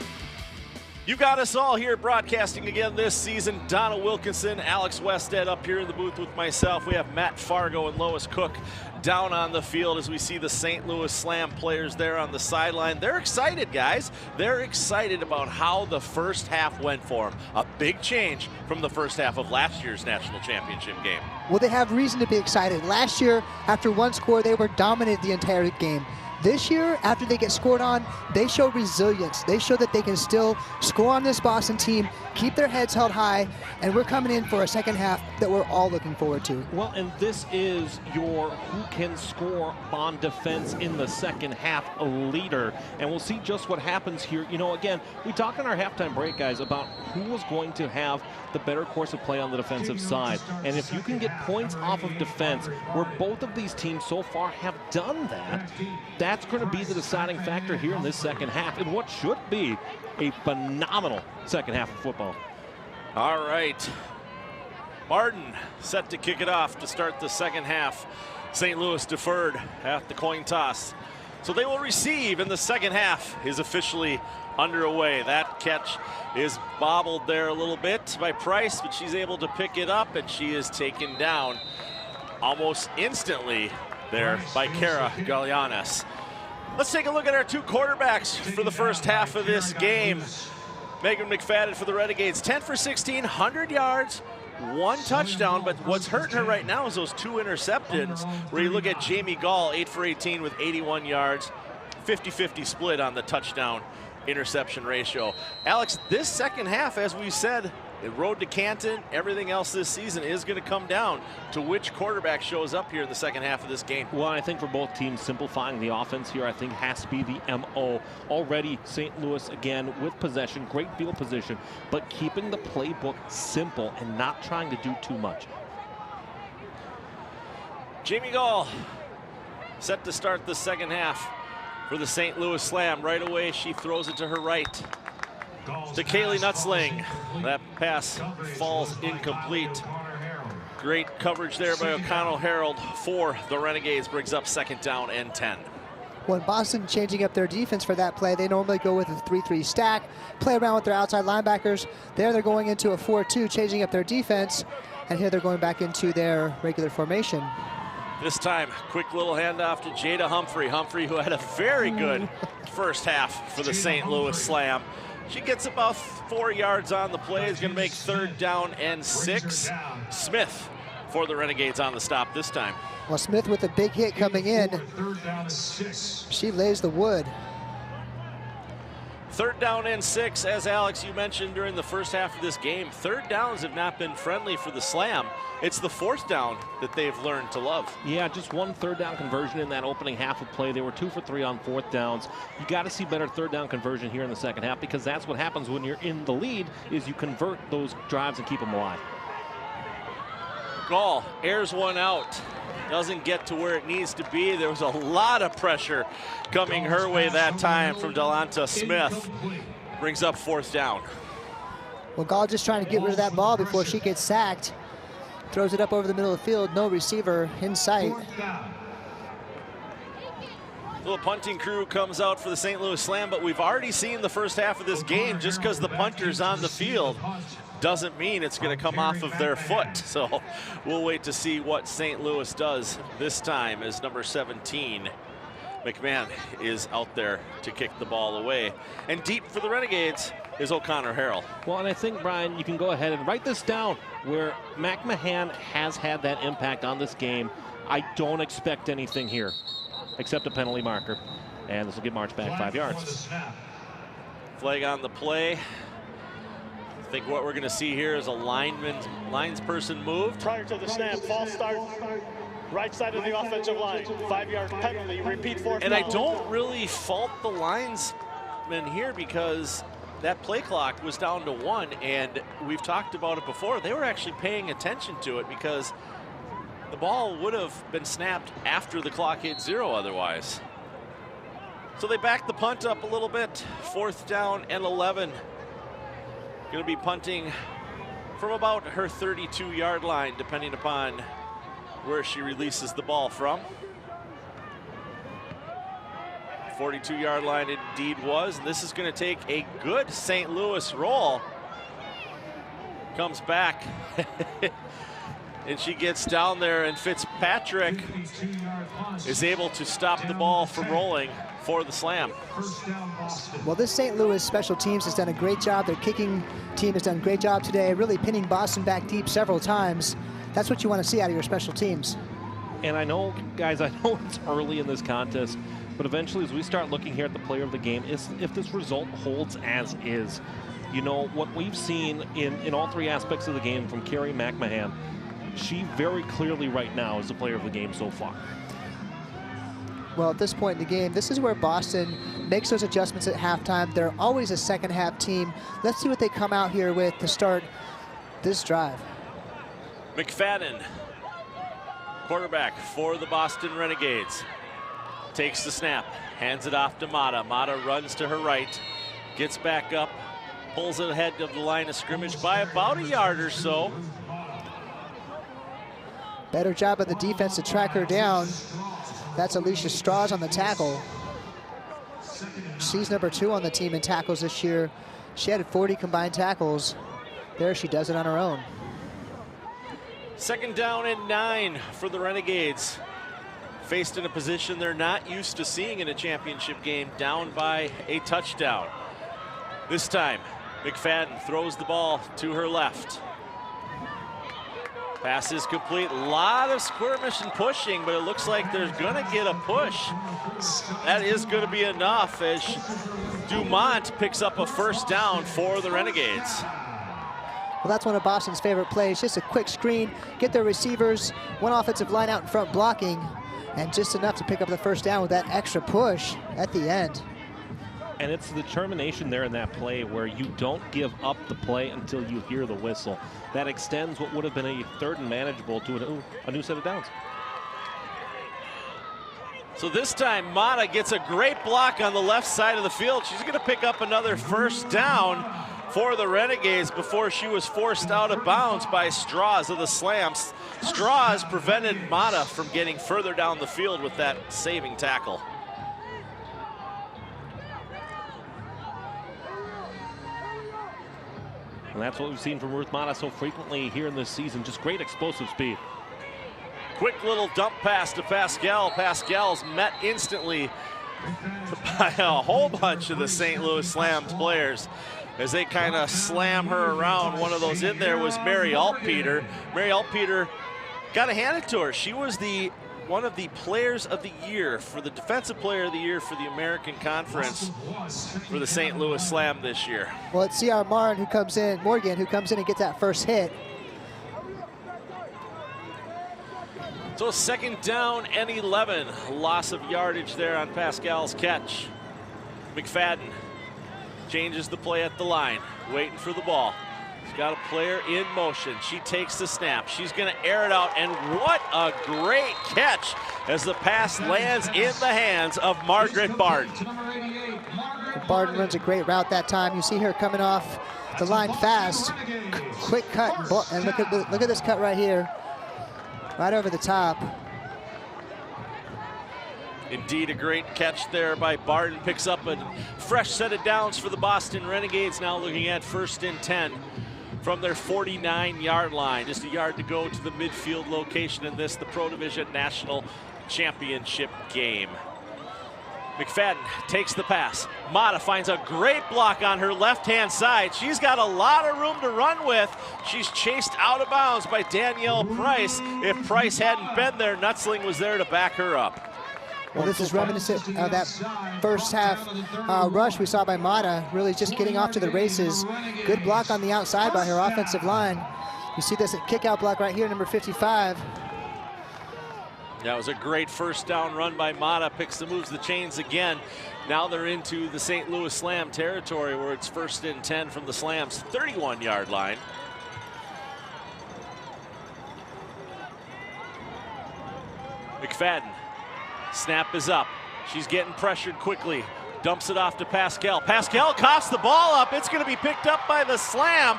A: You got us all here broadcasting again this season. Donna Wilkinson, Alex Westhead up here in the booth with myself. We have Matt Fargo and Lois Cook down on the field as we see the St. Louis Slam players there on the sideline. They're excited, guys. They're excited about how the first half went for them. A big change from the first half of last year's national championship game.
B: Well, they have reason to be excited. Last year, after one score, they were dominated the entire game. This year, after they get scored on, they show resilience. They show that they can still score on this Boson team, keep their heads held high, and we're coming in for a second half that we're all looking forward to.
C: Well, and this is your who can score on defense in the second half leader, and we'll see just what happens here. You know, again, we talked in our halftime break, guys, about who was going to have the better course of play on the defensive side, and if you can get points off of defense, where both of these teams so far have done that, that's going to be the deciding factor here in this second half in what should be a phenomenal second half of football.
A: All right. Martin set to kick it off to start the second half. St. Louis deferred at the coin toss. So they will receive in the second half is officially underway. That catch is bobbled there a little bit by Price, but she's able to pick it up, and she is taken down almost instantly there by Kara Galianes. Let's take a look at our two quarterbacks for the first half of this game. Megan McFadden for the Renegades, 10 for 16, 100 yards, 1 touchdown, but what's hurting her right now is those 2 interceptions, where you look at Jamie Gall, 8 for 18 with 81 yards, 50-50 split on the touchdown interception ratio. Alex, this second half, as we said, the road to Canton, everything else this season is going to come down to which quarterback shows up here in the second half of this game.
C: Well, I think for both teams, simplifying the offense here, I think has to be the MO. Already, St. Louis, again, with possession, great field position, but keeping the playbook simple and not trying to do too much.
A: Jamie Gall set to start the second half for the St. Louis Slam. Right away, she throws it to her right to Kaylee Nutzling. That pass falls incomplete. Great coverage there by O'Connell Harold for the Renegades. Brings up second down and 10.
B: When Boson changing up their defense for that play, they normally go with a 3-3 stack, play around with their outside linebackers. There they're going into a 4-2, changing up their defense, and here they're going back into their regular formation.
A: This time, quick little handoff to Jada Humphrey. Humphrey, who had a very good first half for the St. Louis Slam. She gets about 4 yards on the play. Is going to make third down and 6. Smith for the Renegades on the stop this time.
B: Well, Smith with a big hit coming in. She lays the wood.
A: Third down and 6, as Alex, you mentioned during the first half of this game. Third downs have not been friendly for the Slam. It's the fourth down that they've learned to love.
C: Yeah, just 1 third down conversion in that opening half of play. They were 2 for 3 on fourth downs. You got to see better third down conversion here in the second half, because that's what happens when you're in the lead, is you convert those drives and keep them alive.
A: Gall airs one out. Doesn't get to where it needs to be. There was a lot of pressure coming her way that time from Delonta Smith. Brings up fourth down.
B: Well, Gall just trying to get rid of that ball before she gets sacked. Throws it up over the middle of the field. No receiver in sight.
A: Little punting crew comes out for the St. Louis Slam, but we've already seen the first half of this game. Just because the punter's on the field doesn't mean it's going to come off of their foot. So we'll wait to see what St. Louis does this time, as number 17, McMahon, is out there to kick the ball away. And deep for the Renegades is O'Connor Harrell.
C: Well, and I think, Brian, you can go ahead and write this down, where McMahon has had that impact on this game. I don't expect anything here except a penalty marker, and this will get marched back 5 yards.
A: Flag on the play. I think what we're going to see here is a linesperson move.
E: Prior to the snap, false start, right side of the offensive line, 5-yard penalty, repeat fourth
A: And
E: down.
A: I don't really fault the linesman here, because that play clock was down to 1, and we've talked about it before. They were actually paying attention to it, because the ball would have been snapped after the clock hit 0 otherwise. So they backed the punt up a little bit. Fourth down and 11. Going to be punting from about her 32-yard line, depending upon where she releases the ball from. 42-yard line, it'd indeed was. And this is going to take a good St. Louis roll. Comes back. And she gets down there, and Fitzpatrick is able to stop the ball from rolling for the slam.
B: Well, this St. Louis special teams has done a great job. Their kicking team has done a great job today, really pinning Boston back deep several times. That's what you want to see out of your special teams.
C: And I know, guys, I know it's early in this contest, but eventually as we start looking here at the player of the game, if this result holds as is, you know, what we've seen in all three aspects of the game from Carrie McMahon, she very clearly right now is the player of the game so far.
B: Well, at this point in the game, this is where Boston makes those adjustments at halftime. They're always a second half team. Let's see what they come out here with to start this drive.
A: McFadden, quarterback for the Boston Renegades, takes the snap, hands it off to Mata. Mata runs to her right, gets back up, pulls it ahead of the line of scrimmage by about a yard or so.
B: Better job of the defense to track her down. That's Alicia Strauss on the tackle. She's number 2 on the team in tackles this year. She had 40 combined tackles. There she does it on her own.
A: 2nd down and 9 for the Renegades. Faced in a position they're not used to seeing in a championship game, down by a touchdown. This time, McFadden throws the ball to her left. Pass is complete. A lot of skirmish and pushing, but it looks like they're going to get a push. That is going to be enough as Dumont picks up a 1st down for the Renegades.
B: Well, that's one of Boston's favorite plays. Just a quick screen, get their receivers, one offensive line out in front blocking, and just enough to pick up the 1st down with that extra push at the end.
C: And it's the determination there in that play where you don't give up the play until you hear the whistle. That extends what would have been a 3rd and manageable to a new set of downs.
A: So this time, Mata gets a great block on the left side of the field. She's going to pick up another 1st down for the Renegades before she was forced out of bounds by Strauss of the slams. Strauss prevented Mata from getting further down the field with that saving tackle.
C: And that's what we've seen from Ruth Mata so frequently here in this season. Just great explosive speed.
A: Quick little dump pass to Pascal. Pascal's met instantly by a whole bunch of the St. Louis Slams players as they kind of slam her around. One of those in there was Mary Altpeter. Mary Altpeter, got to hand it to her. She was one of the players of the year, for the defensive player of the year for the American Conference for the St. Louis Slam this year.
B: Well, it's C.R. Morgan who comes in and gets that 1st hit.
A: So 2nd down and 11. Loss of yardage there on Pascal's catch. McFadden changes the play at the line, waiting for the ball. She's got a player in motion. She takes the snap. She's going to air it out, and what a great catch as the pass lands in the hands of Margaret Barton.
B: Barton runs a great route that time. You see her coming off the line fast. Quick cut, and look at this cut right here. Right over the top.
A: Indeed, a great catch there by Barton. Picks up a fresh set of downs for the Boston Renegades, now looking at 1st and 10 from their 49-yard line. Just a yard to go to the midfield location in this, the Pro Division National Championship game. McFadden takes the pass. Mata finds a great block on her left-hand side. She's got a lot of room to run with. She's chased out of bounds by Danielle Price. If Price hadn't been there, Nutzling was there to back her up.
B: Well, this is reminiscent of that 1st half rush we saw by Mata, really just getting off to the races. Good block on the outside by her offensive line. You see this kick-out block right here, number 55.
A: That was a great 1st down run by Mata. Moves the chains again. Now they're into the St. Louis Slam territory where it's 1st and 10 from the Slams' 31-yard line. McFadden. Snap is up. She's getting pressured quickly. Dumps it off to Pascal. Pascal coughs the ball up. It's going to be picked up by the Slam.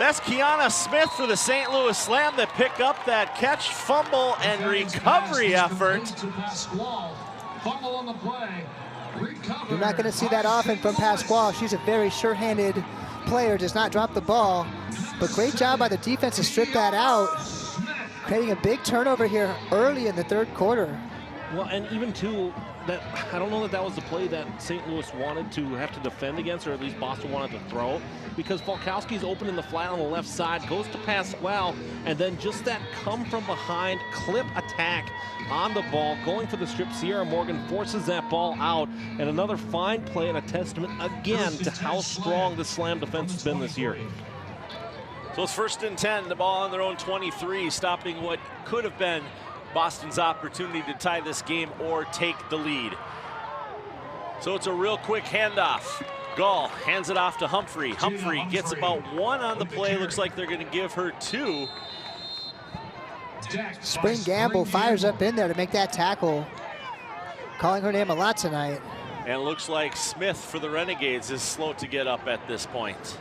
A: That's Kiana Smith for the St. Louis Slam that pick up that catch, fumble, and recovery effort.
D: Fumble on the play.
B: You're not going to see that often from Pasquale. She's a very sure-handed player, does not drop the ball. But great job by the defense to strip that out, creating a big turnover here early in the third quarter.
C: Well, and even too, that I don't know that was the play that St. Louis wanted to have to defend against, or at least Boston wanted to throw, because Falkowski's open in the flat on the left side, goes to Pasquale, and then just that come from behind clip attack on the ball, going for the strip. Sierra Morgan forces that ball out, and another fine play and a testament again to how strong the Slam defense has been this year.
A: So it's 1st and 10, the ball on their own 23, stopping what could have been Boston's opportunity to tie this game or take the lead. So it's a real quick handoff. Gall hands it off to Humphrey. Humphrey gets about 1 on the play. Looks like they're going to give her 2.
B: Spring Gamble fires up in there to make that tackle. Calling her name a lot tonight.
A: And it looks like Smith for the Renegades is slow to get up at this point.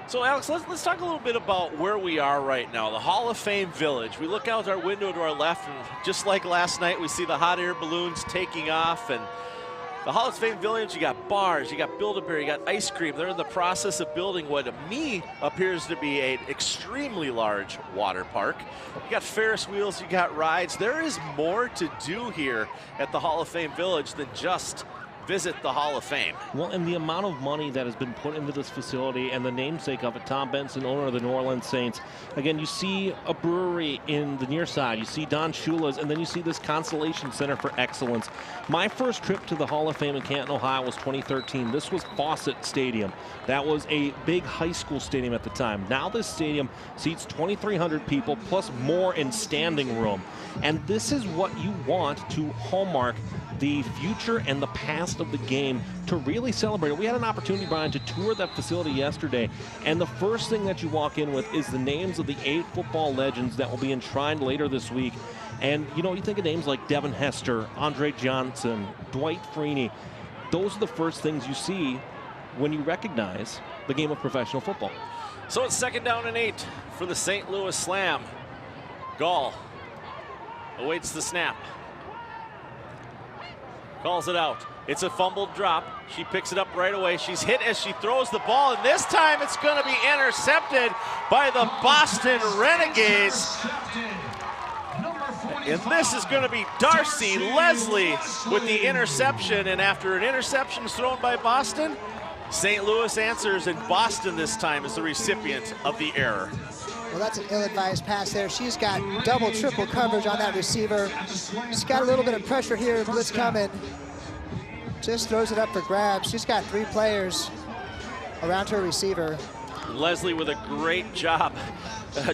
A: So Alex, let's talk a little bit about where we are right now. The Hall of Fame Village. We look out our window to our left, and just like last night, we see the hot air balloons taking off. And the Hall of Fame Village, you got bars, you got Build-A-Bear, you got ice cream. They're in the process of building what to me appears to be an extremely large water park. You got Ferris wheels, you got rides. There is more to do here at the Hall of Fame Village than just visit the Hall of Fame.
C: Well, and the amount of money that has been put into this facility and the namesake of it, Tom Benson, owner of the New Orleans Saints. Again, you see a brewery in the near side, you see Don Shula's, and then you see this Constellation Center for Excellence. My first trip to the Hall of Fame in Canton, Ohio was 2013. This was Fawcett Stadium. That was a big high school stadium at the time. Now this stadium seats 2,300 people plus more in standing room. And this is what you want to hallmark the future and the past of the game to really celebrate it. We had an opportunity, Brian, to tour that facility yesterday, and the first thing that you walk in with is the names of the 8 football legends that will be enshrined later this week. And, you know, you think of names like Devin Hester, Andre Johnson, Dwight Freeney. Those are the first things you see when you recognize the game of professional football.
A: So it's 2nd down and 8 for the St. Louis Slam. Gall awaits the snap. Calls it out. It's a fumbled drop. She picks it up right away. She's hit as she throws the ball, and this time it's going to be intercepted by the Boston Renegades. And this is going to be Darcy Leslie with the interception. And after an interception is thrown by Boston, St. Louis answers, and Boston this time is the recipient of the error.
B: Well, that's an ill-advised pass there. She's got double, triple coverage on that receiver. She's got a little bit of pressure here. Blitz coming. Just throws it up for grabs. She's got 3 players around her receiver.
A: Leslie with a great job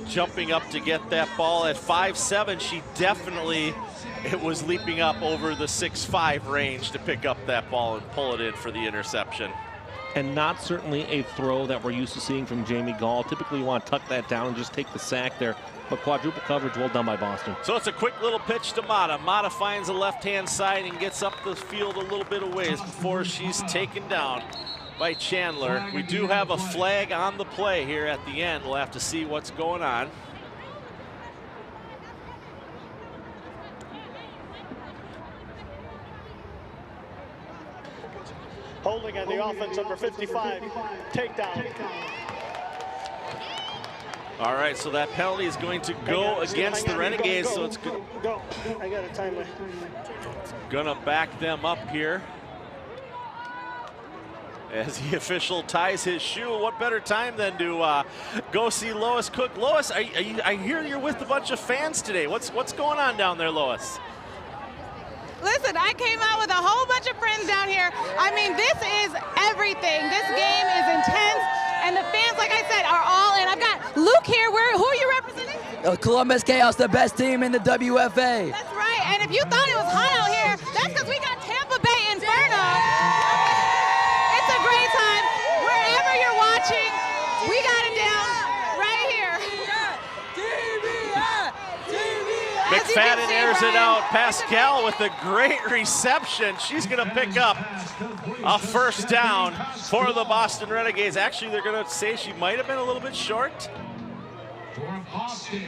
A: jumping up to get that ball. At 5'7", she definitely was leaping up over the 6'5" range to pick up that ball and pull it in for the interception.
C: And not certainly a throw that we're used to seeing from Jamie Gall. Typically you want to tuck that down and just take the sack there. But quadruple coverage, well done by Boston.
A: So it's a quick little pitch to Mata. Mata finds the left-hand side and gets up the field a little bit of ways before she's taken down by Chandler. We do have a flag on the play here at the end. We'll have to see what's going on.
E: Holding on the offense, number 55, takedown.
A: All right, so that penalty is going to go against the Renegades, so it's
E: go. I got a timer.
A: Gonna back them up here as the official ties his shoe. What better time than to go see Lois Cook? Lois, I hear you're with a bunch of fans today. What's going on down there, Lois?
I: Listen, I came out with a whole bunch of friends down here. I mean, this is everything. This game is intense, and the fans, like I said, are all in. I've got Luke here. Who are you representing?
K: Columbus Chaos, the best team in the WFA.
I: That's right, and if you thought it was hot out here, that's because we got Tampa Bay Inferno. It's a great time. Wherever you're watching, we got it down right here.
A: McFadden airs it out. Pascal with a great reception. She's going to pick up a 1st down for the Boston Renegades. Actually, they're going to say she might have been a little bit short.
D: For Boston,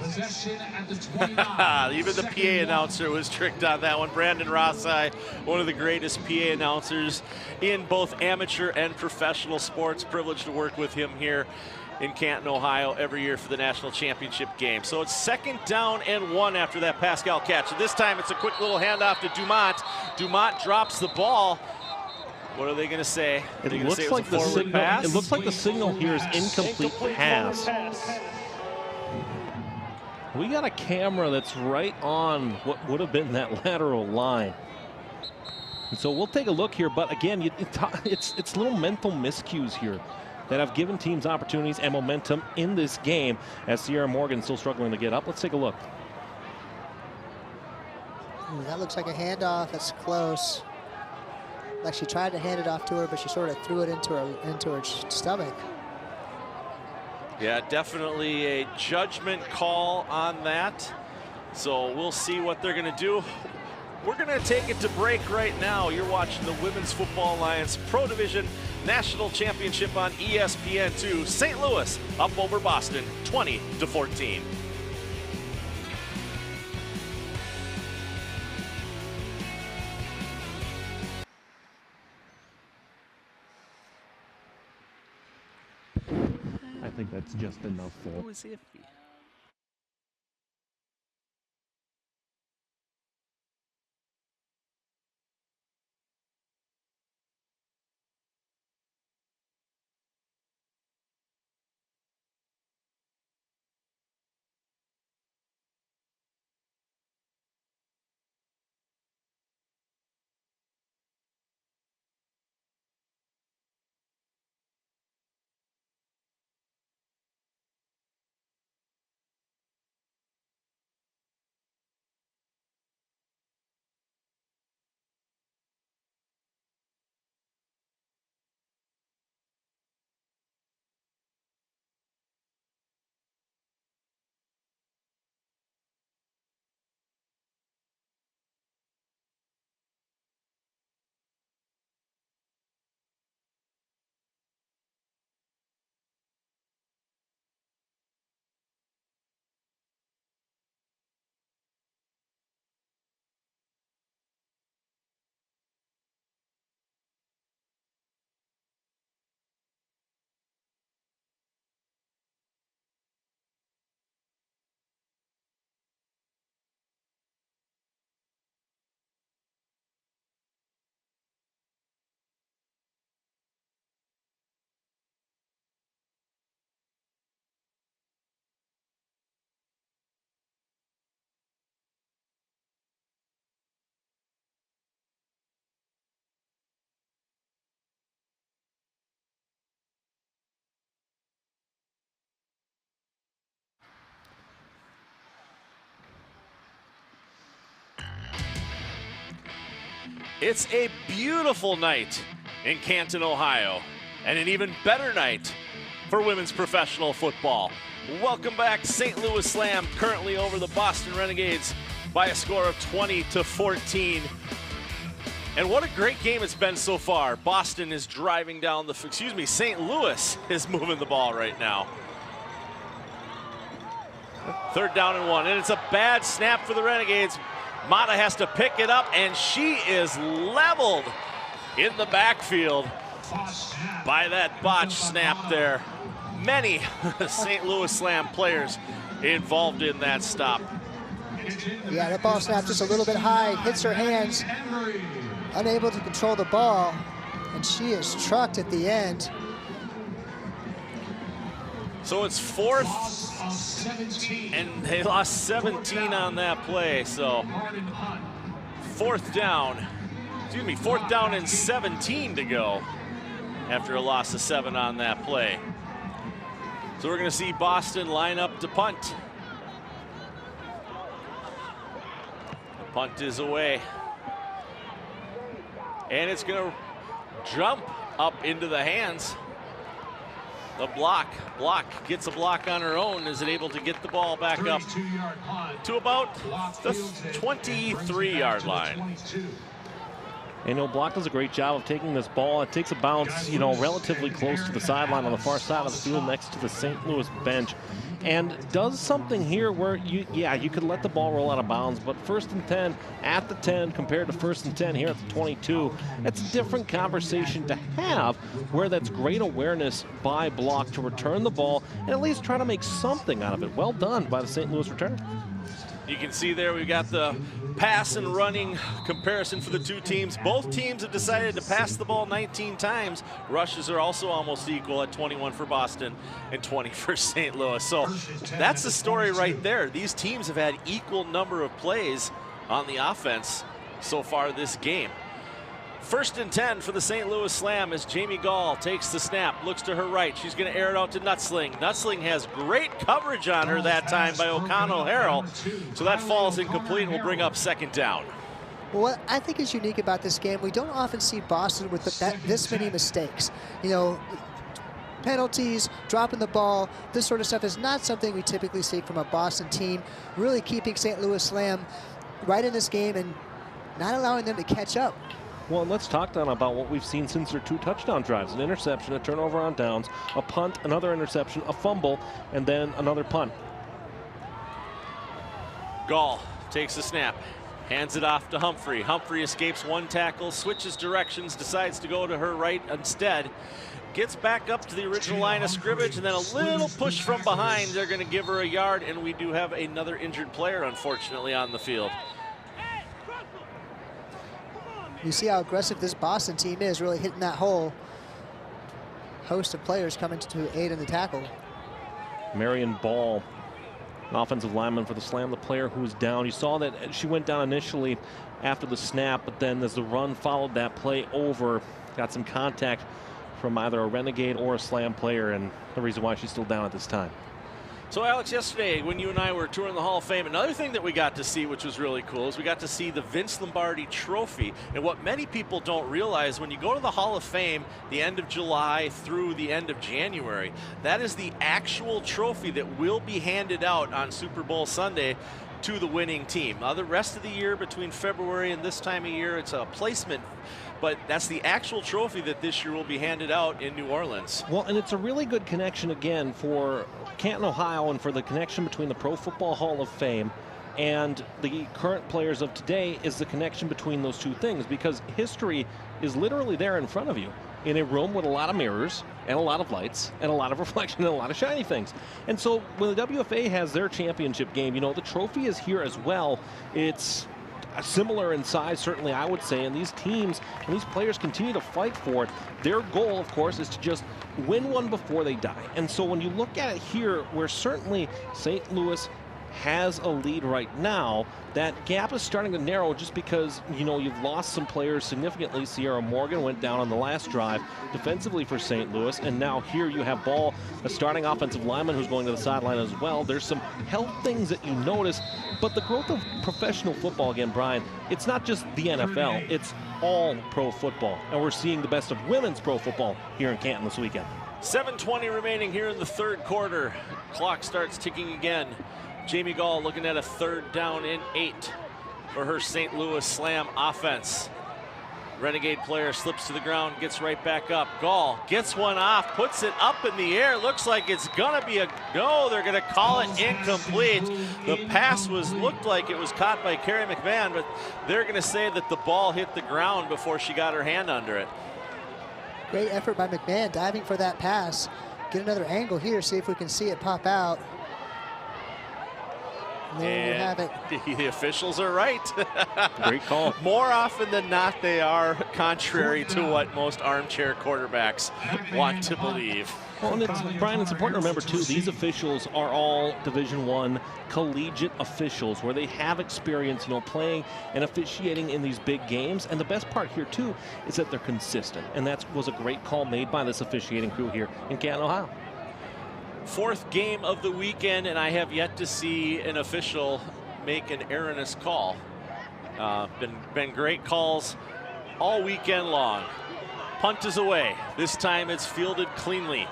D: the Possession at the 29.
A: Even the PA announcer was tricked on that one. Brandon Rossi, one of the greatest PA announcers in both amateur and professional sports. Privileged to work with him here in Canton, Ohio every year for the national championship game. So it's 2nd down and 1 after that Pascal catch. And this time it's a quick little handoff to Dumont. Dumont drops the ball. What are they going to say?
C: It looks like the signal.
A: Pass?
C: It looks like the signal here is incomplete pass. We got a camera that's right on what would have been that lateral line. And so we'll take a look here. But again, it's little mental miscues here that have given teams opportunities and momentum in this game as Sierra Morgan still struggling to get up. Let's take a look.
B: Ooh, that looks like a handoff. That's close. Like she tried to hand it off to her, but she sort of threw it into her stomach.
A: Yeah, definitely a judgment call on that. So we'll see what they're going to do. We're going to take it to break right now. You're watching the Women's Football Alliance Pro Division National Championship on ESPN2. St. Louis up over Boston, 20-14.
C: I think that's just enough for.
A: It was iffy. It's a beautiful night in Canton, Ohio, and an even better night for women's professional football. Welcome back. St. Louis Slam currently over the Boston Renegades by a score of 20-14. And what a great game it's been so far. Boston is driving down the, St. Louis is moving the ball right now. 3rd down and 1, and it's a bad snap for the Renegades. Mata has to pick it up, and she is leveled in the backfield by that botch snap there. Many St. Louis Slam players involved in that stop.
B: Yeah, that ball snap just a little bit high, hits her hands, unable to control the ball, and she is trucked at the end.
A: So it's 4th, and they lost 17 on that play. So 4th down and 17 to go after a loss of 7 on that play. So we're going to see Boston line up to punt. The punt is away. And it's going to jump up into the hands. The block gets a block on her own. Is it able to get the ball back up to about the 23-yard line?
C: And Block does a great job of taking this ball. It takes a bounce, relatively close to the sideline on the far side of the field next to the St. Louis bench. And does something here where you could let the ball roll out of bounds, but 1st and 10 at the 10 compared to 1st and 10 here at the 22, that's a different conversation to have, where that's great awareness by Block to return the ball and at least try to make something out of it. Well done by the St. Louis return.
A: You can see there we've got the pass and running comparison for the two teams. Both teams have decided to pass the ball 19 times. Rushes are also almost equal at 21 for Boston and 20 for St. Louis. So that's the story right there. These teams have had equal number of plays on the offense so far this game. 1st and 10 for the St. Louis Slam as Jamie Gall takes the snap, looks to her right. She's going to air it out to Nutzling. Nutzling has great coverage on her that time by O'Connell Harrell. So that falls incomplete and will bring up 2nd down.
B: Well, what I think is unique about this game, we don't often see Boston with this many mistakes. Penalties, dropping the ball, this sort of stuff is not something we typically see from a Boston team. Really keeping St. Louis Slam right in this game and not allowing them to catch up.
C: Well, let's talk then about what we've seen since their 2 touchdown drives. An interception, a turnover on downs, a punt, another interception, a fumble, and then another punt.
A: Gall takes the snap, hands it off to Humphrey. Humphrey escapes 1 tackle, switches directions, decides to go to her right instead. Gets back up to the original line of scrimmage, and then a little push from behind. They're going to give her a yard, and we do have another injured player, unfortunately, on the field.
B: You see how aggressive this Boston team is, really hitting that hole. Host of players coming to aid in the tackle.
C: Marion Ball, an offensive lineman for the Slam, the player who was down. You saw that she went down initially after the snap, but then as the run followed that play over, got some contact from either a Renegade or a Slam player, and the reason why she's still down at this time.
A: So, Alex, yesterday when you and I were touring the Hall of Fame, another thing that we got to see, which was really cool, is we got to see the Vince Lombardi Trophy. And what many people don't realize, when you go to the Hall of Fame the end of July through the end of January, that is the actual trophy that will be handed out on Super Bowl Sunday to the winning team. The rest of the year, between February and this time of year, it's a placement. But that's the actual trophy that this year will be handed out in New Orleans.
C: Well, and it's a really good connection, again, for Canton, Ohio, and for the connection between the Pro Football Hall of Fame and the current players of today is the connection between those two things, because history is literally there in front of you in a room with a lot of mirrors and a lot of lights and a lot of reflection and a lot of shiny things. And so when the WFA has their championship game, the trophy is here as well. It's similar in size, certainly, I would say, and these teams and these players continue to fight for it. Their goal, of course, is to just win one before they die. And so when you look at it here, where certainly St. Louis has a lead right now, that gap is starting to narrow just because, you've lost some players significantly. Sierra Morgan went down on the last drive defensively for St. Louis, and now here you have Ball, a starting offensive lineman who's going to the sideline as well. There's some health things that you notice, but the growth of professional football, again, Brian, it's not just the NFL, it's all pro football, and we're seeing the best of women's pro football here in Canton this weekend.
A: 7:20 remaining here in the 3rd quarter. Clock starts ticking again. Jamie Gall looking at a 3rd down and 8 for her St. Louis Slam offense. Renegade player slips to the ground, gets right back up. Gall gets one off, puts it up in the air. Looks like it's gonna be a go. They're gonna call it incomplete. The pass looked like it was caught by Carrie McMahon, but they're gonna say that the ball hit the ground before she got her hand under it.
B: Great effort by McMahon, diving for that pass. Get another angle here, see if we can see it pop out. There you have it.
A: The officials are right.
C: Great call.
A: More often than not, they are contrary to what most armchair quarterbacks want to believe.
C: Well, and Brian, it's important to remember, too, these officials are all Division I collegiate officials where they have experience, playing and officiating in these big games. And the best part here, too, is that they're consistent. And that was a great call made by this officiating crew here in Canton, Ohio.
A: 4th game of the weekend, and I have yet to see an official make an erroneous call. Been great calls all weekend long. Punt is away. This time it's fielded cleanly.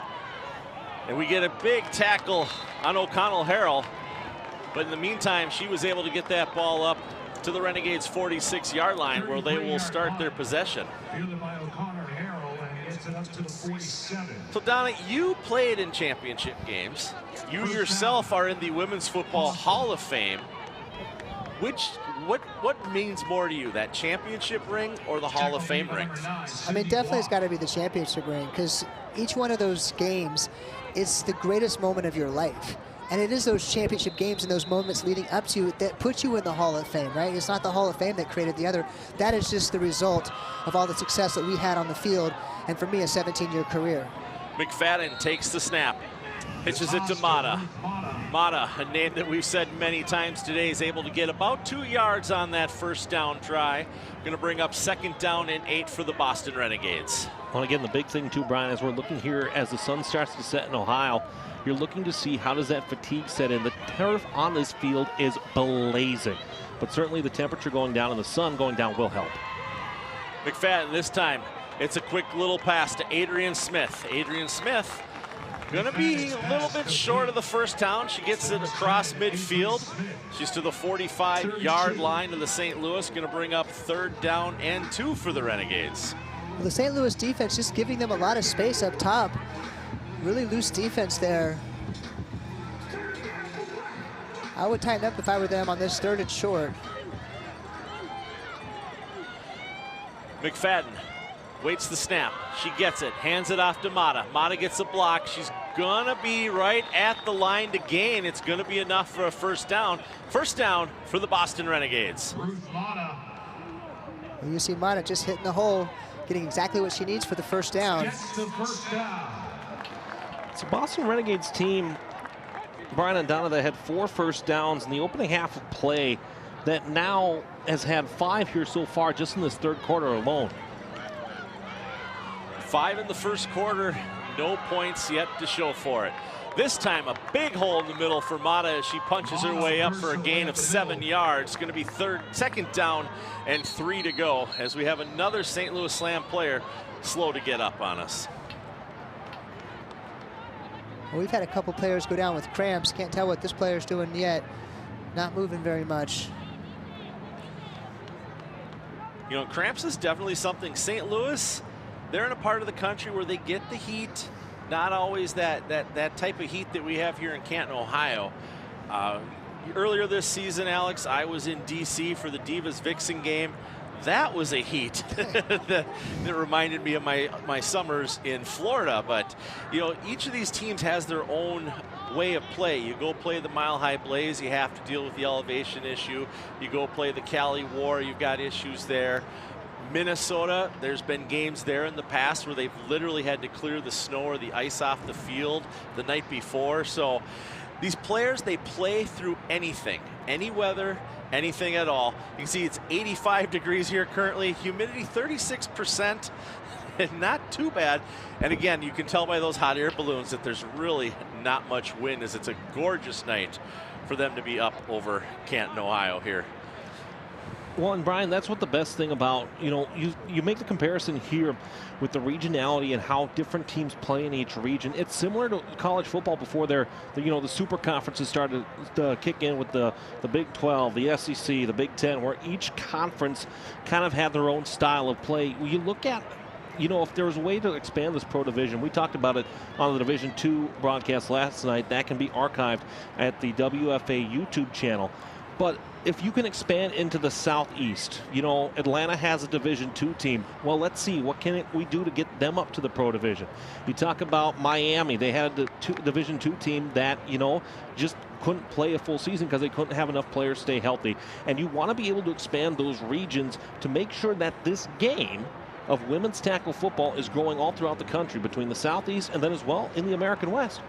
A: And we get a big tackle on O'Connell Harrell. But in the meantime, she was able to get that ball up to the Renegades 46-yard line, where they will start their possession. So Donna, you played in championship games. You yourself are in the Women's Football Hall of Fame. What means more to you, that championship ring or the Hall of Fame ring?
B: I mean, definitely it's got to be the championship ring, because each one of those games is the greatest moment of your life. And it is those championship games and those moments leading up to that put you in the Hall of Fame, right? It's not the Hall of Fame that created the other. That is just the result of all the success that we had on the field, and for me, a 17-year career.
A: McFadden takes the snap, pitches it to Mata. Mata, a name that we've said many times today, is able to get about 2 yards on that first down try. Going to bring up 2nd down and 8 for the Boston Renegades.
C: Well, again, the big thing too, Brian, as we're looking here as the sun starts to set in Ohio, you're looking to see how does that fatigue set in. The turf on this field is blazing, but certainly the temperature going down and the sun going down will help.
A: McFadden this time, it's a quick little pass to Adrian Smith. Adrian Smith gonna be a little bit short of the first down. She gets it across midfield. She's to the 45-yard line of the St. Louis. Gonna bring up 3rd down and 2 for the Renegades.
B: Well, the St. Louis defense just giving them a lot of space up top. Really loose defense there. I would tighten up if I were them on this 3rd and short.
A: McFadden waits the snap. She gets it, hands it off to Mata. Mata gets a block. She's gonna be right at the line to gain. It's gonna be enough for a 1st down. 1st down for the Boston Renegades.
B: And you see Mata just hitting the hole, getting exactly what she needs for the 1st down.
C: It's a Boston Renegades team, Brian and Donna, that had 4 first downs in the opening half of play that now has had 5 here so far just in this 3rd quarter alone.
A: 5 in the 1st quarter, no points yet to show for it. This time a big hole in the middle for Mata as she punches her way up for a gain of 7 yards. Going to be 2nd down and 3 to go as we have another St. Louis Slam player slow to get up on us.
B: Well, we've had a couple players go down with cramps. Can't tell what this player's doing yet. Not moving very much.
A: You know, cramps is definitely something. St. Louis, they're in a part of the country where they get the heat. Not always that type of heat that we have here in Canton, Ohio. Earlier this season, Alex, I was in D.C. for the Divas Vixen game. That was a heat that reminded me of my summers in Florida. But, you know, each of these teams has their own way of play. You go play the Mile High Blaze, you have to deal with the elevation issue. You go play the Cali War, you've got issues there. Minnesota, there's been games there in the past where they've literally had to clear the snow or the ice off the field the night before. So these players, they play through anything, any weather, anything at all. You can see it's 85 degrees here currently, humidity 36%, not too bad. And again, you can tell by those hot air balloons that there's really not much wind, as it's a gorgeous night for them to be up over Canton, Ohio here.
C: Well, and Brian, that's what the best thing about, you know, you make the comparison here with the regionality and how different teams play in each region. It's similar to college football before the super conferences started to kick in with the Big 12, the SEC, the Big 10, where each conference kind of had their own style of play. You look at, you know, if there was a way to expand this pro division, we talked about it on the Division II broadcast last night. That can be archived at the WFA YouTube channel. But if you can expand into the Southeast, you know, Atlanta has a Division II team. Well, let's see, what can we do to get them up to the pro division? You talk about Miami. They had a Division II team that, you know, just couldn't play a full season because they couldn't have enough players stay healthy. And you want to be able to expand those regions to make sure that this game of women's tackle football is growing all throughout the country, between the Southeast and then as well in the American West.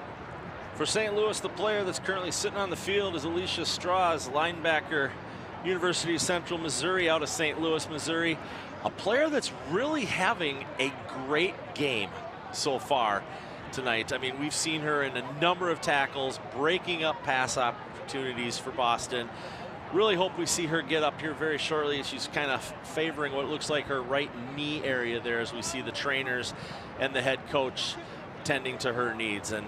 A: For St. Louis, the player that's currently sitting on the field is Alicia Strauss, linebacker, University of Central Missouri, out of St. Louis, Missouri. A player that's really having a great game so far tonight. I mean, we've seen her in a number of tackles, breaking up pass opportunities for Boston. Really hope we see her get up here very shortly. She's kind of favoring what looks like her right knee area there, as we see the trainers and the head coach tending to her needs. And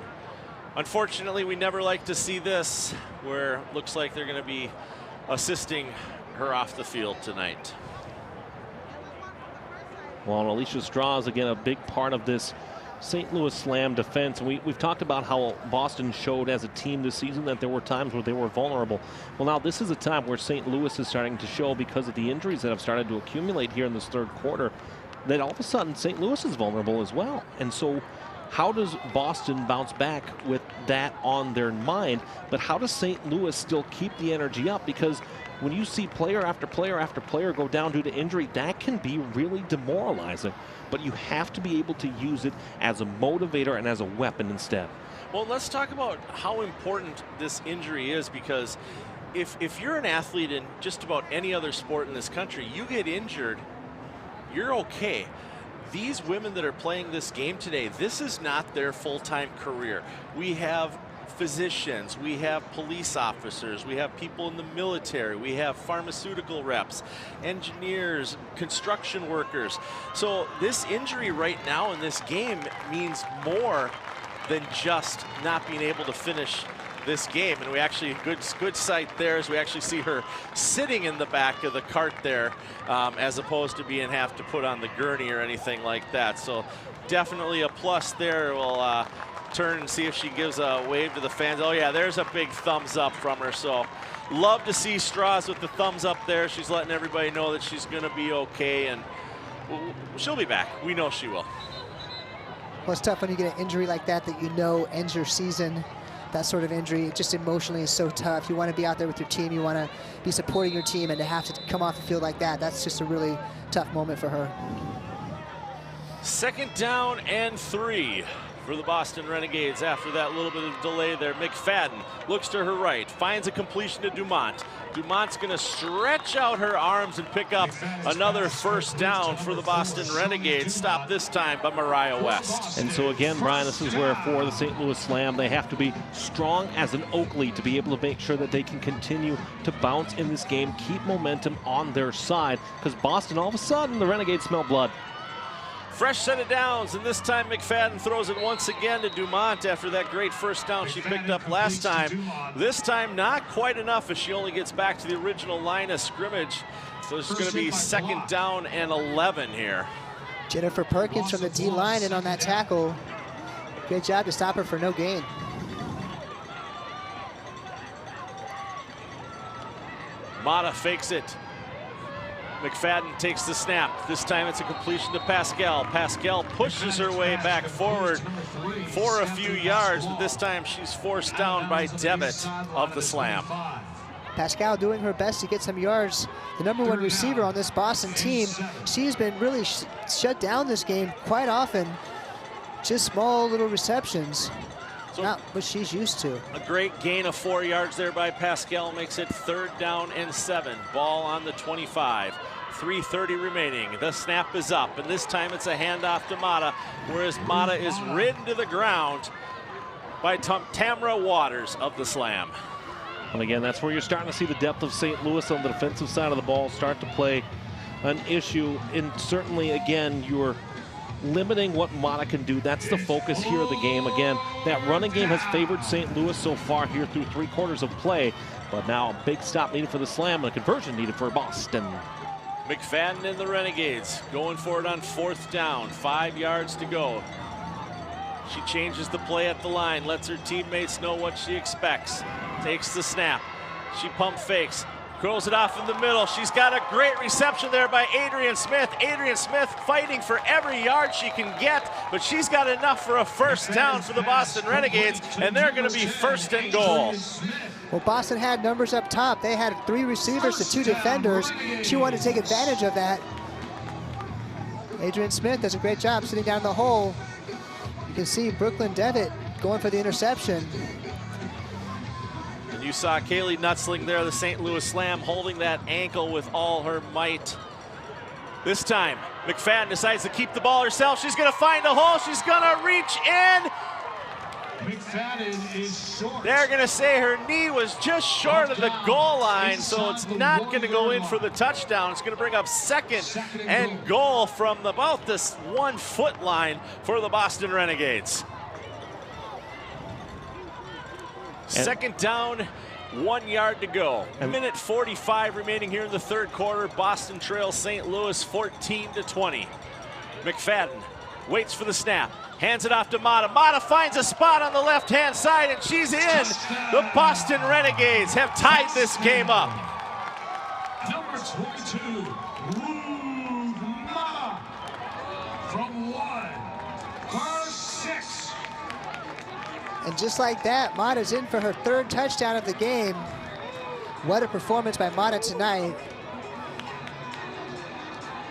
A: unfortunately, we never like to see this, where it looks like they're going to be assisting her off the field tonight.
C: Well, and Alicia Strauss, again, a big part of this St. Louis Slam defense. We've talked about how Boston showed as a team this season that there were times where they were vulnerable. Well, now this is a time where St. Louis is starting to show, because of the injuries that have started to accumulate here in this third quarter, that all of a sudden St. Louis is vulnerable as well. And so how does Boston bounce back with that on their mind? But how does St. Louis still keep the energy up? Because when you see player after player after player go down due to injury, that can be really demoralizing. But you have to be able to use it as a motivator and as a weapon instead.
A: Well, let's talk about how important this injury is, because if you're an athlete in just about any other sport in this country, you get injured, you're okay. These women that are playing this game today, this is not their full-time career. We have physicians, we have police officers, we have people in the military, we have pharmaceutical reps, engineers, construction workers. So this injury right now in this game means more than just not being able to finish this game. And we actually, good sight there as we actually see her sitting in the back of the cart there, as opposed to being have to put on the gurney or anything like that. So definitely a plus there. We'll turn and see if she gives a wave to the fans. Oh yeah, there's a big thumbs up from her. So love to see Strauss with the thumbs up there. She's letting everybody know that she's going to be okay, and she'll be back. We know she will.
B: Well, it's tough when you get an injury like that you know ends your season. That sort of injury, just emotionally, is so tough. You want to be out there with your team. You want to be supporting your team, and to have to come off the field like that, that's just a really tough moment for her.
A: 2nd down and 3 for the Boston Renegades. After that little bit of delay there, McFadden looks to her right, finds a completion to Dumont. Dumont's going to stretch out her arms and pick up another 1st down for the Boston Renegades. Stopped this time by Mariah West.
C: And so again, Brian, this is where for the St. Louis Slam, they have to be strong as an Oakley to be able to make sure that they can continue to bounce in this game, keep momentum on their side, because Boston, all of a sudden, the Renegades smell blood.
A: Fresh set of downs, and this time McFadden throws it once again to Dumont after that great 1st down she picked up last time. This time not quite enough, as she only gets back to the original line of scrimmage. So it's going to be 2nd down and 11 here.
B: Jennifer Perkins from the D-line in on that tackle. Great job to stop her for no gain.
A: Mata fakes it. McFadden takes the snap. This time it's a completion to Pascal. Pascal pushes her way back forward for a few yards, but this time she's forced down by Devitt of the Slam.
B: Pascal doing her best to get some yards. The #1 receiver on this Boston team. She's been really shut down this game quite often. Just small little receptions. So not what she's used to.
A: A great gain of 4 yards there by Pascal makes it 3rd down and 7. Ball on the 25. 3:30 remaining. The snap is up, and this time it's a handoff to Mata, whereas Mata is ridden to the ground by Tamra Waters of the Slam.
C: And again, that's where you're starting to see the depth of St. Louis on the defensive side of the ball start to play an issue. And certainly, again, you're limiting what Mata can do. That's the focus here of the game. Again, that running game has favored St. Louis so far here through 3 quarters of play. But now a big stop needed for the Slam and a conversion needed for Boston.
A: McFadden and the Renegades going for it on 4th down. 5 yards to go. She changes the play at the line, lets her teammates know what she expects. Takes the snap. She pump fakes. Curls it off in the middle. She's got a great reception there by Adrian Smith. Adrian Smith fighting for every yard she can get, but she's got enough for a 1st down for the Boston Renegades, and they're going to be 1st and goal.
B: Well, Boston had numbers up top. They had 3 receivers to 2 defenders. She wanted to take advantage of that. Adrian Smith does a great job sitting down in the hole. You can see Brooklyn Devitt going for the interception.
A: And you saw Kaylee Nutzling there, the St. Louis Slam, holding that ankle with all her might. This time, McFadden decides to keep the ball herself. She's going to find a hole. She's going to reach in.
D: McFadden is short.
A: They're going to say her knee was just short of the goal line, so it's not going to go in for the touchdown. It's going to bring up 2nd and goal from about this 1-foot line for the Boston Renegades. 2nd down 1 yard to go. Minute 45 remaining here in the third quarter. Boston trails St. Louis 14-20. McFadden waits for the snap. Hands it off to Mata. Mata finds a spot on the left-hand side, and she's in. The Boston Renegades have tied this game up.
D: Number 22, Ruth Mata from 1-6.
B: And just like that, Mata's in for her third touchdown of the game. What a performance by Mata tonight.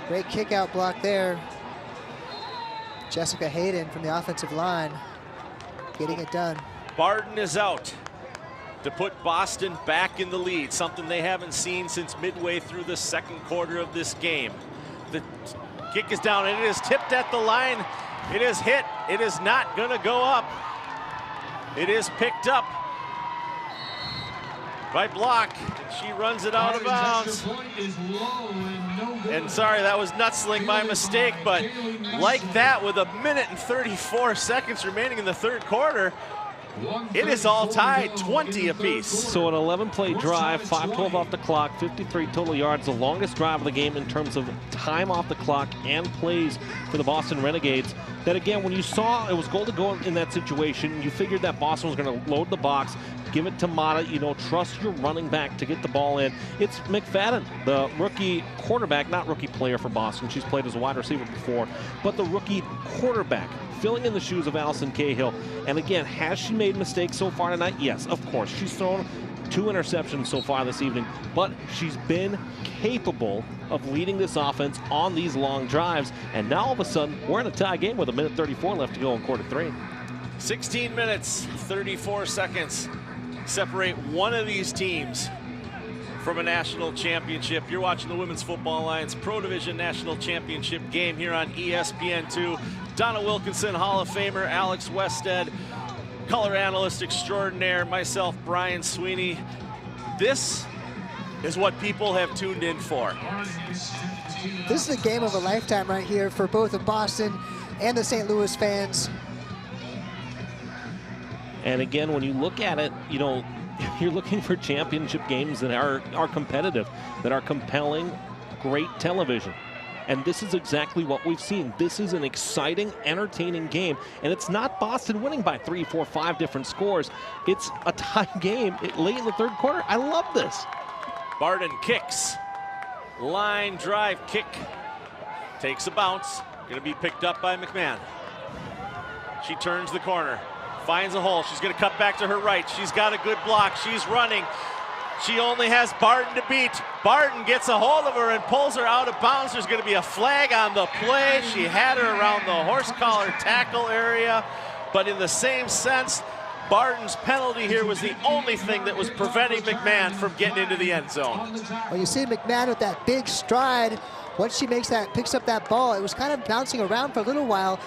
B: Great kick out block there. Jessica Hayden from the offensive line getting it done.
A: Barden is out to put Boston back in the lead, something they haven't seen since midway through the second quarter of this game. The kick is down, and it is tipped at the line. It is hit. It is not going to go up. It is picked up by Block, and she runs it out of bounds. And sorry, that was Nutzling by mistake, but like that, with 1 minute and 34 seconds remaining in the third quarter, it is all tied, 20 apiece.
C: So an 11-play drive, 5:12 off the clock, 53 total yards, the longest drive of the game in terms of time off the clock and plays for the Boston Renegades. That again, when you saw it was goal to go in that situation, you figured that Boston was going to load the box, give it to Mata, you know, trust your running back to get the ball in. It's McFadden, the rookie quarterback, not rookie player for Boston. She's played as a wide receiver before, but the rookie quarterback, filling in the shoes of Allison Cahill. And again, has she made mistakes so far tonight? Yes, of course. She's thrown 2 interceptions so far this evening, but she's been capable of leading this offense on these long drives. And now all of a sudden, we're in a tie game with 1 minute 34 left to go in quarter 3.
A: 16 minutes, 34 seconds separate one of these teams from a national championship. You're watching the Women's Football Alliance Pro Division National Championship game here on ESPN2. Donna Wilkinson, Hall of Famer, Alex Wested, color analyst extraordinaire, myself, Brian Sweeney. This is what people have tuned in for.
B: This is a game of a lifetime right here for both the Boston and the St. Louis fans.
C: And again, when you look at it, you know, you're looking for championship games that are competitive, that are compelling, great television. And this is exactly what we've seen. This is an exciting, entertaining game. And it's not Boston winning by 3, 4, 5 different scores. It's a tie game late in the third quarter. I love this.
A: Barden kicks. Line drive kick. Takes a bounce. Going to be picked up by McMahon. She turns the corner. Finds a hole. She's going to cut back to her right. She's got a good block. She's running. She only has Barden to beat. Barden gets a hold of her and pulls her out of bounds. There's going to be a flag on the play. She had her around the horse collar tackle area. But in the same sense, Barden's penalty here was the only thing that was preventing McMahon from getting into the end zone.
B: Well, you see McMahon with that big stride. Once she picks up that ball, it was kind of bouncing around for a little while.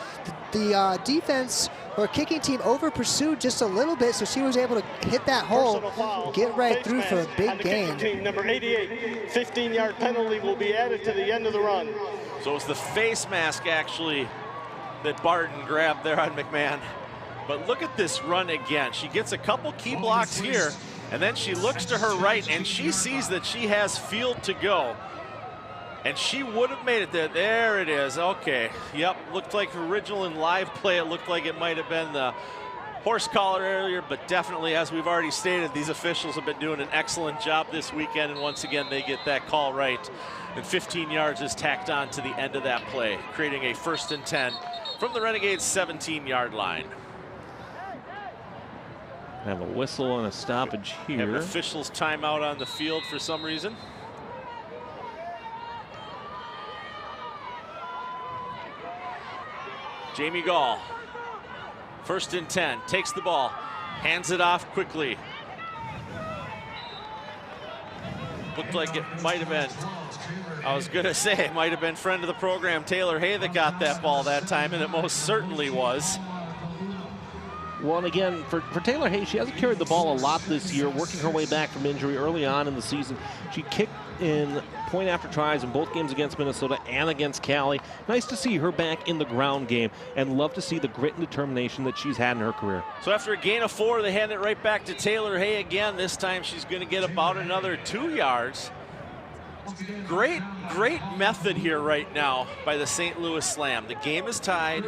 B: The defense or kicking team over pursued just a little bit, so she was able to hit that hole, get right through for a big gain.
E: Team number 88, 15-yard penalty will be added to the end of the run.
A: So it's the face mask actually that Barden grabbed there on McMahon. But look at this run again. She gets a couple key blocks here, and then she looks to her right, and she sees that she has field to go. And she would have made it there. There it is. Okay. Yep. Looked like original and live play. It looked like it might have been the horse collar earlier, but definitely, as we've already stated, these officials have been doing an excellent job this weekend. And once again, they get that call right. And 15 yards is tacked on to the end of that play, creating a 1st and 10 from the Renegades' 17-yard line.
C: Have a whistle and a stoppage here.
A: Have an officials timeout on the field for some reason. Jamie Gall, 1st and 10, takes the ball, hands it off quickly. Looked like it might have been, I was going to say, it might have been friend of the program, Taylor Hay, that got that ball that time, and it most certainly was.
C: Well, and again, for Taylor Hay, she hasn't carried the ball a lot this year, working her way back from injury early on in the season. She kicked in point after tries in both games against Minnesota and against Cali. Nice to see her back in the ground game, and love to see the grit and determination that she's had in her career.
A: So after a gain of 4, they hand it right back to Taylor Hay again. This time she's going to get about another 2 yards. Great method here right now by the St. Louis Slam. The game is tied.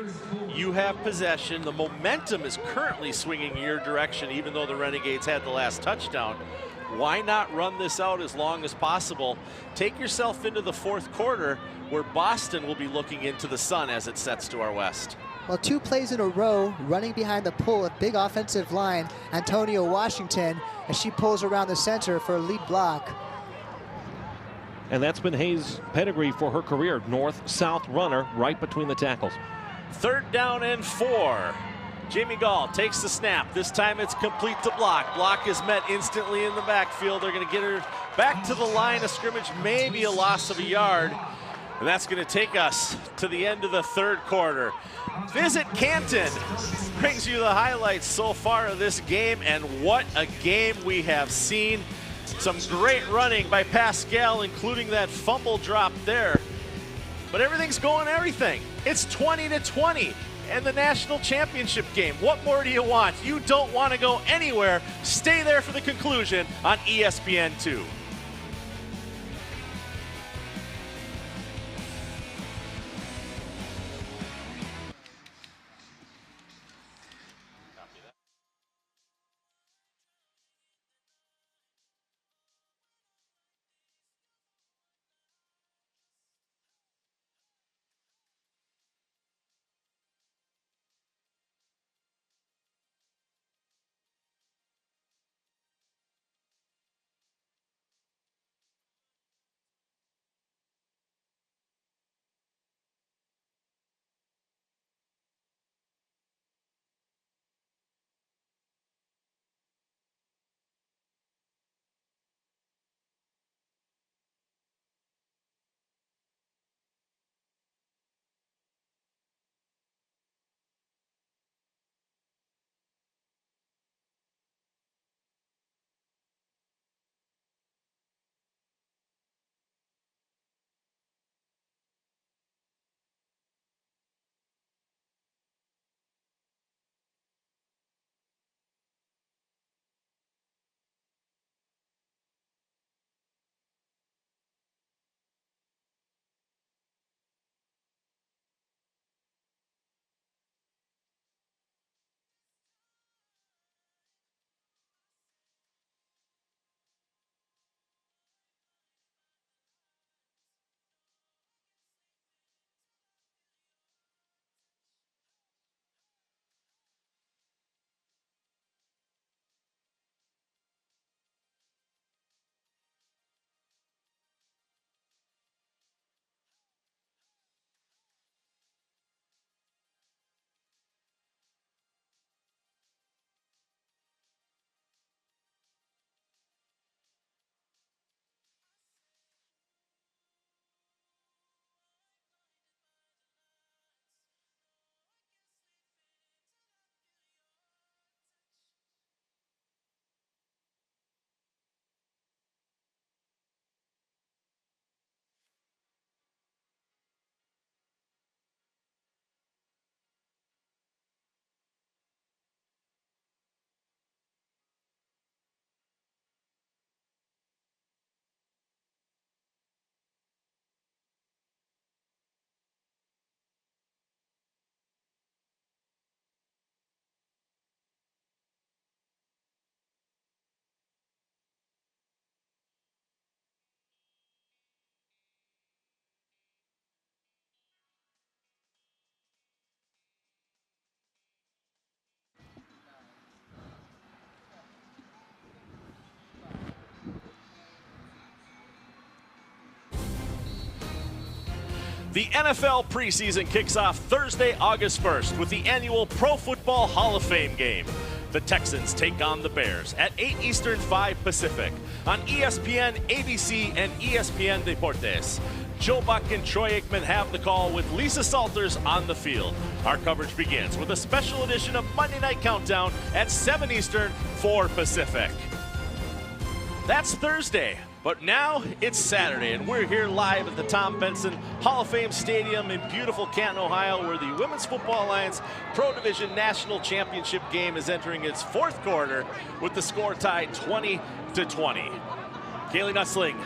A: You have possession. The momentum is currently swinging your direction, even though the Renegades had the last touchdown. Why not run this out as long as possible? Take yourself into the 4th quarter, where Boston will be looking into the sun as it sets to our west.
B: Well, 2 plays in a row, running behind the pull with big offensive line, Antonio Washington, as she pulls around the center for a lead block.
C: And that's been Hayes' pedigree for her career. North-south runner right between the tackles.
A: 3rd down and 4. Jamie Gall takes the snap. This time it's complete to Block. Block is met instantly in the backfield. They're going to get her back to the line of scrimmage, maybe a loss of a yard. And that's going to take us to the end of the 3rd quarter. Visit Canton brings you the highlights so far of this game, and what a game we have seen. Some great running by Pascal, including that fumble drop there. But everything's going everything. It's 20-20 and the national championship game. What more do you want? You don't want to go anywhere. Stay there for the conclusion on ESPN2. The NFL preseason kicks off Thursday, August 1st with the annual Pro Football Hall of Fame game. The Texans take on the Bears at 8 Eastern, 5 Pacific on ESPN, ABC, and ESPN Deportes. Joe Buck and Troy Aikman have the call with Lisa Salters on the field. Our coverage begins with a special edition of Monday Night Countdown at 7 Eastern, 4 Pacific. That's Thursday. But now it's Saturday, and we're here live at the Tom Benson Hall of Fame Stadium in beautiful Canton, Ohio, where the Women's Football Alliance Pro Division National Championship game is entering its fourth quarter with the score tied 20-20. Kaylee Nutzling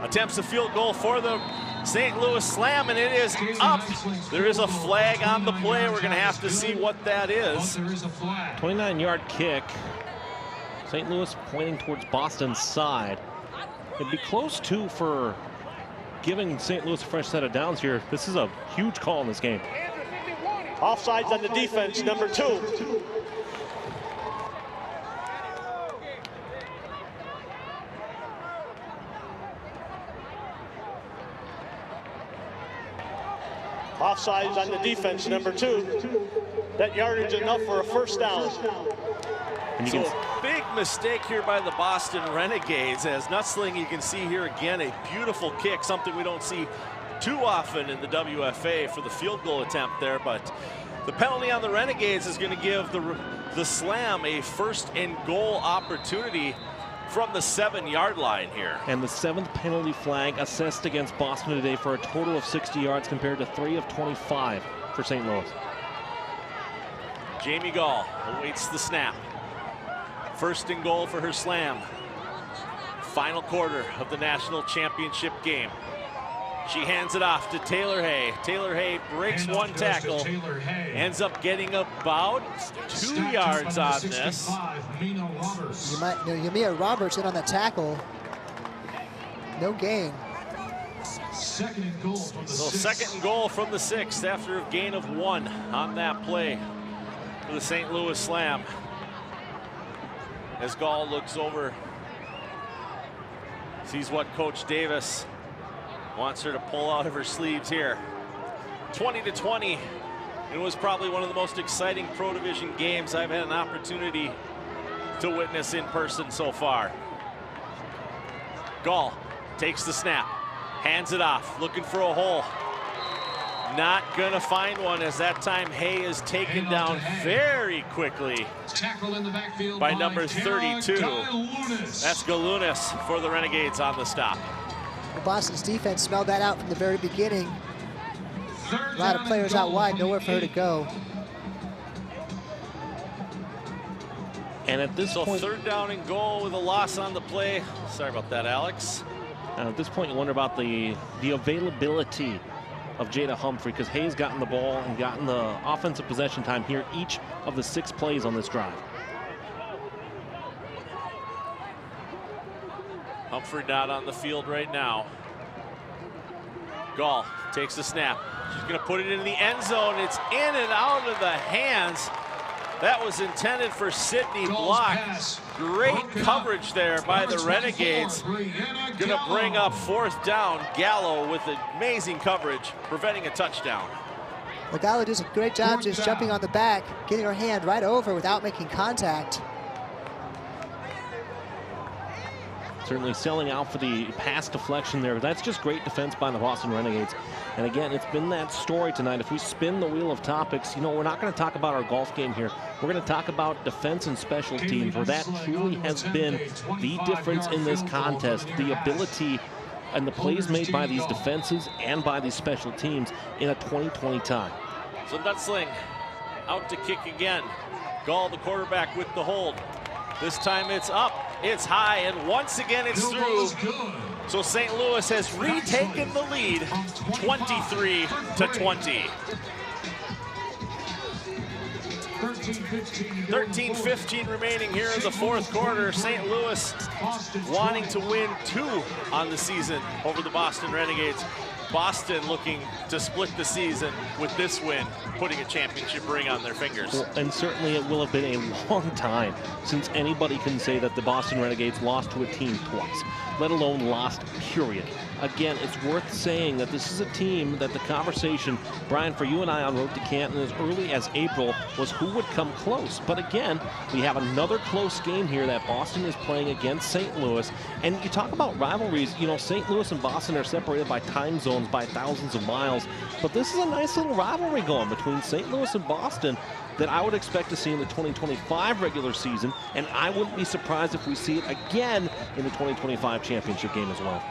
A: attempts a field goal for the St. Louis Slam, and it is up. There is a flag on the play. We're going to have to see what that is.
C: 29-yard kick. St. Louis pointing towards Boston's side. It'd be close, too, for giving St. Louis a fresh set of downs here. This is a huge call in this game.
E: Offsides on the defense, number 2. Offsides on the defense, number 2. That yardage enough for a first down.
A: So a big mistake here by the Boston Renegades, as Nutzling, you can see here again, a beautiful kick, something we don't see too often in the WFA for the field goal attempt there, but the penalty on the Renegades is going to give the Slam a first and goal opportunity from the 7-yard line here.
C: And the 7th penalty flag assessed against Boston today for a total of 60 yards compared to 3 of 25 for St. Louis.
A: Jamie Gall awaits the snap. First and goal for her Slam. Final quarter of the national championship game. She hands it off to Taylor Hay. Taylor Hay breaks one tackle, ends up getting about 2 yards on this.
B: Yamia Roberts in on the tackle. No gain.
D: Second and goal from the 6.
A: Second and goal from the 6 after a gain of 1 on that play for the St. Louis Slam. As Gall looks over, sees what Coach Davis wants her to pull out of her sleeves here. 20-20. It was probably one of the most exciting Pro Division games I've had an opportunity to witness in person so far. Gall takes the snap, hands it off, looking for a hole. Not gonna find one, as that time Hay is taken down very quickly by number 32. That's Galunas for the Renegades on the stop.
B: The Boston's defense smelled that out from the very beginning. A lot of players out wide, nowhere for her to go.
C: And at this point,
A: third down and goal with a loss on the play. Sorry about that, Alex.
C: At this point, you wonder about the availability of Jada Humphrey, because Hayes gotten the ball and gotten the offensive possession time here each of the 6 plays on this drive.
A: Humphrey not on the field right now. Gall takes the snap. She's going to put it in the end zone. It's in and out of the hands. That was intended for Sydney Block. Great coverage there by the Renegades. Going to bring up 4th down. Gallo with amazing coverage, preventing a touchdown.
B: Well, Gallo does a great job just jumping on the back, getting her hand right over without making contact.
C: Certainly selling out for the pass deflection there. That's just great defense by the Boston Renegades. And again, it's been that story tonight. If we spin the wheel of topics, you know, we're not going to talk about our golf game here. We're going to talk about defense and special teams, where that truly has been the difference in this contest. The ability and the plays made by these defenses and by these special teams in a 20-20 tie.
A: So Nutzling out to kick again. Gall, the quarterback, with the hold. This time it's up, it's high, and once again it's through. So St. Louis has retaken the lead, 23-20. 13-15 remaining here in the 4th quarter. St. Louis wanting to win 2 on the season over the Boston Renegades. Boston looking to split the season with this win, putting a championship ring on their fingers.
C: Well, and certainly it will have been a long time since anybody can say that the Boston Renegades lost to a team twice, let alone lost, period. again, it's worth saying that this is a team that the conversation, Brian, for you and I on Road to Canton as early as April was who would come close. But again, we have another close game here that Boston is playing against St. Louis. And you talk about rivalries, you know, St. Louis and Boston are separated by time zones by thousands of miles. But this is a nice little rivalry going between St. Louis and Boston that I would expect to see in the 2025 regular season, and I wouldn't be surprised if we see it again in the 2025 championship game as well.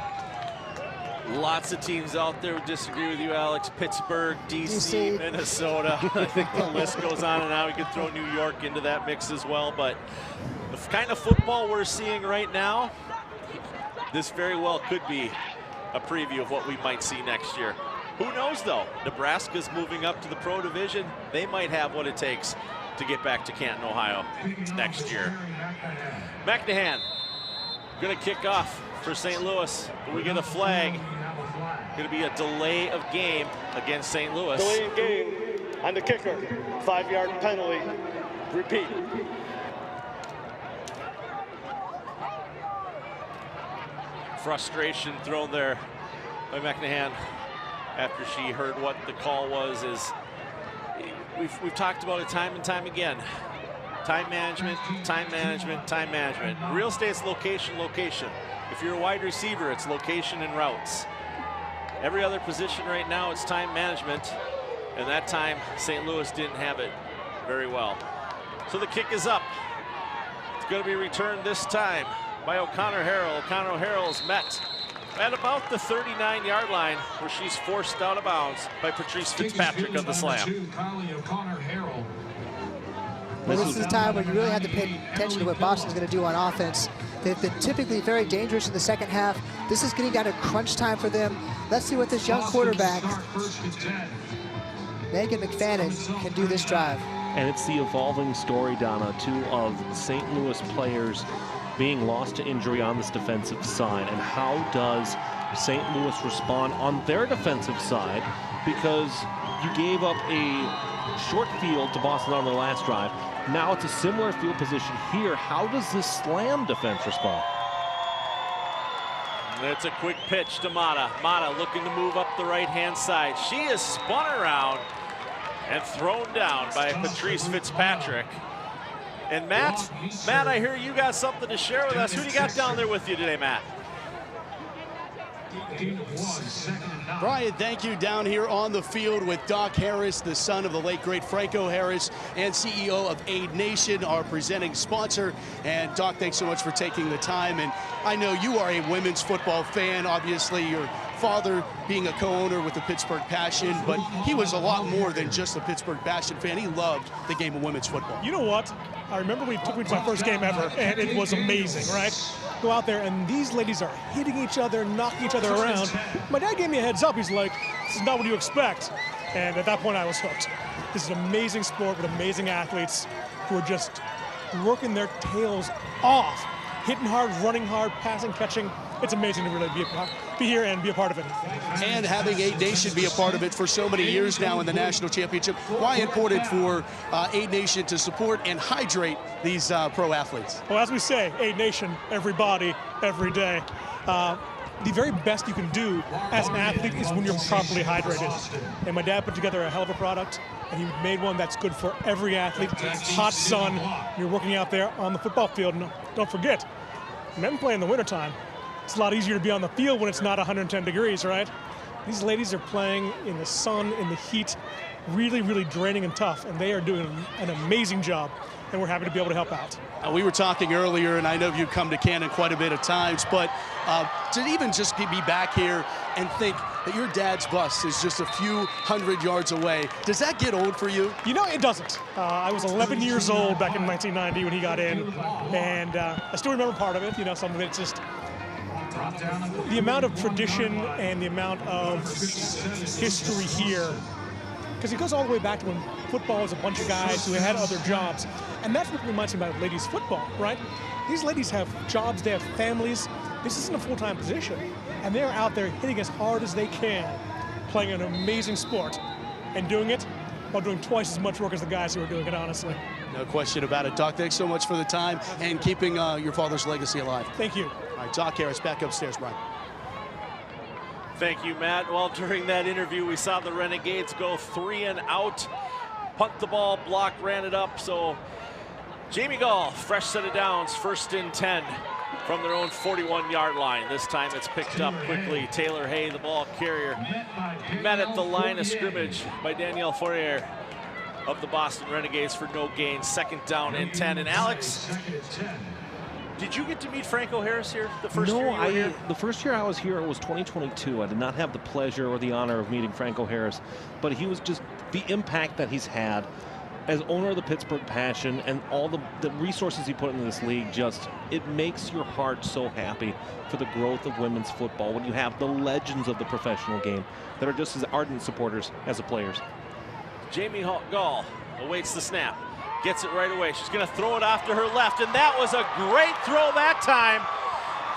A: Lots of teams out there who disagree with you, Alex. Pittsburgh, DC, Minnesota. I think the list goes on and on. We could throw New York into that mix as well, but the kind of football we're seeing right now, this very well could be a preview of what we might see next year. Who knows, though? Nebraska's moving up to the Pro Division. They might have what it takes to get back to Canton, Ohio next year. McNahan going to kick off for St. Louis. We get a flag. Going to be a delay of game against St. Louis.
E: Delay in game on the kicker. 5-yard penalty. Repeat.
A: Frustration thrown there by McNahan after she heard what the call was. Is we've talked about it time and time again. Time management, time management, time management. Real estate's location, location. If you're a wide receiver, it's location and routes. Every other position right now, it's time management. And that time, St. Louis didn't have it very well. So the kick is up. It's going to be returned this time by O'Connor Harrell. O'Connor Harrell's met at about the 39-yard line, where she's forced out of bounds by Patrice Fitzpatrick of the slam.
B: Well, this is the time where you really have to pay attention to what Boston's going to do on offense. They've been typically very dangerous in the second half. This is getting down to crunch time for them. Let's see what this young quarterback, Megan McFadden, can do this drive.
C: And it's the evolving story, Donna, too, of St. Louis players being lost to injury on this defensive side. And how does St. Louis respond on their defensive side? Because you gave up a short field to Boston on their last drive. Now it's a similar field position here. How does this slam defense respond?
A: It's a quick pitch to Mata. Mata looking to move up the right-hand side. She is spun around and thrown down by Patrice Fitzpatrick. And Matt, I hear you got something to share with us. Who do you got down there with you today, Matt?
G: Brian, thank you. Down here on the field with Doc Harris, the son of the late great Franco Harris and CEO of Aid Nation, our presenting sponsor. And Doc, thanks so much for taking the time. And I know you are a women's football fan. Obviously, your father being a co-owner with the Pittsburgh Passion, but he was a lot more than just a Pittsburgh Passion fan. He loved the game of women's football.
L: You know what? I remember when he took me to my first game ever, and it was amazing, right? Go out there, and these ladies are hitting each other, knocking each other around. My dad gave me a heads up. He's like, this is not what you expect. And at that point, I was hooked. This is an amazing sport with amazing athletes who are just working their tails off, hitting hard, running hard, passing, catching. It's amazing to really be here and be a part of it.
G: And having Aid Nation be a part of it for so many years now in the national championship. Why important for Aid Nation to support and hydrate these pro athletes?
L: Well, as we say, Aid Nation, everybody, every day. The very best you can do as an athlete is when you're properly hydrated. And my dad put together a hell of a product, and he made one that's good for every athlete. Hot sun, you're working out there on the football field. And don't forget, men play in the wintertime. It's a lot easier to be on the field when it's not 110 degrees, right? These ladies are playing in the sun, in the heat, really, really draining and tough, and they are doing an amazing job, and we're happy to be able to help out.
G: We were talking earlier, and I know you've come to Canton quite a bit of times, but to even just be back here and think that your dad's bus is just a few hundred yards away, does that get old for you?
L: You know, it doesn't. I was 11 years old back in 1990 when he got in, and I still remember part of it. You know, some of it's just the amount of tradition and the amount of history here, because it goes all the way back to when football was a bunch of guys who had other jobs. And that's what reminds me about ladies football, right? These ladies have jobs, they have families. This isn't a full-time position. And they're out there hitting as hard as they can, playing an amazing sport, and doing it while doing twice as much work as the guys who are doing it, honestly.
G: No question about it. Doc, thanks so much for the time and keeping your father's legacy alive.
L: Thank you.
G: All right, Doc Harris, back upstairs, Brian.
A: Thank you, Matt. Well, during that interview, we saw the Renegades go 3 and out. Punt the ball, block, ran it up. So Jamie Gall, fresh set of downs, 1st and 10 from their own 41-yard line. This time it's picked up quickly. Taylor Hay, the ball carrier, met at the line of scrimmage by Danielle Fourier of the Boston Renegades for no gain. 2nd down and 10. And Alex, did you get to meet Franco Harris here the first year you were here?
C: The first year I was here, it was 2022. I did not have the pleasure or the honor of meeting Franco Harris, but he was just the impact that he's had as owner of the Pittsburgh Passion and all the resources he put into this league. Just, it makes your heart so happy for the growth of women's football when you have the legends of the professional game that are just as ardent supporters as the players.
A: Jamie Gall awaits the snap. Gets it right away. She's going to throw it off to her left, and that was a great throw that time.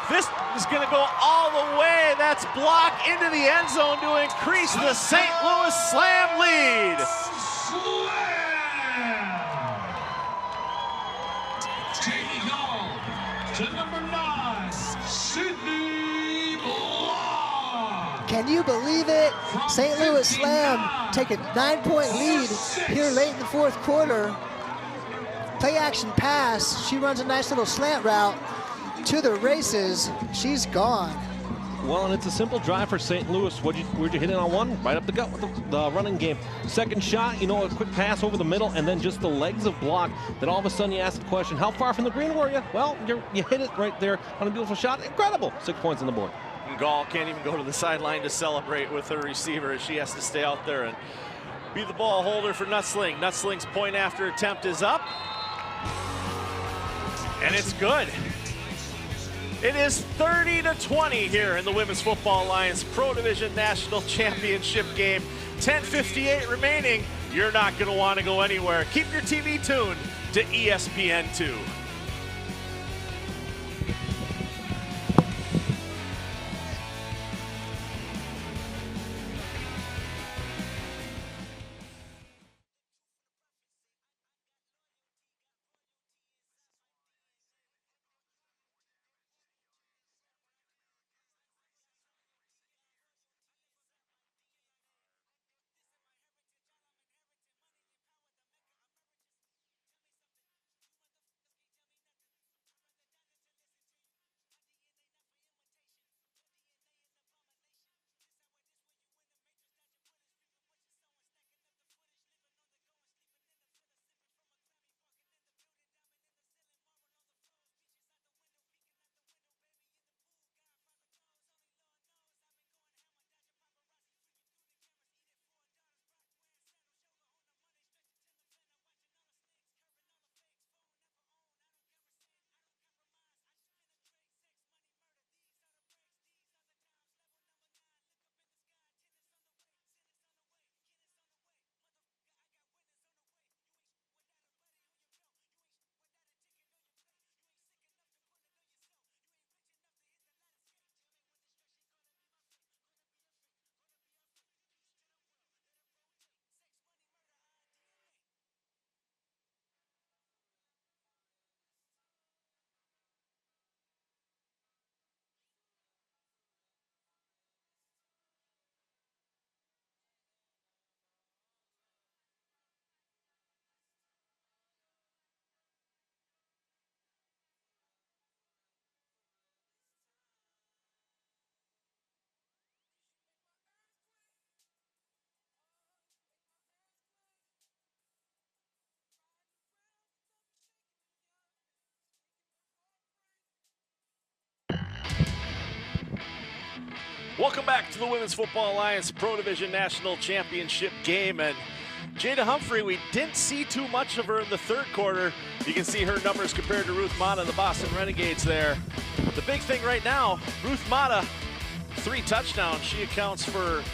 A: This is going to go all the way. That's blocked into the end zone to increase the St. Louis Slam lead.
D: Jamie Gall to number 9, Sydney Block.
B: Can you believe it? St. Louis Slam take a 9-point lead here late in the 4th quarter. Play action pass. She runs a nice little slant route to the races. She's gone.
C: Well, and it's a simple drive for St. Louis. Where'd you hit it on one? Right up the gut with the running game. 2nd shot, a quick pass over the middle, and then just the legs of block. Then all of a sudden you ask the question, how far from the green were you? Well, you hit it right there on a beautiful shot. Incredible. 6 points on the board.
A: Gall can't even go to the sideline to celebrate with her receiver as she has to stay out there and be the ball holder for Nutzling. Nutzling's point after attempt is up. And it's good. It is 30-20 here in the Women's Football Alliance Pro Division National Championship game. 10:58 remaining. You're not going to want to go anywhere. Keep your TV tuned to ESPN2. Welcome back to the Women's Football Alliance Pro Division National Championship game. And Jada Humphrey, we didn't see too much of her in the 3rd quarter. You can see her numbers compared to Ruth Mata, the Boston Renegades there. The big thing right now, Ruth Mata, 3 touchdowns. She accounts for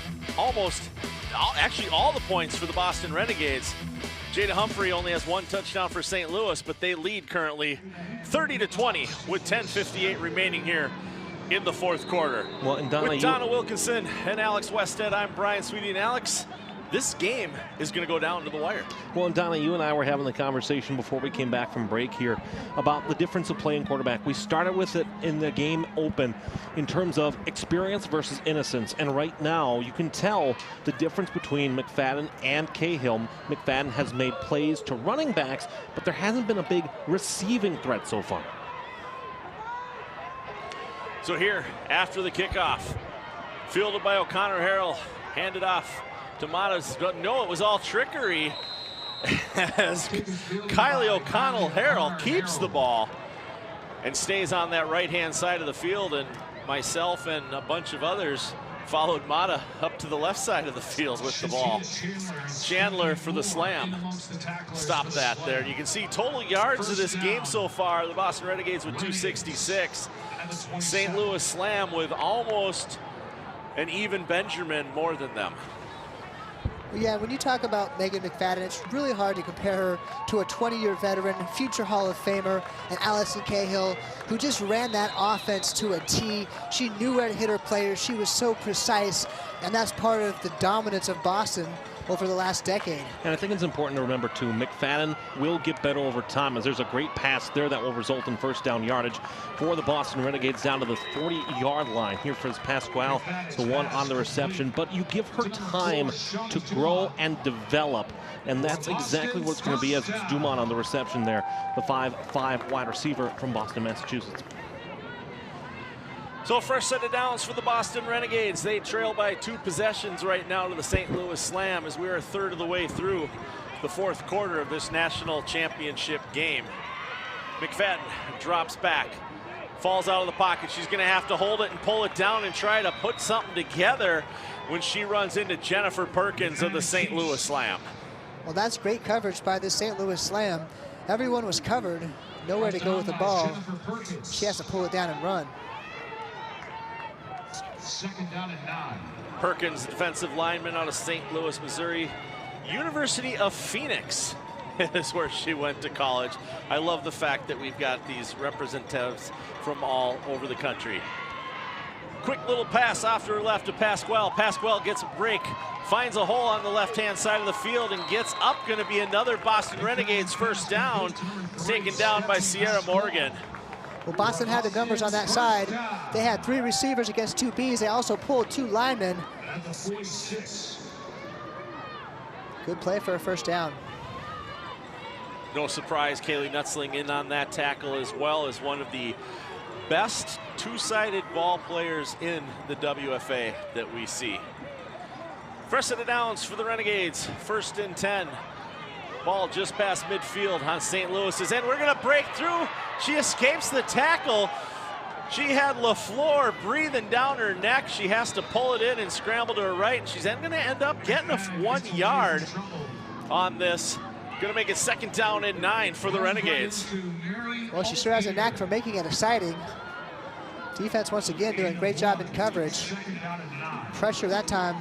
A: actually all the points for the Boston Renegades. Jada Humphrey only has 1 touchdown for St. Louis, but they lead currently 30-20 with 10:58 remaining here in the 4th quarter.
C: Well, and Donna,
A: with Donna Wilkinson and Alex Westhead, I'm Brian Sweetie. And Alex, this game is going to go down to the wire.
C: Well, and Donna, you and I were having the conversation before we came back from break here about the difference of playing quarterback. We started with it in the game open in terms of experience versus innocence. And right now, you can tell the difference between McFadden and Cahill. McFadden has made plays to running backs, but there hasn't been a big receiving threat so far.
A: So here, after the kickoff, fielded by O'Connor Harrell, handed off to Matas. No, it was all trickery as Kylie O'Connell Harrell keeps the ball and stays on that right-hand side of the field, and myself and a bunch of others followed Mata up to the left side of the field with the ball. Chandler for the slam. Stop that there. You can see total yards of this game so far. The Boston Renegades with 266. St. Louis Slam with almost an even Benjamin more than them.
B: Yeah, when you talk about Megan McFadden, it's really hard to compare her to a 20-year veteran, future Hall of Famer, and Allison Cahill, who just ran that offense to a T. She knew where to hit her players. She was so precise, and that's part of the dominance of Boston over the last decade.
C: And I think it's important to remember, too, McFadden will get better over time, as there's a great pass there that will result in first down yardage for the Boston Renegades down to the 40-yard line. Here for Pasquale, the one on the reception. But you give her time to grow and develop, and that's exactly what it's going to be as it's Dumont on the reception there, the 5'5" wide receiver from Boston, Massachusetts.
A: So first set of downs for the Boston Renegades. They trail by 2 possessions right now to the St. Louis Slam as we are a third of the way through the 4th quarter of this national championship game. McFadden drops back, falls out of the pocket. She's going to have to hold it and pull it down and try to put something together when she runs into Jennifer Perkins of the St. Louis Slam.
B: Well, that's great coverage by the St. Louis Slam. Everyone was covered, nowhere to go with the ball. She has to pull it down and run.
D: 2nd down and 9.
A: Perkins, defensive lineman out of St. Louis, Missouri. University of Phoenix is where she went to college. I love the fact that we've got these representatives from all over the country. Quick little pass off to her left to Pasquale. Pasquale gets a break, finds a hole on the left-hand side of the field and gets up. Going to be another Boston Renegades first down, taken down by Sierra Morgan.
B: Well, Boston had the numbers on that side. They had 3 receivers against 2 Bs. They also pulled 2 linemen. Good play for a first down.
A: No surprise, Kaylee Nutzling in on that tackle as well as one of the best 2-sided ball players in the WFA that we see. First set of downs for the Renegades. 1st and 10. Ball just past midfield on St. Louis's end. We're going to break through. She escapes the tackle. She had LaFleur breathing down her neck. She has to pull it in and scramble to her right. And she's going to end up getting a 1 yard on this. Going to make it 2nd down and 9 for the Renegades.
B: Well, she sure has a knack for making it exciting. Defense once again doing a great job in coverage. Pressure that time.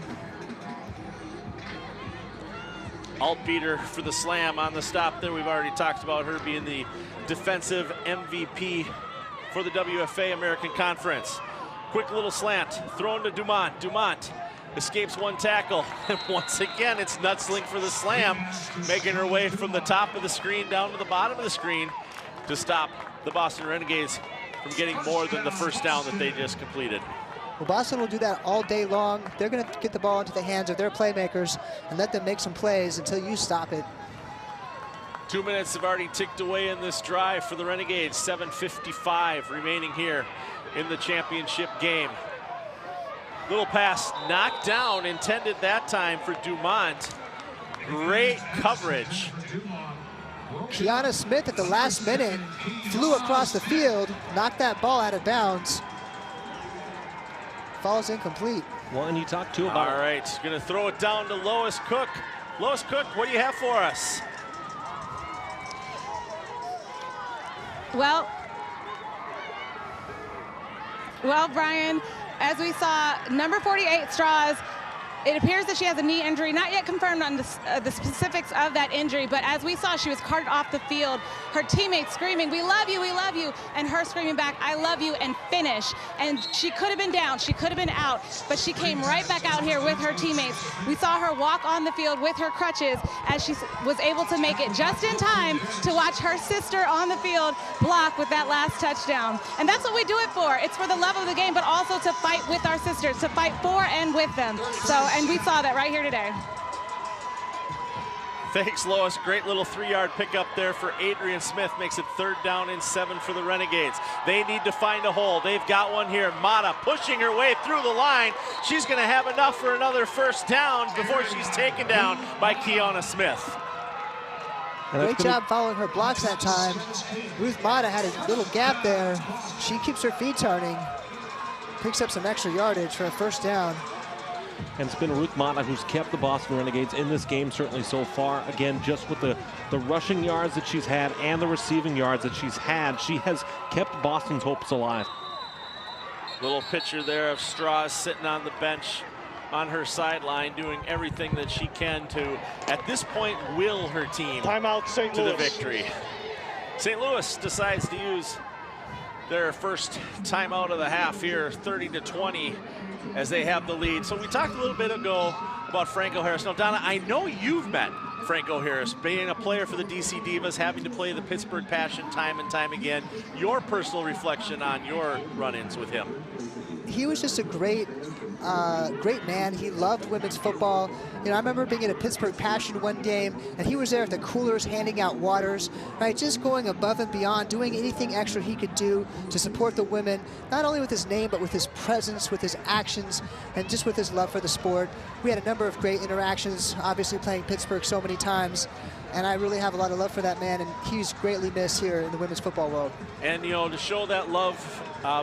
A: Altbeater for the slam on the stop there. We've already talked about her being the defensive MVP for the WFA American Conference. Quick little slant thrown to Dumont. Dumont escapes 1 tackle. And once again, it's Nutzling for the slam, making her way from the top of the screen down to the bottom of the screen to stop the Boston Renegades from getting more than the first down that they just completed.
B: Well, Boston will do that all day long. They're going to get the ball into the hands of their playmakers and let them make some plays until you stop it.
A: 2 minutes have already ticked away in this drive for the Renegades. 7:55 remaining here in the championship game. Little pass knocked down, intended that time for Dumont. Great coverage.
B: Kiana Smith at the last minute flew across the field, knocked that ball out of bounds. Falls incomplete.
C: Well, and you talked too about.
A: All right, going to throw it down to Lois Cook. Lois Cook, what do you have for us?
I: Well, Brian, as we saw, number 48 Straws It appears that she has a knee injury, not yet confirmed on the specifics of that injury, but as we saw, she was carted off the field. Her teammates screaming, "We love you, we love you," and her screaming back, "I love you," and finish. And she could have been down, she could have been out, but she came right back out here with her teammates. We saw her walk on the field with her crutches as she was able to make it just in time to watch her sister on the field block with that last touchdown. And that's what we do it for. It's for the love of the game, but also to fight with our sisters, to fight for and with them. And we saw that right here today.
A: Thanks, Lois. Great little 3-yard pickup there for Adrian Smith. Makes it 3rd down and 7 for the Renegades. They need to find a hole. They've got one here. Mata pushing her way through the line. She's going to have enough for another 1st down before she's taken down by Kiana Smith.
B: Great job following her blocks that time. Ruth Mata had a little gap there. She keeps her feet turning. Picks up some extra yardage for a 1st down.
C: And it's been Ruth Mata who's kept the Boston Renegades in this game, certainly so far. Again, just with the rushing yards that she's had and the receiving yards that she's had, she has kept Boston's hopes alive.
A: Little picture there of Strauss sitting on the bench on her sideline, doing everything that she can to, at this point, will her team
E: Timeout, St.
A: to
E: Louis.
A: the victory. St. Louis decides to use their first timeout of the half here, 30-20, as they have the lead. So we talked a little bit ago about Franco Harris. Now, Donna, I know you've met Franco Harris, being a player for the DC Divas, having to play the Pittsburgh Passion time and time again. Your personal reflection on your run-ins with him?
B: He was just a great man. He loved women's football. You know, I remember being at a Pittsburgh Passion one game, and he was there at the coolers handing out waters, right? Just going above and beyond, doing anything extra he could do to support the women, not only with his name, but with his presence, with his actions, and just with his love for the sport. We had a number of great interactions, obviously playing Pittsburgh so many times, and I really have a lot of love for that man, and he's greatly missed here in the women's football world.
A: And, you know, to show that love,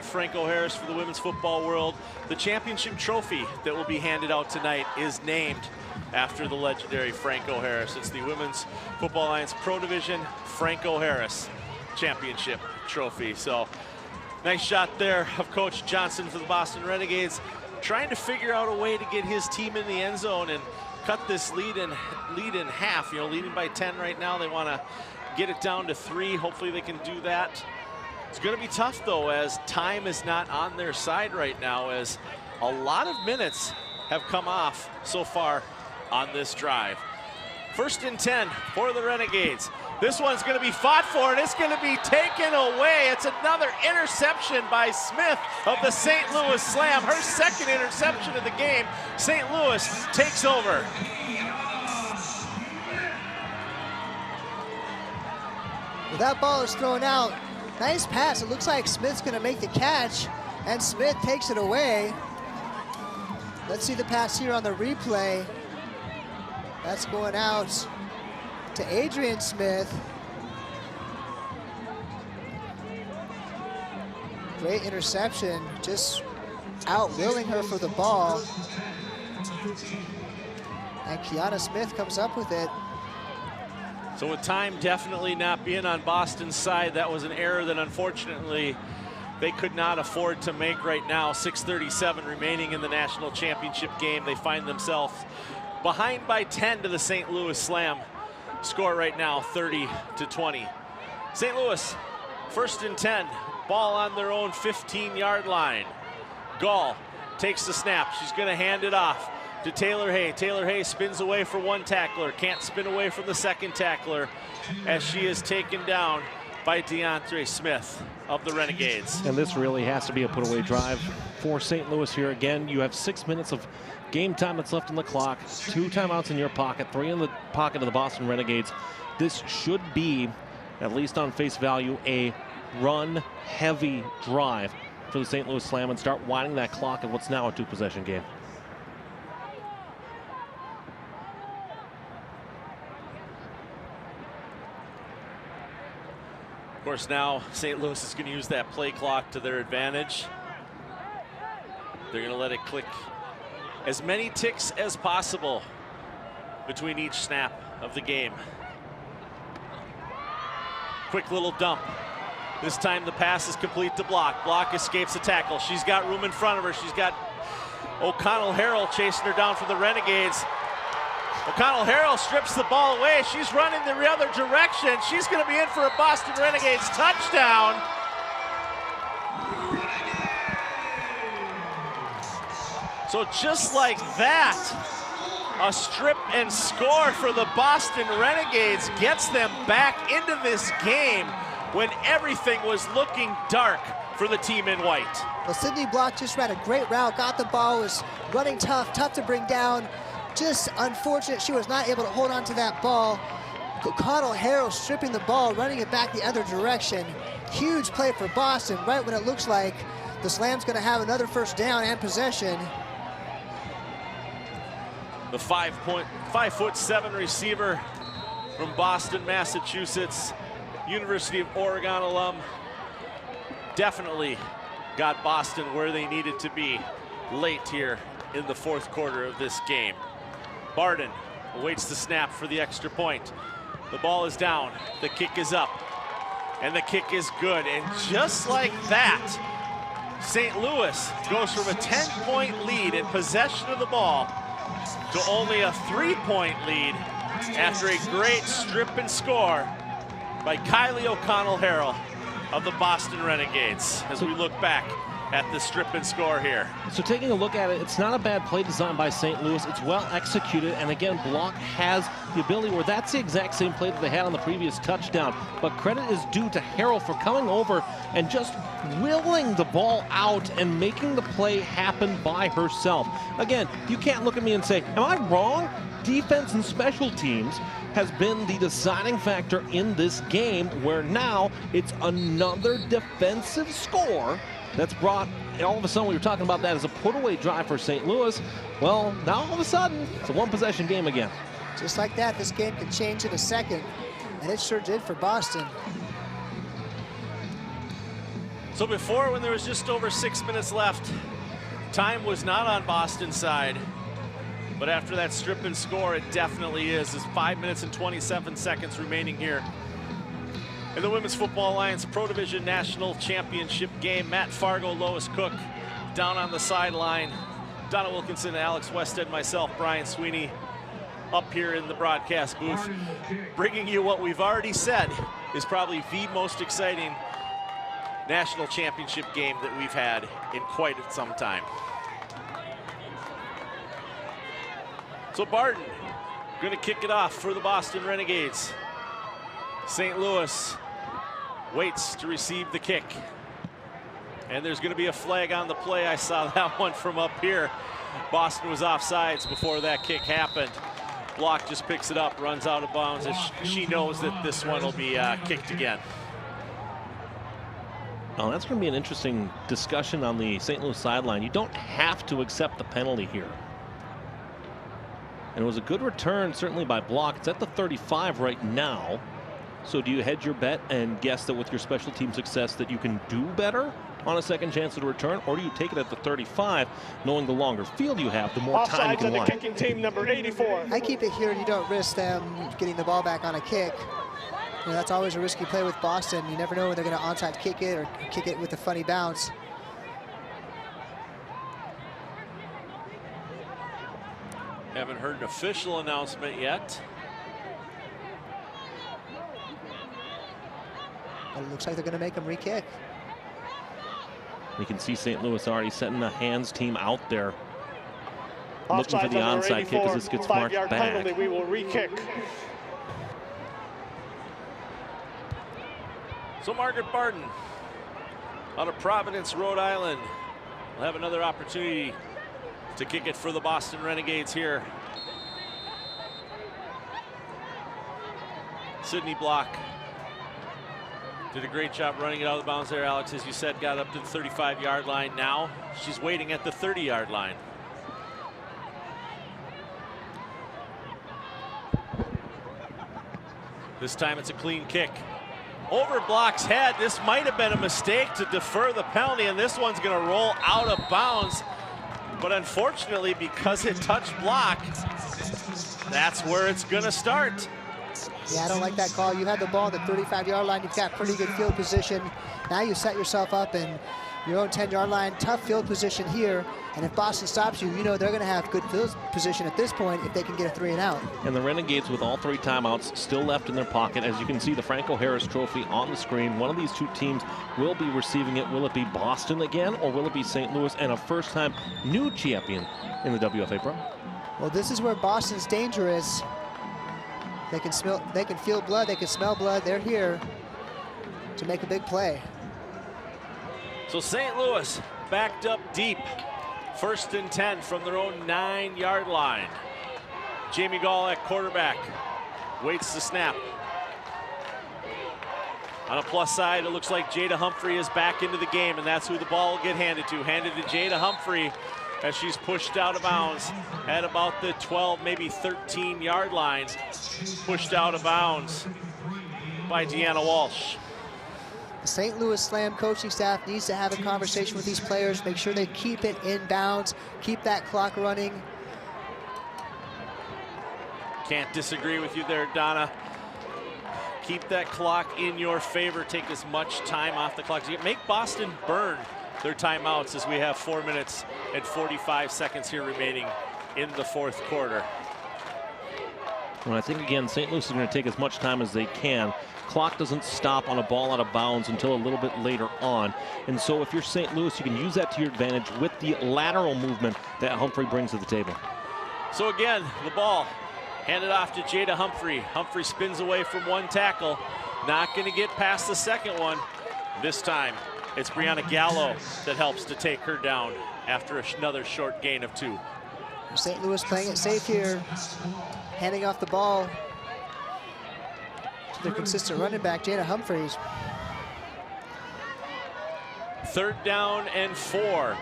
A: Franco Harris for the women's football world, the championship trophy that will be handed out tonight is named after the legendary Franco Harris. It's the Women's Football Alliance Pro Division Franco Harris Championship Trophy. So, nice shot there of Coach Johnson for the Boston Renegades, trying to figure out a way to get his team in the end zone and cut this lead in half. You know, leading by 10 right now. They want to get it down to 3. Hopefully they can do that. It's going to be tough, though, as time is not on their side right now, as a lot of minutes have come off so far on this drive. 1st and 10 for the Renegades. This one's going to be fought for, and it's going to be taken away. It's another interception by Smith of the St. Louis Slam. Her 2nd interception of the game. St. Louis takes over.
B: Well, that ball is thrown out. Nice pass. It looks like Smith's going to make the catch, and Smith takes it away. Let's see the pass here on the replay. That's going out to Adrian Smith. Great interception, just outwilling her for the ball. And Kiana Smith comes up with it.
A: So with time definitely not being on Boston's side, that was an error that unfortunately they could not afford to make right now. 6:37 remaining in the national championship game. They find themselves behind by 10 to the St. Louis Slam. Score right now, 30-20. St. Louis, 1st and 10. Ball on their own 15-yard line. Gall takes the snap. She's going to hand it off to Taylor Hay. Taylor Hay spins away for one tackler. Can't spin away from the 2nd tackler as she is taken down by DeAndre Smith of the Renegades.
C: And this really has to be a put-away drive for St. Louis here. Again, you have 6 minutes of game time that's left on the clock, 2 timeouts in your pocket, 3 in the pocket of the Boston Renegades. This should be, at least on face value, a run-heavy drive for the St. Louis Slam and start winding that clock at what's now a 2-possession game.
A: Of course, now St. Louis is going to use that play clock to their advantage. They're going to let it click as many ticks as possible between each snap of the game. Quick little dump. This time the pass is complete to Block. Block escapes the tackle. She's got room in front of her. She's got O'Connell-Harrell chasing her down for the Renegades. O'Connell-Harrell strips the ball away. She's running the other direction. She's going to be in for a Boston Renegades touchdown. So just like that, a strip and score for the Boston Renegades gets them back into this game when everything was looking dark for the team in white.
B: Well, Sydney Block just ran a great route, got the ball, was running tough to bring down. Just unfortunate she was not able to hold on to that ball. O'Connell-Harrell stripping the ball, running it back the other direction. Huge play for Boston, right when it looks like the Slam's gonna have another first down and possession.
A: The 5'7" receiver from Boston, Massachusetts, University of Oregon alum, definitely got Boston where they needed to be late here in the fourth quarter of this game. Barden awaits the snap for the extra point. The ball is down, the kick is up, and the kick is good. And just like that, St. Louis goes from a 10-point lead in possession of the ball to only a 3-point lead after a great strip and score by Kylie O'Connell-Harrell of the Boston Renegades as we look back at the strip and score here.
C: So taking a look at it, it's not a bad play design by St. Louis. It's well executed, and again, Block has the ability where that's the exact same play that they had on the previous touchdown. But credit is due to Harrell for coming over and just willing the ball out and making the play happen by herself. Again, you can't look at me and say, am I wrong? Defense and special teams has been the deciding factor in this game, where now it's another defensive score that's brought, and all of a sudden we were talking about that as a put-away drive for St. Louis. Well, now all of a sudden, it's a one-possession game again.
B: Just like that, this game could change in a second, and it sure did for Boston.
A: So before, when there was just over 6 minutes left, time was not on Boston's side. But after that strip and score, it definitely is. There's 5 minutes and 27 seconds remaining here in the Women's Football Alliance Pro Division National Championship game. Matt Fargo, Lois Cook down on the sideline. Donna Wilkinson, Alex Westhead, myself, Brian Sweeney up here in the broadcast booth, bringing you what we've already said is probably the most exciting national championship game that we've had in quite some time. So Barton going to kick it off for the Boston Renegades. St. Louis waits to receive the kick. And there's going to be a flag on the play. I saw that one from up here. Boston was offsides before that kick happened. Block just picks it up, runs out of bounds, as she knows that this one will be kicked again.
C: Oh, that's going to be an interesting discussion on the St. Louis sideline. You don't have to accept the penalty here. And it was a good return, certainly by Block. It's at the 35 right now. So do you hedge your bet and guess that with your special team success that you can do better on a second chance at a return? Or do you take it at the 35, knowing the longer field you have, the more time you can
E: wind? Kicking team number 84.
B: I keep it here and you don't risk them getting the ball back on a kick. You know, that's always a risky play with Boston. You never know when they're going to onside kick it or kick it with a funny bounce.
A: Haven't heard an official announcement yet.
B: But it looks like they're going to make them re-kick.
C: We can see St. Louis already setting the hands team out there, looking for the onside kick as this gets marked back.
E: Penalty, we will re-kick.
A: So Margaret Barton out of Providence, Rhode Island, will have another opportunity to kick it for the Boston Renegades here. Sydney Block did a great job running it out of bounds there, Alex. As you said, got up to the 35-yard line. Now she's waiting at the 30-yard line. This time it's a clean kick. Over Block's head. This might have been a mistake to defer the penalty, and this one's going to roll out of bounds. But unfortunately, because it touched Block, that's where it's going to start.
B: Yeah, I don't like that call. You had the ball at the 35-yard line. You've got pretty good field position. Now you set yourself up, and your own 10-yard line. Tough field position here. And if Boston stops you, you know they're going to have good field position at this point if they can get a 3 and out.
C: And the Renegades with all 3 timeouts still left in their pocket. As you can see, the Franco Harris Trophy on the screen. One of these 2 teams will be receiving it. Will it be Boston again, or will it be St. Louis and a first-time new champion in the WFA Pro?
B: Well, this is where Boston's danger is. They can feel blood, they can smell blood. They're here to make a big play.
A: So St. Louis backed up deep. 1st and 10 from their own 9-yard line. Jamie Gall at quarterback. Waits the snap. On a plus side, it looks like Jada Humphrey is back into the game, and that's who the ball will get handed to. Handed to Jada Humphrey as she's pushed out of bounds at about the 12, maybe 13-yard line. Pushed out of bounds by Deanna Walsh.
B: The St. Louis Slam coaching staff needs to have a conversation with these players, make sure they keep it in bounds, keep that clock running.
A: Can't disagree with you there, Donna. Keep that clock in your favor. Take as much time off the clock. Make Boston burn their timeouts as we have 4 minutes and 45 seconds here remaining in the 4th quarter.
C: Well, I think, again, St. Louis is going to take as much time as they can. Clock doesn't stop on a ball out of bounds until a little bit later on. And so if you're St. Louis, you can use that to your advantage with the lateral movement that Humphrey brings to the table.
A: So again, the ball handed off to Jada Humphrey. Humphrey spins away from 1 tackle. Not going to get past the 2nd one. This time, it's Brianna Gallo that helps to take her down after another short gain of 2.
B: St. Louis playing it safe here, handing off the ball to their consistent running back, Jada Humphreys.
A: 3rd down and 4.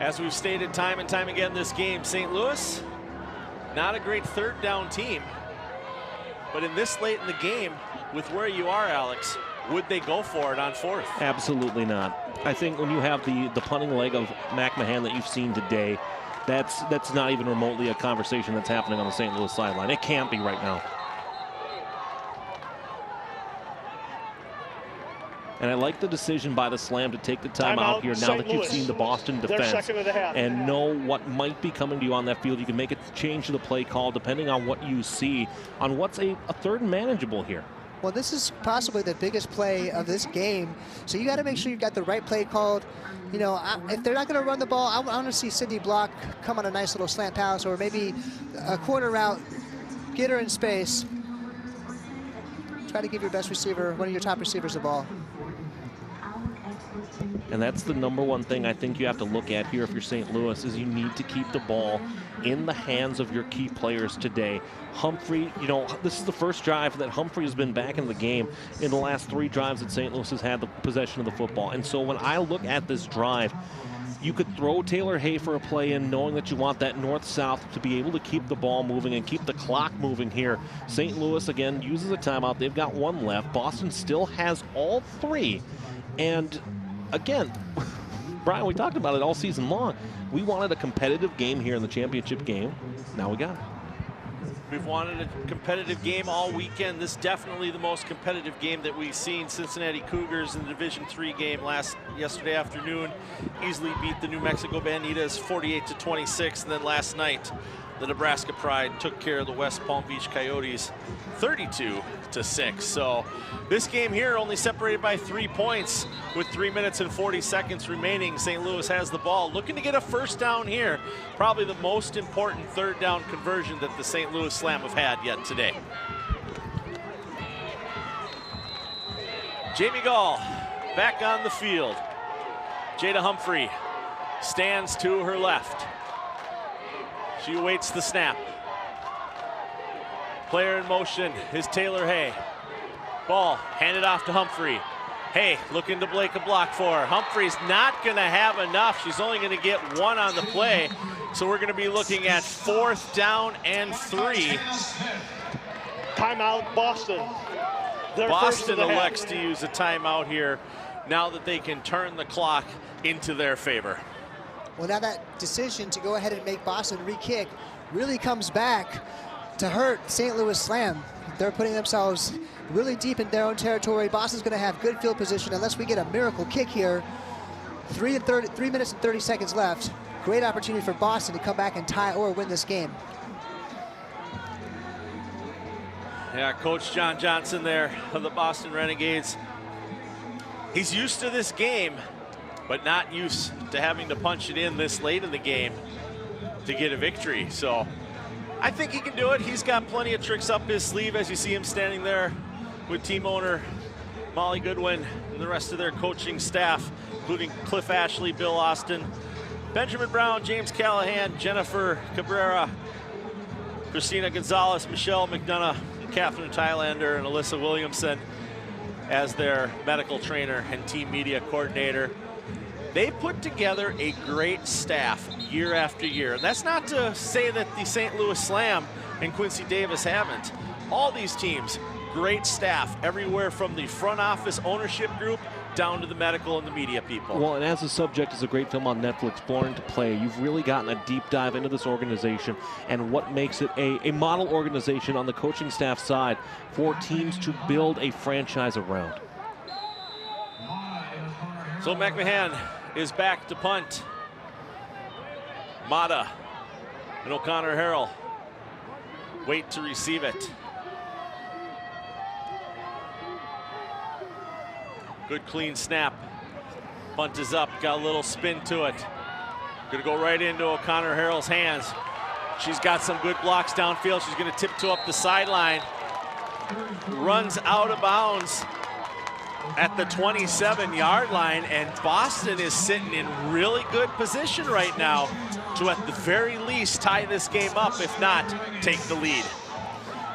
A: As we've stated time and time again this game, St. Louis, not a great 3rd down team. But in this late in the game, with where you are, Alex, would they go for it on 4th?
C: Absolutely not. I think when you have the punting leg of McMahon that you've seen today, that's not even remotely a conversation that's happening on the St. Louis sideline. It can't be right now. And I like the decision by the Slam to take the timeout here now that you've seen the Boston defense and know what might be coming to you on that field. You can make a change to the play call depending on what you see on what's a 3rd and manageable here.
B: Well, this is possibly the biggest play of this game, so you got to make sure you've got the right play called. You know, if they're not going to run the ball, I want to see Sydney Block come on a nice little slant pass, or maybe a corner route, get her in space. Try to give your best receiver, one of your top receivers, the ball.
C: And that's the #1 thing I think you have to look at here if you're St. Louis, is you need to keep the ball in the hands of your key players today. Humphrey, you know, this is the first drive that Humphrey has been back in the game in the last 3 drives that St. Louis has had the possession of the football. And so when I look at this drive, you could throw Taylor Hay for a play in knowing that you want that north-south to be able to keep the ball moving and keep the clock moving here. St. Louis, again, uses a timeout. They've got 1 left. Boston still has all 3. And again, Brian, we talked about it all season long. We wanted a competitive game here in the championship game. Now we got it.
A: We've wanted a competitive game all weekend. This is definitely the most competitive game that we've seen. Cincinnati Cougars in the Division III game yesterday afternoon easily beat the New Mexico Banditas 48-26, and then last night the Nebraska Pride took care of the West Palm Beach Coyotes 32-6. So this game here only separated by 3 points with 3 minutes and 40 seconds remaining. St. Louis has the ball, looking to get a 1st down here. Probably the most important 3rd down conversion that the St. Louis Slam have had yet today. Jamie Gall back on the field. Jada Humphrey stands to her left. She awaits the snap. Player in motion is Taylor Hay. Ball handed off to Humphrey. Hay looking to Blake a block for her. Humphrey's not going to have enough. She's only going to get 1 on the play. So we're going to be looking at 4th down and 3.
E: Timeout, Boston.
A: Boston elects to use a timeout here now that they can turn the clock into their favor.
B: Well, now that decision to go ahead and make Boston re-kick really comes back to hurt St. Louis Slam. They're putting themselves really deep in their own territory. Boston's going to have good field position unless we get a miracle kick here. 3 minutes and 30 seconds left. Great opportunity for Boston to come back and tie or win this game.
A: Yeah, Coach John Johnson there of the Boston Renegades. He's used to this game, but not used to having to punch it in this late in the game to get a victory. So I think he can do it. He's got plenty of tricks up his sleeve, as you see him standing there with team owner Molly Goodwin and the rest of their coaching staff, including Cliff Ashley, Bill Austin, Benjamin Brown, James Callahan, Jennifer Cabrera, Christina Gonzalez, Michelle McDonough, Catherine Thailander, and Alyssa Williamson as their medical trainer and team media coordinator. They put together a great staff year after year. And that's not to say that the St. Louis Slam and Quincy Davis haven't. All these teams, great staff, everywhere from the front office ownership group down to the medical and the media people.
C: Well, and as the subject is a great film on Netflix, Born to Play, you've really gotten a deep dive into this organization and what makes it a model organization on the coaching staff side for teams to build a franchise around.
A: So McMahon is back to punt. Mata and O'Connor Harrell wait to receive it. Good clean snap. Punt is up, got a little spin to it. Gonna go right into O'Connor Harrell's hands. She's got some good blocks downfield. She's gonna tiptoe up the sideline. Runs out of bounds at the 27-yard line, and Boston is sitting in really good position right now to at the very least tie this game up, if not take the lead.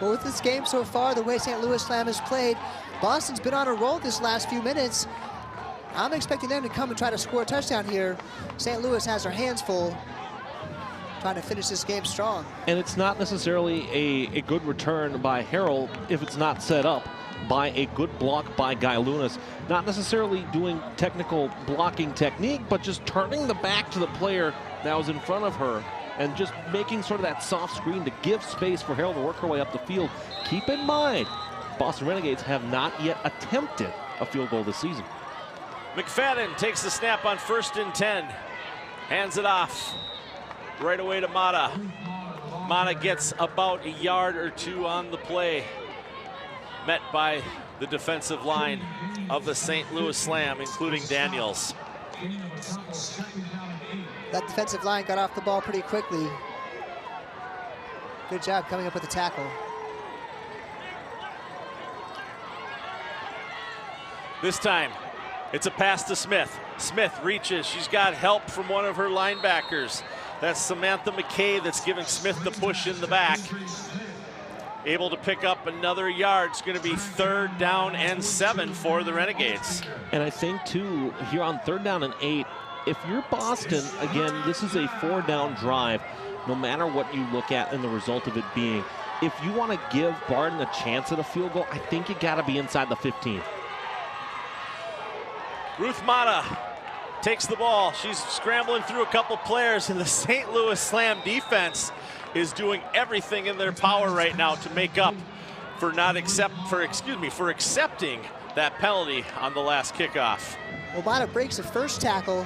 B: Well, with this game so far, the way St. Louis Slam has played, Boston's been on a roll this last few minutes. I'm expecting them to come and try to score a touchdown here. St. Louis has their hands full, trying to finish this game strong.
C: And it's not necessarily a good return by Harrell if it's not set up by a good block by Guy Lunas. Not necessarily doing technical blocking technique, but just turning the back to the player that was in front of her and just making sort of that soft screen to give space for Harrell to work her way up the field. Keep in mind, Boston Renegades have not yet attempted a field goal this season.
A: McFadden takes the snap on 1st and 10. Hands it off right away to Mata. Mata gets about a yard or two on the play. Met by the defensive line of the St. Louis Slam, including Daniels.
B: That defensive line got off the ball pretty quickly. Good job coming up with the tackle.
A: This time, it's a pass to Smith. Smith reaches. She's got help from one of her linebackers. That's Samantha McKay that's giving Smith the push in the back. Able to pick up another yard. It's going to be 3rd down and 7 for the Renegades.
C: And I think, too, here on 3rd down and 8, if you're Boston, again, this is a 4-down drive, no matter what you look at and the result of it being. If you want to give Barden a chance at a field goal, I think you got to be inside the 15.
A: Ruth Mata takes the ball. She's scrambling through a couple players, and the St. Louis Slam defense is doing everything in their power right now to make up for for accepting that penalty on the last kickoff.
B: Well, Mata breaks the first tackle,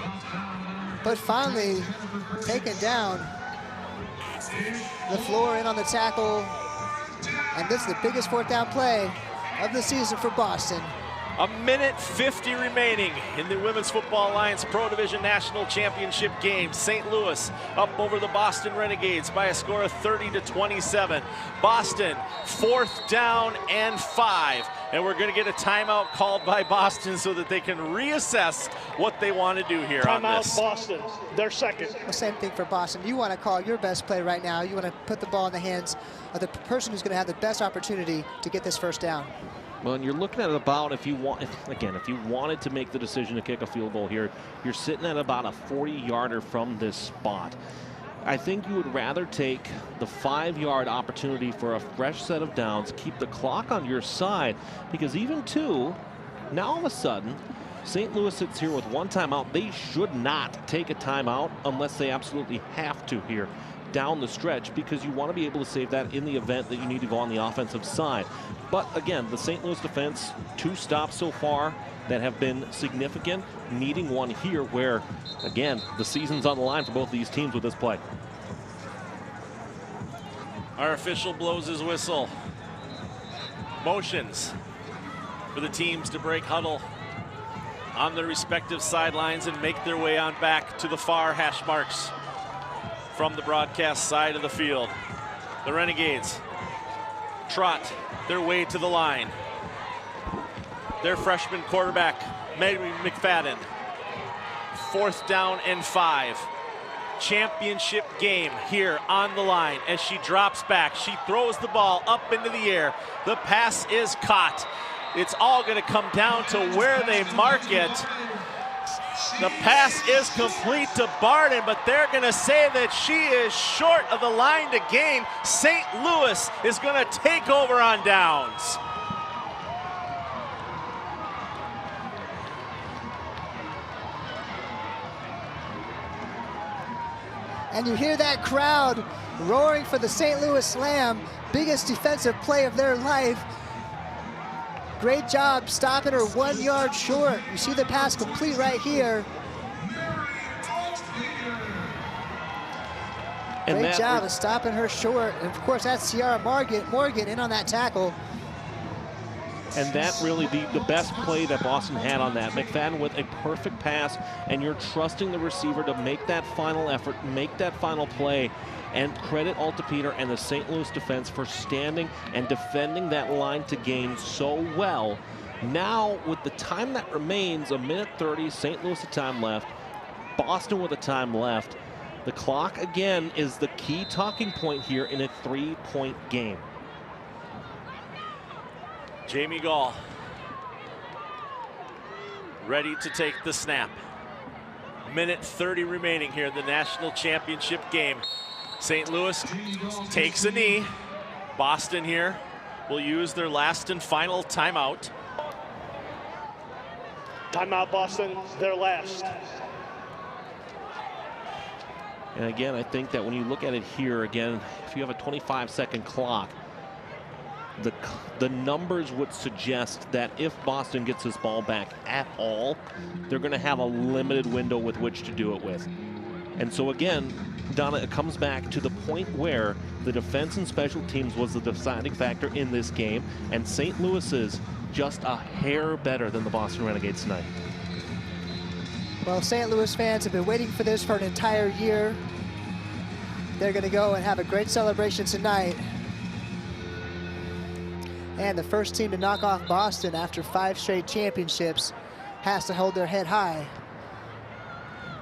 B: but finally taken down. LaFleur in on the tackle, and this is the biggest 4th down play of the season for Boston.
A: A minute 50 remaining in the Women's Football Alliance Pro Division National Championship game. St. Louis up over the Boston Renegades by a score of 30-27. Boston 4th down and 5. And we're going to get a timeout called by Boston so that they can reassess what they want to do here on this.
E: Timeout Boston, they're second.
B: The same thing for Boston. You want to call your best play right now. You want to put the ball in the hands of the person who's going to have the best opportunity to get this 1st down.
C: Well, and you're looking at about, if you wanted to make the decision to kick a field goal here, you're sitting at about a 40-yarder from this spot. I think you would rather take the 5-yard opportunity for a fresh set of downs, keep the clock on your side, because even now all of a sudden, St. Louis sits here with 1 timeout. They should not take a timeout unless they absolutely have to here down the stretch, because you want to be able to save that in the event that you need to go on the offensive side. But again, the St. Louis defense, 2 stops so far, that have been significant, needing one here where, again, the season's on the line for both these teams with this play.
A: Our official blows his whistle. Motions for the teams to break huddle on their respective sidelines and make their way on back to the far hash marks from the broadcast side of the field. The Renegades trot their way to the line. Their freshman quarterback, Megan McFadden. 4th down and 5. Championship game here on the line as she drops back. She throws the ball up into the air. The pass is caught. It's all going to come down to where they mark it. The pass is complete to Barden, but they're going to say that she is short of the line to gain. St. Louis is going to take over on downs.
B: And you hear that crowd roaring for the St. Louis Slam, biggest defensive play of their life. Great job stopping her 1 yard short. You see the pass complete right here. Great job of stopping her short. And of course, that's Sierra Morgan in on that tackle.
C: And that really the best play that Boston had on that. McFadden with a perfect pass, and you're trusting the receiver to make that final effort, make that final play. And credit Altapeter and the St. Louis defense for standing and defending that line to gain so well. Now, with the time that remains, 1:30, St. Louis a time left, Boston with a time left. The clock, again, is the key talking point here in a 3-point game.
A: Jamie Gall ready to take the snap. 1:30 remaining here in the national championship game. St. Louis takes a knee. Boston here will use their last and final timeout.
E: Timeout, Boston, their last.
C: And again, I think that when you look at it here, again, if you have a 25-second clock, the numbers would suggest that if Boston gets this ball back at all, they're going to have a limited window with which to do it with. And so again, Donna, it comes back to the point where the defense and special teams was the deciding factor in this game, and St. Louis is just a hair better than the Boston Renegades tonight.
B: Well, St. Louis fans have been waiting for this for an entire year. They're going to go and have a great celebration tonight. And the first team to knock off Boston after 5 straight championships has to hold their head high.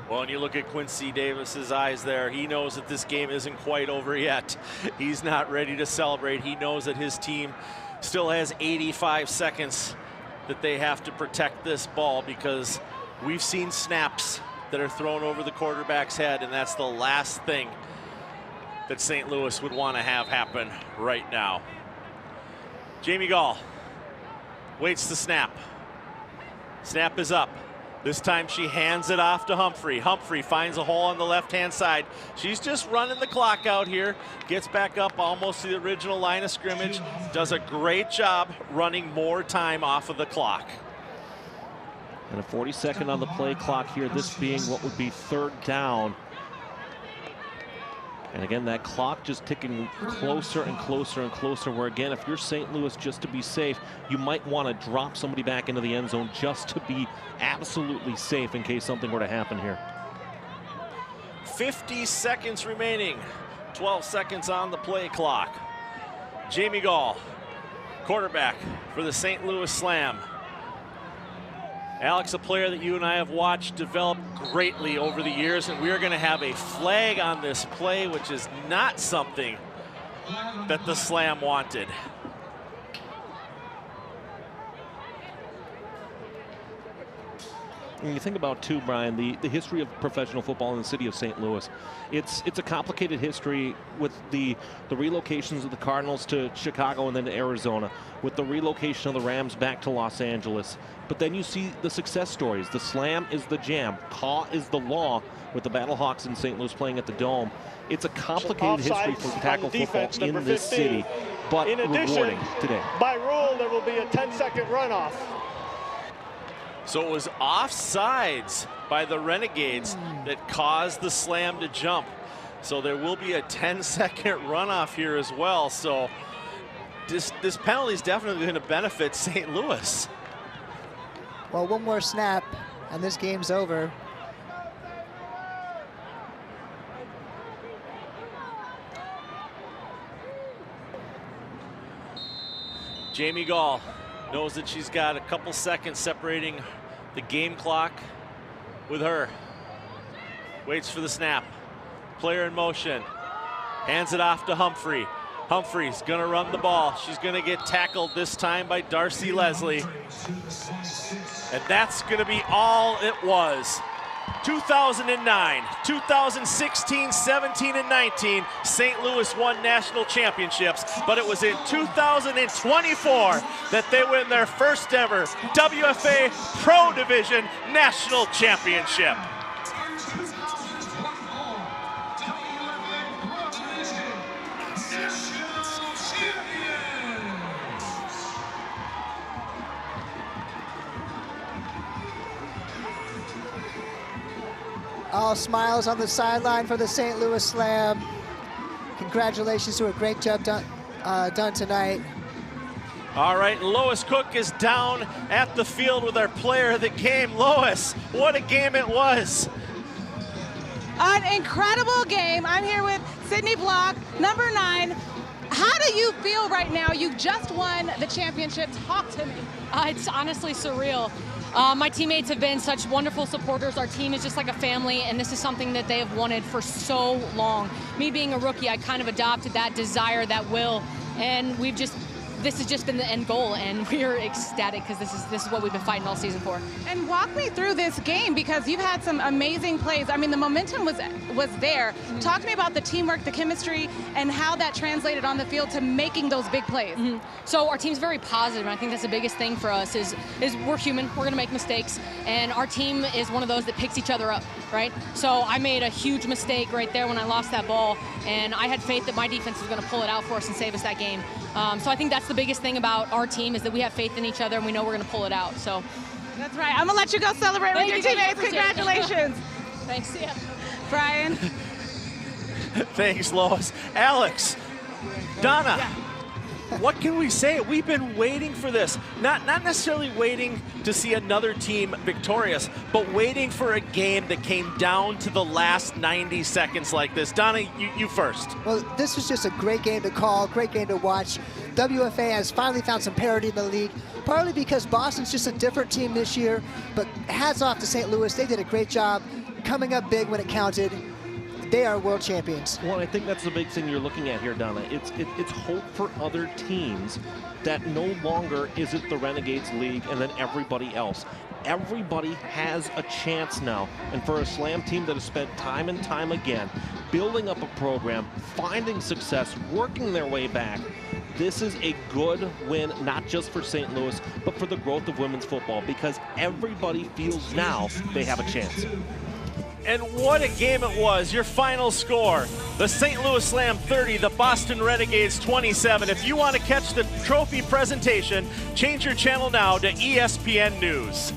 A: Well, and you look at Quincy Davis's eyes there. He knows that this game isn't quite over yet. He's not ready to celebrate. He knows that his team still has 85 seconds that they have to protect this ball, because we've seen snaps that are thrown over the quarterback's head, and that's the last thing that St. Louis would want to have happen right now. Jamie Gall waits the snap. Snap is up. This time she hands it off to Humphrey. Humphrey finds a hole on the left-hand side. She's just running the clock out here. Gets back up almost to the original line of scrimmage. Does a great job running more time off of the clock.
C: And a 40-second on the play clock here, this being what would be 3rd down. And again, that clock just ticking closer and closer and closer, where again, if you're St. Louis, just to be safe, you might want to drop somebody back into the end zone just to be absolutely safe in case something were to happen here.
A: 50 seconds remaining. 12 seconds on the play clock. Jamie Gall, quarterback for the St. Louis Slam. Alex, a player that you and I have watched develop greatly over the years, and we are going to have a flag on this play, which is not something that the Slam wanted.
C: When you think about, too, Brian, the history of professional football in the city of St. Louis, it's a complicated history with the relocations of the Cardinals to Chicago and then to Arizona, with the relocation of the Rams back to Los Angeles. But then you see the success stories. The Slam is the jam. Caw is the law, with the Battlehawks in St. Louis playing at the Dome. It's a complicated history for tackle football in this city, but rewarding today.
E: By rule, there will be a 10-second runoff.
A: So it was offsides by the Renegades that caused the slam to jump. So there will be a 10-second runoff here as well. So this penalty is definitely going to benefit St. Louis.
B: Well, one more snap and this game's over.
A: Jamie Gall knows that she's got a couple seconds separating the game clock with her. Waits for the snap. Player in motion. Hands it off to Humphrey. Humphrey's gonna run the ball. She's gonna get tackled this time by Darcy Leslie. And that's gonna be all it was. 2009, 2016, 17, and 19, St. Louis won national championships, but it was in 2024 that they win their first ever WFA Pro Division National Championship.
B: All smiles on the sideline for the St. Louis Slam. Congratulations to a great job done tonight.
A: All right, Lois Cook is down at the field with our player of the game. Lois, what a game it was.
I: An incredible game. I'm here with Sydney Block, number 9. How do you feel right now? You just won the championship. Talk to me.
M: It's honestly surreal. My teammates have been such wonderful supporters. Our team is just like a family, and this is something that they have wanted for so long. Me being a rookie, I kind of adopted that desire, that will, and this has just been the end goal, and we're ecstatic because this is what we've been fighting all season for.
I: And walk me through this game, because you've had some amazing plays. I mean, the momentum was there.
M: Mm-hmm.
I: Talk to me about the teamwork, the chemistry, and how that translated on the field to making those big plays.
M: Mm-hmm. So our team's very positive, and I think that's the biggest thing for us is we're human, we're gonna make mistakes, and our team is one of those that picks each other up, right? So I made a huge mistake right there when I lost that ball, and I had faith that my defense was gonna pull it out for us and save us that game. So I think that's the biggest thing about our team is that we have faith in each other and we know we're going to pull it out. So
I: that's right. I'm going to let you go celebrate with your teammates. Congratulations.
M: Thanks. Yeah.
I: Brian.
A: Thanks, Lois. Alex, Donna, what can we say? We've been waiting for this. Not necessarily waiting to see another team victorious, but waiting for a game that came down to the last 90 seconds like this. Donna, you first.
B: Well, this was just a great game to call, great game to watch. WFA has finally found some parity in the league, partly because Boston's just a different team this year, but hats off to St. Louis. They did a great job coming up big when it counted. They are world champions.
C: Well, I think that's the big thing you're looking at here, Donna. It's hope for other teams that no longer is it the Renegades League and then everybody else. Everybody has a chance now. And for a Slam team that has spent time and time again building up a program, finding success, working their way back, this is a good win, not just for St. Louis, but for the growth of women's football, because everybody feels now they have a chance.
A: And what a game it was. Your final score, the St. Louis Slam 30, the Boston Renegades 27. If you want to catch the trophy presentation, change your channel now to ESPN News.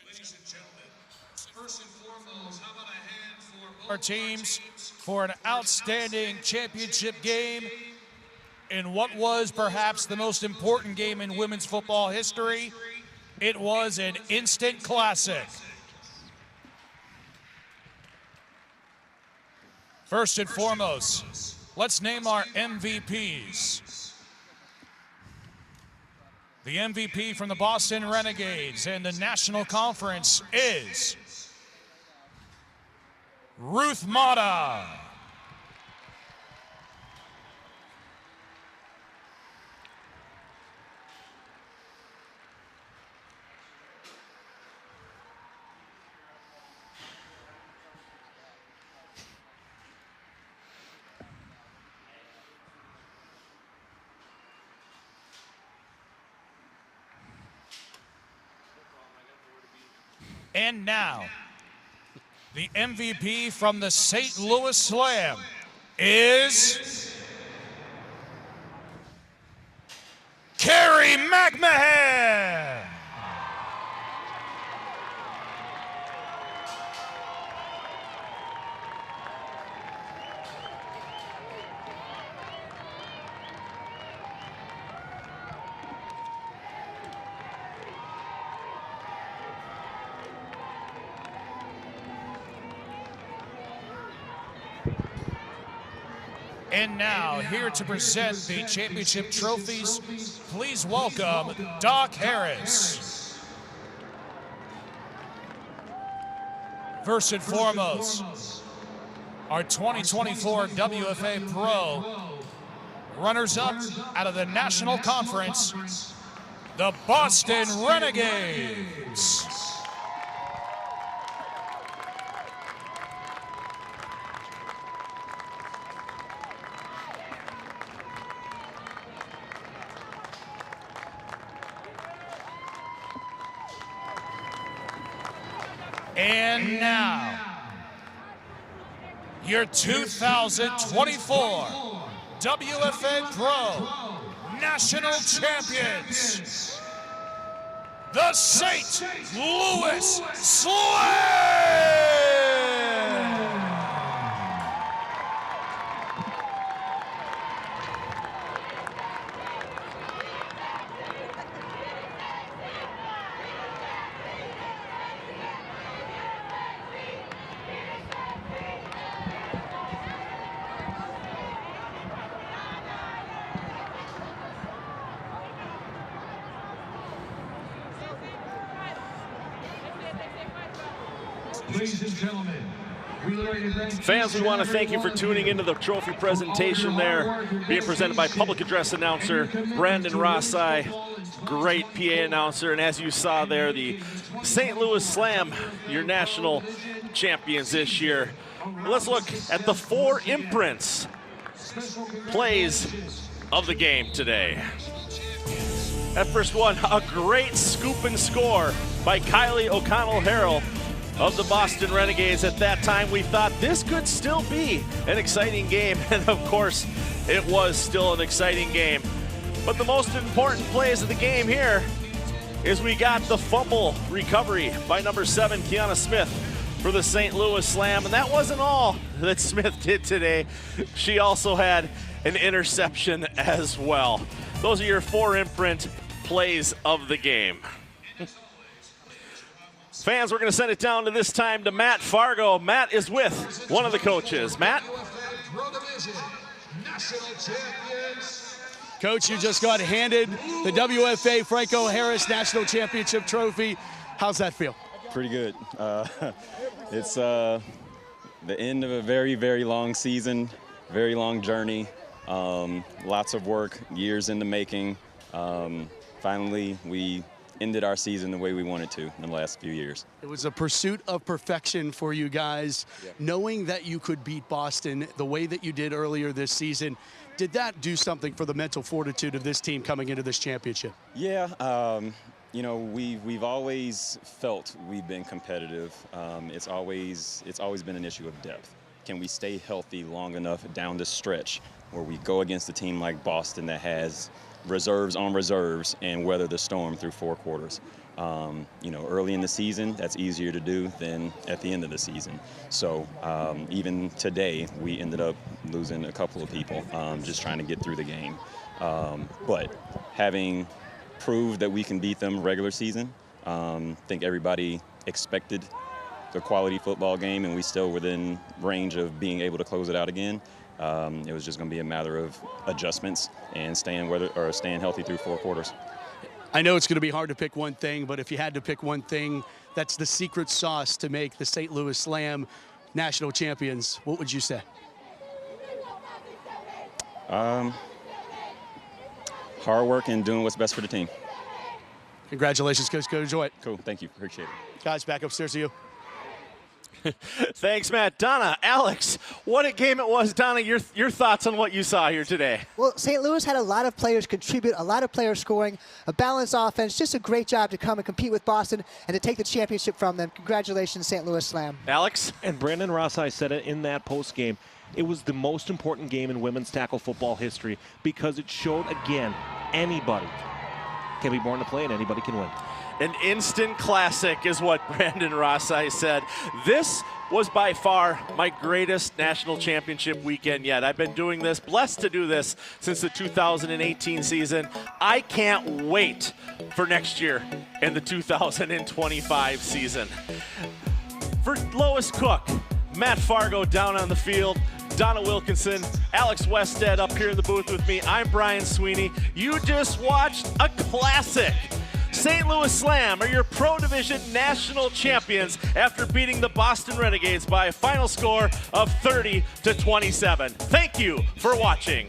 D: Ladies and gentlemen, first and foremost, how about a hand for
N: our teams for an outstanding championship game in what was perhaps the most important game in women's football history. It was an instant classic. First and foremost, let's name our MVPs. The MVP from the Boston Renegades and the National Conference is Ruth Mata. And now, the MVP from the St. Louis Slam is Carrie McMahon. And now, here to present the championship trophies, please welcome Doc Harris. First and foremost, our 2024 WFA Pro runners-up out of the National Conference, the Boston Renegades. And now, your 2024 WFA Pro National Champions, the St. Louis Slam!
D: Ladies and gentlemen,
A: fans, we want to thank you for tuning into the trophy presentation there, being presented by public address announcer Brandon Rossi, great PA announcer, and as you saw there, the St. Louis Slam, your national champions this year. Let's look at the 4 imprints plays of the game today. That first one, a great scoop and score by Kylie O'Connell-Harrell of the Boston Renegades. At that time, we thought this could still be an exciting game, and of course, it was still an exciting game. But the most important plays of the game here is we got the fumble recovery by number 7, Kiana Smith, for the St. Louis Slam, and that wasn't all that Smith did today. She also had an interception as well. Those are your 4 imprint plays of the game. Fans, we're going to send it down to this time to Matt Fargo. Matt is with one of the coaches. Matt?
G: Coach, you just got handed the WFA Franco Harris National Championship Trophy. How's that feel?
J: Pretty good. It's the end of a very, very long season, very long journey. Lots of work, years in the making. Finally, we ended our season the way we wanted to in the last few years.
G: It was a pursuit of perfection for you guys. Yeah. Knowing that you could beat Boston the way that you did earlier this season, did that do something for the mental fortitude of this team coming into this championship?
J: Yeah, you know, we've always felt we've been competitive. It's always been an issue of depth. Can we stay healthy long enough down the stretch where we go against a team like Boston that has reserves on reserves and weather the storm through 4 quarters? You know, early in the season, that's easier to do than at the end of the season. So even today, we ended up losing a couple of people just trying to get through the game. But having proved that we can beat them regular season, I think everybody expected the quality football game, and we still within range of being able to close it out again. It was just going to be a matter of adjustments and staying healthy through 4 quarters.
G: I know it's going to be hard to pick one thing, but if you had to pick one thing that's the secret sauce to make the St. Louis Slam national champions, what would you say?
J: Hard work and doing what's best for the team.
G: Congratulations, Coach. Go enjoy it.
J: Cool. Thank you. Appreciate it.
G: Guys, back upstairs to you.
A: Thanks, Matt. Donna, Alex, what a game it was. Donna, your thoughts on what you saw here today?
B: Well, St. Louis had a lot of players contribute, a lot of players scoring, a balanced offense, just a great job to come and compete with Boston and to take the championship from them. Congratulations, St. Louis Slam.
A: Alex?
C: And Brandon Rossai said it in that post game. It was the most important game in women's tackle football history because it showed, again, anybody can be born to play and anybody can win.
A: An instant classic is what Brandon Rossai said. This was by far my greatest national championship weekend yet. I've been doing this, blessed to do this, since the 2018 season. I can't wait for next year in the 2025 season. For Lois Cook, Matt Fargo down on the field, Donna Wilkinson, Alex Wested up here in the booth with me. I'm Brian Sweeney. You just watched a classic. St. Louis Slam are your Pro Division national champions after beating the Boston Renegades by a final score of 30-27. Thank you for watching.